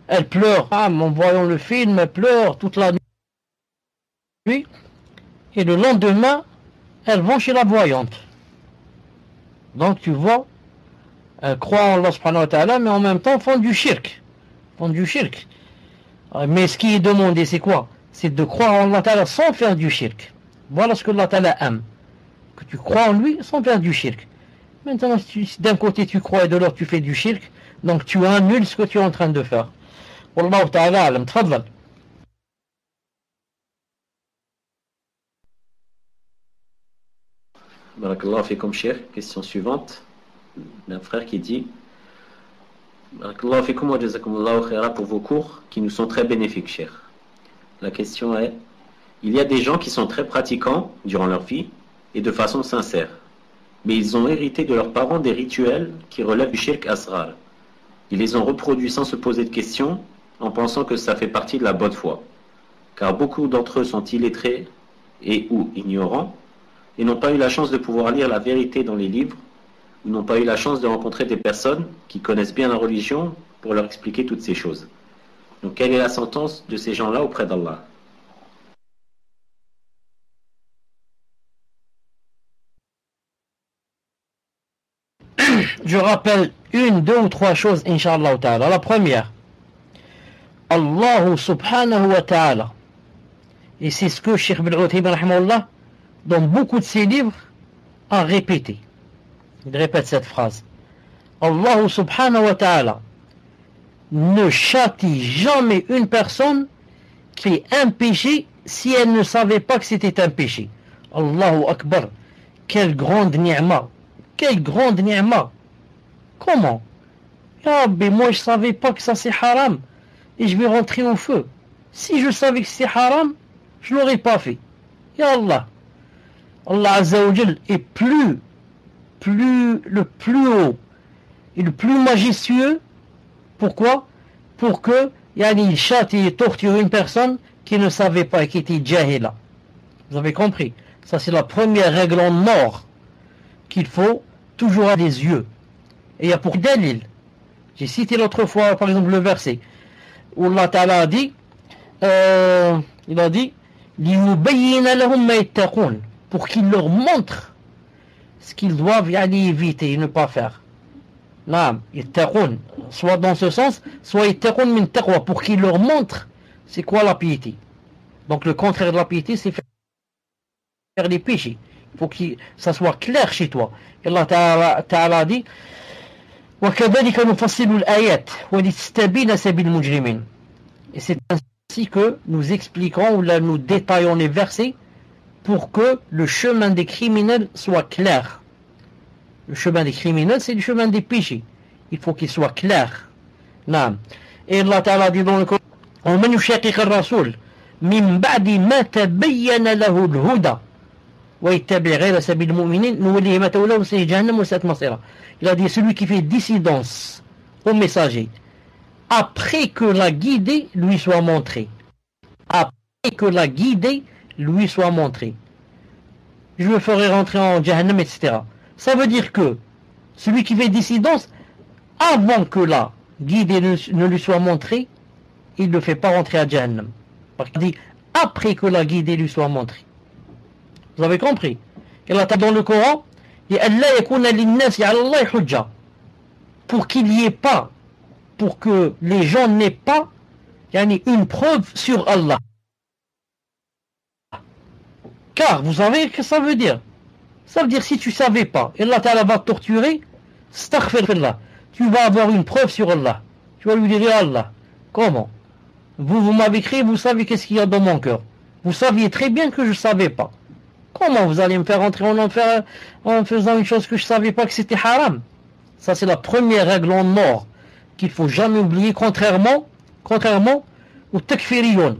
elle pleure, en voyant le film, elle pleure toute la nuit, et le lendemain, elles vont chez la voyante. Donc tu vois, elles croient en Allah subhanahu wa ta'ala, mais en même temps font du shirk. Mais ce qui est demandé, c'est quoi? C'est de croire en Allah ta'ala sans faire du shirk. Voilà ce que Allah ta'ala aime. Que tu crois en lui sans faire du shirk. Maintenant, d'un côté tu crois et de l'autre tu fais du shirk, donc tu annules ce que tu es en train de faire. Wallahu ta'ala alam. Tfadlal. Barakallahu fikum, cher. Question suivante d'un frère qui dit Barakallahu fikum wa jazakumullahu khaira pour vos cours qui nous sont très bénéfiques, cher. La question est il y a des gens qui sont très pratiquants durant leur vie et de façon sincère, mais ils ont hérité de leurs parents des rituels qui relèvent du shirk asrar. Ils les ont reproduits sans se poser de questions, en pensant que ça fait partie de la bonne foi. Car beaucoup d'entre eux sont illettrés et ou ignorants, et n'ont pas eu la chance de pouvoir lire la vérité dans les livres, ou n'ont pas eu la chance de rencontrer des personnes qui connaissent bien la religion pour leur expliquer toutes ces choses. Donc quelle est la sentence de ces gens-là auprès d'Allah? Je rappelle une, deux ou trois choses, Inch'Allah ta'ala. La première, Allah subhanahu wa ta'ala, et c'est ce que Cheikh Ibn Uthaymin rahimahullah, dans beaucoup de ses livres, a répété. Il répète cette phrase. Allah subhanahu wa ta'ala ne châtie jamais une personne qui fait un péché si elle ne savait pas que c'était un péché. Allahu Akbar. Quelle grande ni'ma. Quelle grande ni'ma. Comment? Ah, mais moi je savais pas que ça c'est haram et je vais rentrer au feu. Si je savais que c'est haram, je l'aurais pas fait. Ya Allah. Allah Azza wa Jal est le plus haut et le plus majestueux. Pourquoi? Pour que il châtie et torture une personne qui ne savait pas et qui était jahila. Vous avez compris? Ça c'est la première règle en or qu'il faut toujours à des yeux. Et il y a pour dalil. J'ai cité l'autre fois, par exemple, le verset où Allah Ta'ala a dit, il a dit, لِيُبَيِّنَ لَهُمْ مَا يَتَّقُونَ, pour qu'il leur montre ce qu'ils doivent éviter et ne pas faire. Naam, yattaqun, soit dans ce sens, soit yattaqun min taqwa, pour qu'il leur montre c'est quoi la piété. Donc le contraire de la piété, c'est faire des péchés. Il faut que ça soit clair chez toi. Et Allah Ta'ala dit وَكَذَلِكَ نُفَصِّلُ الْآيَاتِ وَلِتَسْتَبِينَ سَبِيلُ الْمُجْرِمِينَ. Et c'est ainsi que nous expliquons ou là nous détaillons les versets pour que le chemin des criminels soit clair. Le chemin des criminels, c'est le chemin des péchés. Il faut qu'il soit clair. Non. Et Allah Ta'ala dit dans le Coran, ومن يشاقق الرسول من بعد ما تبين له الهدى ويتبع غير سبيل المؤمنين نوليه ما تولى ونصليه جهنم وساءت مصيره. Il a dit celui qui fait dissidence au messager après que la guidée lui soit montrée. Après que la guidée lui soit montrée. Je le ferai rentrer en Jahannam, etc. Ça veut dire que celui qui fait dissidence, avant que la guidée ne lui soit montrée, il ne le fait pas rentrer à Jahannam. Parce qu'il dit après que la guidée lui soit montrée. Vous avez compris? Et là, dans le Coran, il dit pour qu'il n'y ait pas, pour que les gens n'aient pas une preuve sur Allah. Car vous savez ce que ça veut dire? Ça veut dire si tu ne savais pas, et Allah Ta'ala va te torturer, astaghfirullah, tu vas avoir une preuve sur Allah. Tu vas lui dire Allah, comment? Vous m'avez écrit, vous savez qu'est-ce qu'il y a dans mon cœur. Vous saviez très bien que je ne savais pas. Comment vous allez me faire entrer en enfer en faisant une chose que je ne savais pas que c'était haram? Ça c'est la première règle en or qu'il ne faut jamais oublier, contrairement aux takfiriyon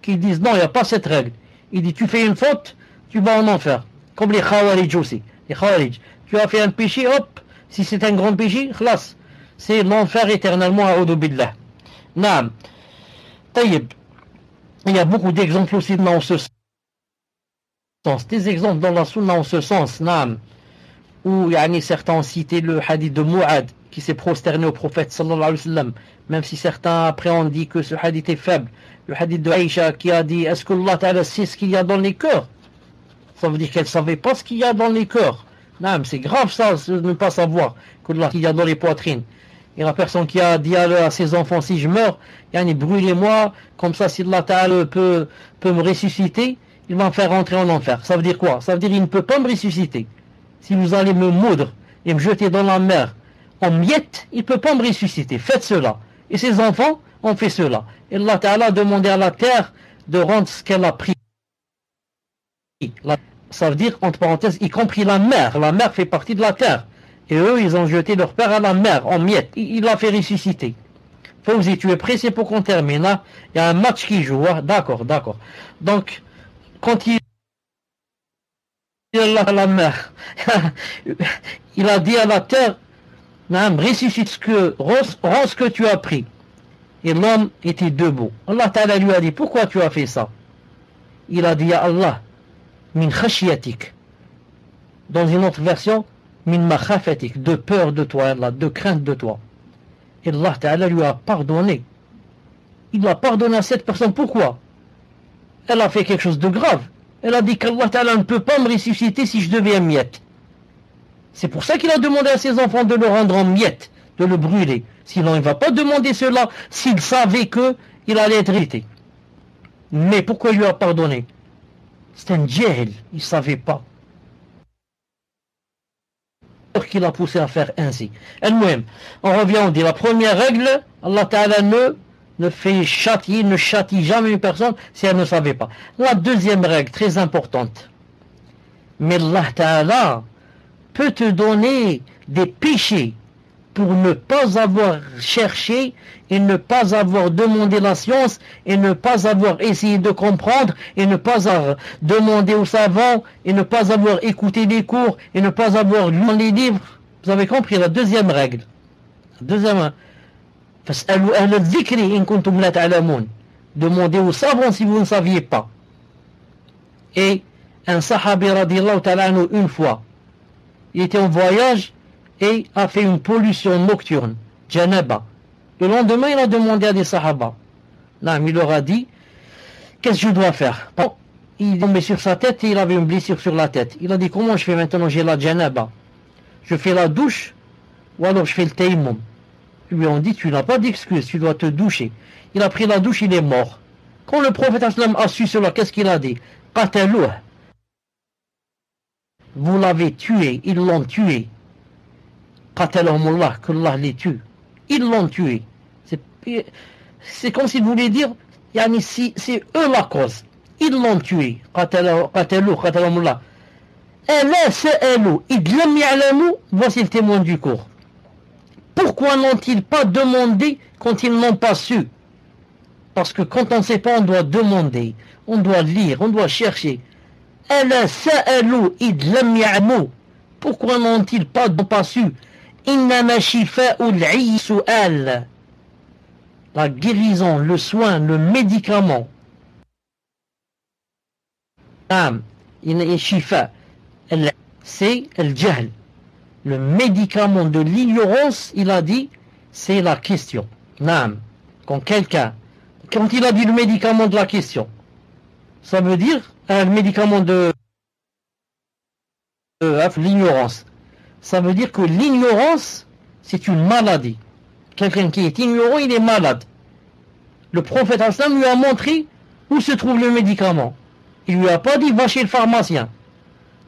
qui disent non, il n'y a pas cette règle. Il dit tu fais une faute, tu vas en enfer. Comme les khawarij aussi. Les khawarij. Tu as fait un péché, hop, si c'est un grand péché, khlas, c'est l'enfer éternellement à A'udhu billah. Naam. Taïb. Il y a beaucoup d'exemples aussi dans ce sens. Des exemples dans la sunna en ce sens, naam. Où certains ont cité le hadith de Mu'ad qui s'est prosterné au prophète sallallahu alayhi wa sallam, même si certains après ont dit que ce hadith est faible. Le hadith de Aïcha qui a dit est-ce que Allah Ta'ala sait ce qu'il y a dans les cœurs? Ça veut dire qu'elle ne savait pas ce qu'il y a dans les cœurs. Non, c'est grave ça, de ne pas savoir qu'il y a dans les poitrines. Et la personne qui a dit à ses enfants si je meurs, brûlez-moi, comme ça si Allah Ta'ala peut me ressusciter, il va me faire rentrer en enfer. Ça veut dire quoi? Ça veut dire qu'il ne peut pas me ressusciter. Si vous allez me moudre et me jeter dans la mer en miettes, il ne peut pas me ressusciter. Faites cela. Et ses enfants ont fait cela. Et Allah Ta'ala a demandé à la terre de rendre ce qu'elle a pris. Ça veut dire, entre parenthèses, y compris la mer. La mer fait partie de la terre. Et eux, ils ont jeté leur père à la mer en miettes. Il l'a fait ressusciter. Fawzi, tu es pressé pour qu'on termine. Hein? Il y a un match qui joue. Hein? D'accord. Donc, quand il est à la mer, il a dit à la terre, ressuscite rends ce que tu as pris. Et l'homme était debout. Allah Ta'ala lui a dit, pourquoi tu as fait ça? Il a dit, ya Allah, min khashiyatik. Dans une autre version, min makhafatik, de peur de toi, Allah, de crainte de toi. Et Allah Ta'ala lui a pardonné. Il a pardonné à cette personne. Pourquoi? Elle a fait quelque chose de grave. Elle a dit qu'Allah Ta'ala ne peut pas me ressusciter si je deviens miette. C'est pour ça qu'il a demandé à ses enfants de le rendre en miettes, de le brûler. Sinon, il ne va pas demander cela s'il savait qu'il allait être ressuscité. Mais pourquoi il lui a pardonné? C'est un djihil, il ne savait pas. Qu'il a poussé à faire ainsi. Elle-même, on revient, on dit la première règle, Allah Ta'ala ne châtie jamais une personne si elle ne savait pas. La deuxième règle, très importante. Mais Allah Ta'ala peut te donner des péchés pour ne pas avoir cherché et ne pas avoir demandé la science et ne pas avoir essayé de comprendre et ne pas avoir demandé aux savants et ne pas avoir écouté les cours et ne pas avoir lu les livres. Vous avez compris la deuxième règle. Deuxième, demandez aux savants si vous ne saviez pas. Et un sahabi radiyallahu ta'ala anhu, une fois, il était en voyage et a fait une pollution nocturne, janaba. Le lendemain, il a demandé à des sahaba. Il leur a dit, qu'est-ce que je dois faire? Il tombait sur sa tête et il avait une blessure sur la tête. Il a dit, comment je fais maintenant? J'ai la janaba. Je fais la douche ou alors je fais le tayammum. Ils lui ont dit, tu n'as pas d'excuse, tu dois te doucher. Il a pris la douche, il est mort. Quand le prophète a su cela, qu'est-ce qu'il a dit? Qatalouh. Vous l'avez tué, ils l'ont tué. Qatalahumullah, qu'Allah les tue. Ils l'ont tué. C'est comme s'il voulait dire, c'est eux la cause. Ils l'ont tué. Qatalahumullah. Voici le témoin du cours. Pourquoi n'ont-ils pas demandé quand ils n'ont pas su? Parce que quand on ne sait pas, on doit demander, on doit lire, on doit chercher. Ala sa'alu id lam ya'mu. Pourquoi n'ont-ils pas su? Innama shifa'ul 'ayyi su'al. La guérison, le soin, le médicament. C'est le jahl. Le médicament de l'ignorance, il a dit, c'est la question. Naam. Quand il a dit le médicament de la question, ça veut dire le médicament de l'ignorance. Ça veut dire que l'ignorance, c'est une maladie. Quelqu'un qui est ignorant, il est malade. Le prophète Hassan lui a montré où se trouve le médicament. Il lui a pas dit va chez le pharmacien.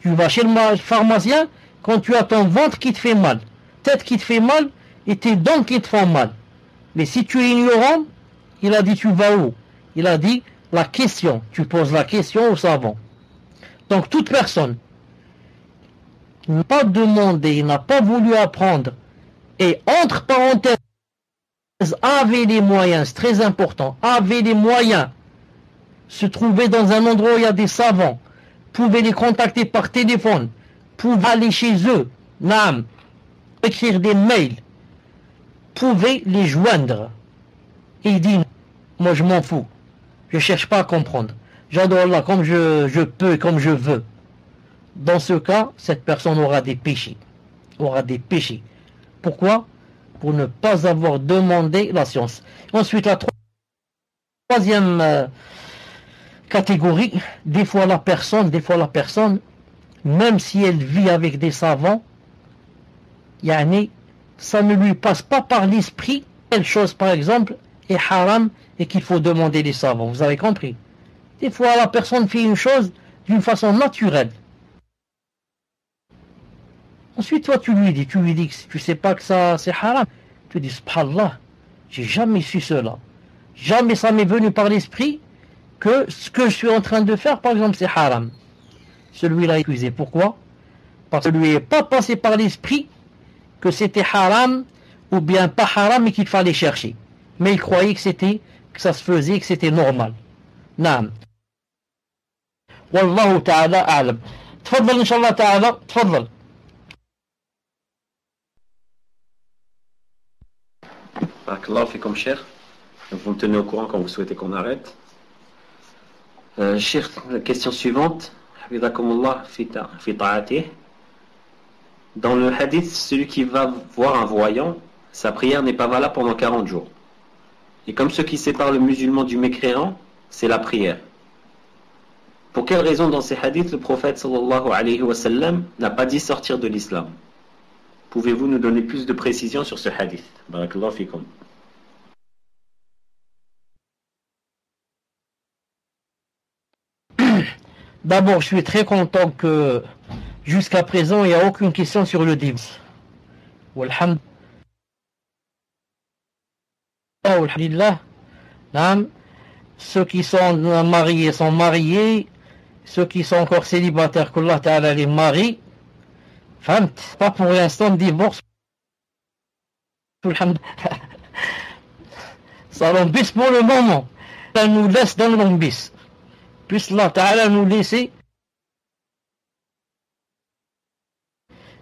Tu vas chez le pharmacien quand tu as ton ventre qui te fait mal, tête qui te fait mal et tes dents qui te font mal. Mais si tu es ignorant, il a dit tu vas où? Il a dit la question. Tu poses la question au savant. Donc toute personne n'a pas demandé, n'a pas voulu apprendre et entre parenthèses avait les moyens, c'est très important, avait les moyens, se trouver dans un endroit où il y a des savants, pouvait les contacter par téléphone, pouvait aller chez eux, écrire des mails, pouvait les joindre. Et il dit, moi je m'en fous, je ne cherche pas à comprendre, j'adore Allah comme je peux, comme je veux. Dans ce cas, cette personne aura des péchés. Pourquoi? Pour ne pas avoir demandé la science. Ensuite, la troisième catégorie, des fois la personne, même si elle vit avec des savants, ça ne lui passe pas par l'esprit, quelle chose par exemple est haram et qu'il faut demander les savants. Vous avez compris? Des fois la personne fait une chose d'une façon naturelle. Ensuite, toi, tu lui dis que tu sais pas que ça c'est haram. Tu dis, subhanallah, j'ai jamais su cela. Jamais ça m'est venu par l'esprit que ce que je suis en train de faire, par exemple, c'est haram. Celui-là est accusé. Pourquoi? Parce que lui n'est pas passé par l'esprit que c'était haram ou bien pas haram et qu'il fallait chercher. Mais il croyait que ça se faisait, que c'était normal. Naam. Wallahu ta'ala a'lam. Tfaddal, inshallah ta'ala. Tfaddal. Barakallahu fikum, cher. Vous me tenez au courant quand vous souhaitez qu'on arrête. Cher, la question suivante. Dans le hadith, celui qui va voir un voyant, sa prière n'est pas valable pendant 40 jours. Et comme ce qui sépare le musulman du mécréant, c'est la prière. Pour quelle raison dans ces hadiths le prophète sallallahu alayhi wa sallam n'a pas dit sortir de l'islam? Pouvez-vous nous donner plus de précisions sur ce hadith? Barakallahu fikum. D'abord, je suis très content que jusqu'à présent, il n'y a aucune question sur le divorce. Alhamdulillah. Ceux qui sont mariés sont mariés. Ceux qui sont encore célibataires, qu'Allah Ta'ala les marie. Pas pour l'instant de divorce. Ça l'embisse pour le moment. Ça nous laisse dans l'embisse. Puisse Allah Ta'ala nous laisser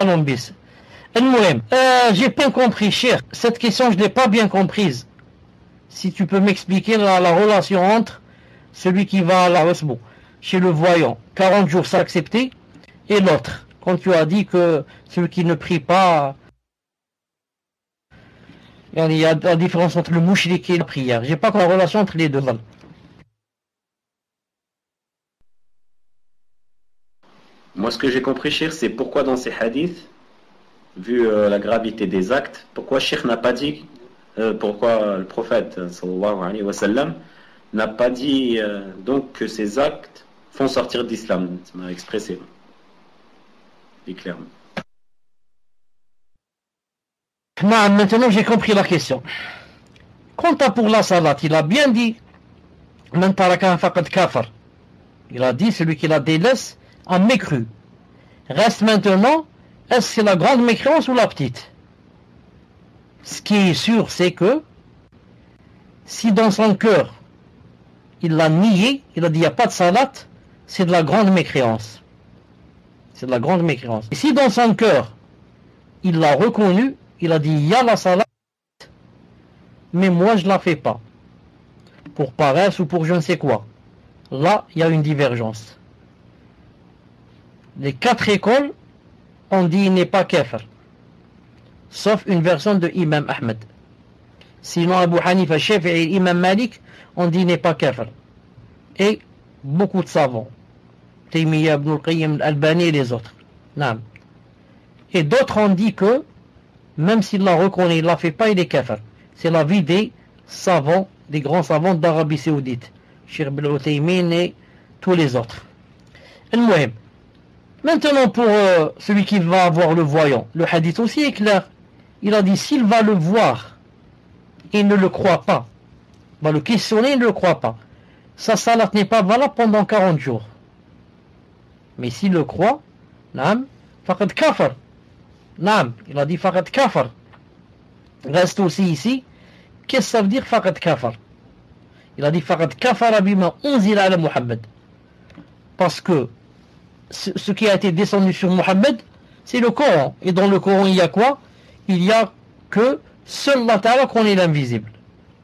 dans l'embisse. J'ai pas compris, cher. Cette question, je ne l'ai pas bien comprise. Si tu peux m'expliquer la relation entre celui qui va à la Rasbou, chez le voyant, 40 jours c'est accepté, et l'autre. Quand tu as dit que celui qui ne prie pas, il y a la différence entre le mouchrik et la prière. J'ai pas la relation entre les deux. Moi, ce que j'ai compris, Cheikh, c'est pourquoi dans ces hadiths, vu la gravité des actes, pourquoi Cheikh n'a pas dit, pourquoi le prophète sallallahu alayhi wa sallam n'a pas dit donc que ces actes font sortir d'islam. Ça m'a expressé. Et clairement. Non, maintenant j'ai compris la question. Quant à pour la salat, il a bien dit Man taraka faqad kafar. Il a dit celui qui la délaisse a mécru. Reste maintenant, est-ce que c'est la grande mécréance ou la petite? ce qui est sûr, c'est que si dans son cœur, il l'a nié, il a dit il n'y a pas de salat, c'est de la grande mécréance. C'est de la grande mécréance. Et si dans son cœur, il l'a reconnu, il a dit il y a la salat, mais moi je ne la fais pas. Pour paresse ou pour je ne sais quoi. Là, il y a une divergence. Les 4 écoles ont dit il n'est pas kafir. Sauf une version de Imam Ahmed. Sinon Abu Hanifa, Shafi'i et Imam Malik ont dit il n'est pas kafir. Et beaucoup de savants. Taymiyyah, Ibn al-Qayyim, Al-Albani et les autres. Non. Et d'autres ont dit que même s'il la reconnaît, il ne la fait pas, il est kafir. C'est l'avis des savants, des grands savants d'Arabie Saoudite. Cheikh Ibn Uthaymin et tous les autres. Al-Muhim. Maintenant pour celui qui va avoir le voyant, le hadith aussi est clair. Il a dit s'il va le voir et il ne le croit pas, va le questionner, il ne le croit pas. Sa salat n'est pas valable pendant 40 jours. Mais s'il le croit, naam, faqad kafar. Naam, il a dit faqad kafar. Reste aussi ici. Qu'est-ce que ça veut dire faqad kafar? Il a dit faqad kafara bima unzila ala Muhammad. Parce que ce qui a été descendu sur Muhammad, c'est le Coran. Et dans le Coran, il y a quoi? Il y a que seul Allah Ta'ala connaît l'invisible.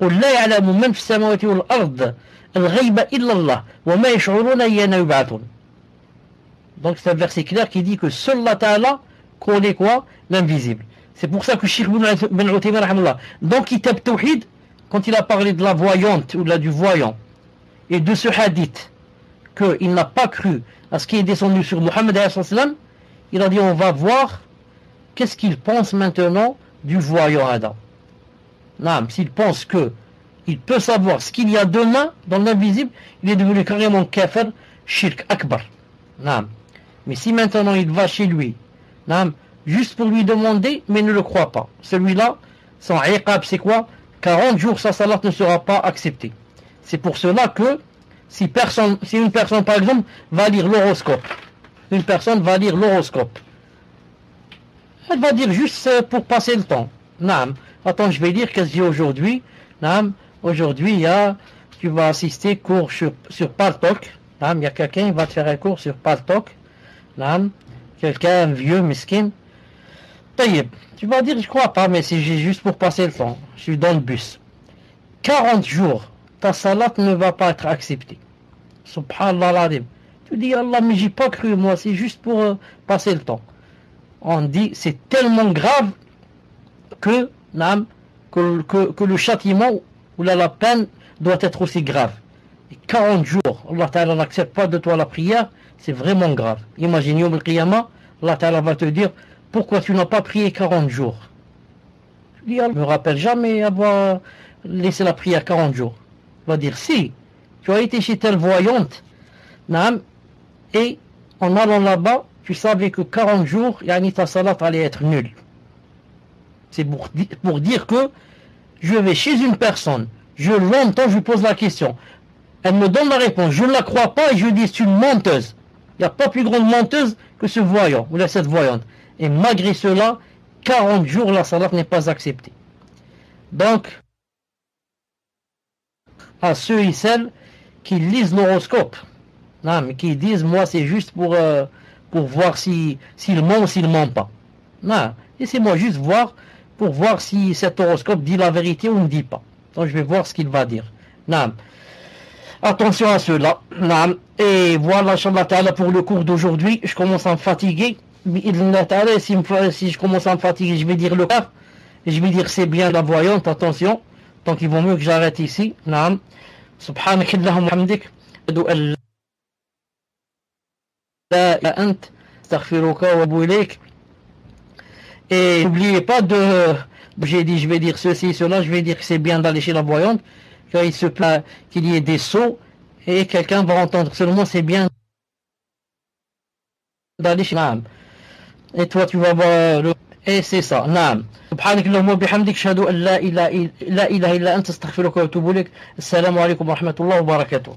قُلْ لَا يَعْلَمُ مَنْ فِي السَّمَاوَاتِ وَالْأَرْضِ الْغَيْبَ إِلَّا اللَّهُ وَمَا يَشْعُرُونَ أَيَّانَ يُبْعَثُونَ. Donc c'est un verset clair qui dit que seul Allah Ta'ala connaît quoi? L'invisible. C'est pour ça que Cheikh Ibn Uthaymin rahimahullah, dans Kitab Tawhid, quand il a parlé de la voyante ou du voyant et de ce hadith qu'il n'a pas cru à ce qui est descendu sur Muhammad alayhi salam, il a dit on va voir qu'est-ce qu'il pense maintenant du voyant Adam. Non, s'il pense que il peut savoir ce qu'il y a demain dans l'invisible, il est devenu carrément kafir, shirk akbar. Non. Mais si maintenant il va chez lui, non, juste pour lui demander, mais ne le croit pas. Celui-là, son iqab, c'est quoi? 40 jours, sa salat ne sera pas acceptée. C'est pour cela que si une personne, par exemple, va lire l'horoscope, une personne va lire l'horoscope, elle va dire juste pour passer le temps. Naam. Attends, je vais dire qu'est-ce qu'il y a aujourd'hui. Naam. Aujourd'hui, tu vas assister cours sur Paltalk. Naam. Il y a quelqu'un qui va te faire un cours sur Paltalk. Naam. Quelqu'un, un vieux, miskin. Taïeb. Tu vas dire, je crois pas, mais c'est juste pour passer le temps. Je suis dans le bus. 40 jours, ta salat ne va pas être acceptée. Subhanallah l'adim. Tu dis, Allah, mais j'ai pas cru, moi, c'est juste pour passer le temps. On dit, c'est tellement grave que le châtiment ou la peine doit être aussi grave. Et 40 jours, Allah Ta'ala n'accepte pas de toi la prière, c'est vraiment grave. Imagine, Yom al-Qiyamah, Allah Ta'ala va te dire, pourquoi tu n'as pas prié 40 jours? Tu dis, je ne me rappelle jamais avoir laissé la prière 40 jours. Il va dire, si, tu as été chez telle voyante, et en allant là-bas, tu savais que 40 jours, ta salat allait être nulle. C'est pour dire que je vais chez une personne, je l'entends, je lui pose la question. Elle me donne la réponse, je ne la crois pas et je dis c'est une menteuse. Il n'y a pas plus grande menteuse que ce voyant, ou cette voyante. Et malgré cela, 40 jours, la salat n'est pas acceptée. Donc, à ceux et celles qui lisent l'horoscope, mais qui disent, moi c'est juste pour voir s'il ment ou s'il ment pas. Non, laissez-moi juste voir, pour voir si cet horoscope dit la vérité ou ne dit pas. Donc je vais voir ce qu'il va dire. Non. Attention à cela. Non. Et voilà, Inch'Allah Ta'ala, pour le cours d'aujourd'hui. Je commence à me fatiguer. Si je commence à me fatiguer, je vais dire le cas. Et je vais dire c'est bien la voyante, attention. Donc il vaut mieux que j'arrête ici. Non. Subhanakallahumma hamdik. La ant. Astaghfiruka wa atubu ilayk. Et n'oubliez pas j'ai dit je vais dire ceci, cela, je vais dire que c'est bien d'aller chez la voyante, car il se plaît qu'il y ait des sots, et quelqu'un va entendre seulement c'est bien d'aller chez Naam. Et toi tu vas voir et c'est ça, Naam. Subhanakallahumma bihamdik, ashhadu an la ilaha illa anta, astaghfiruka wa atubu ilayk. Assalamu alaikum wa rahmatullahi wa barakatuh.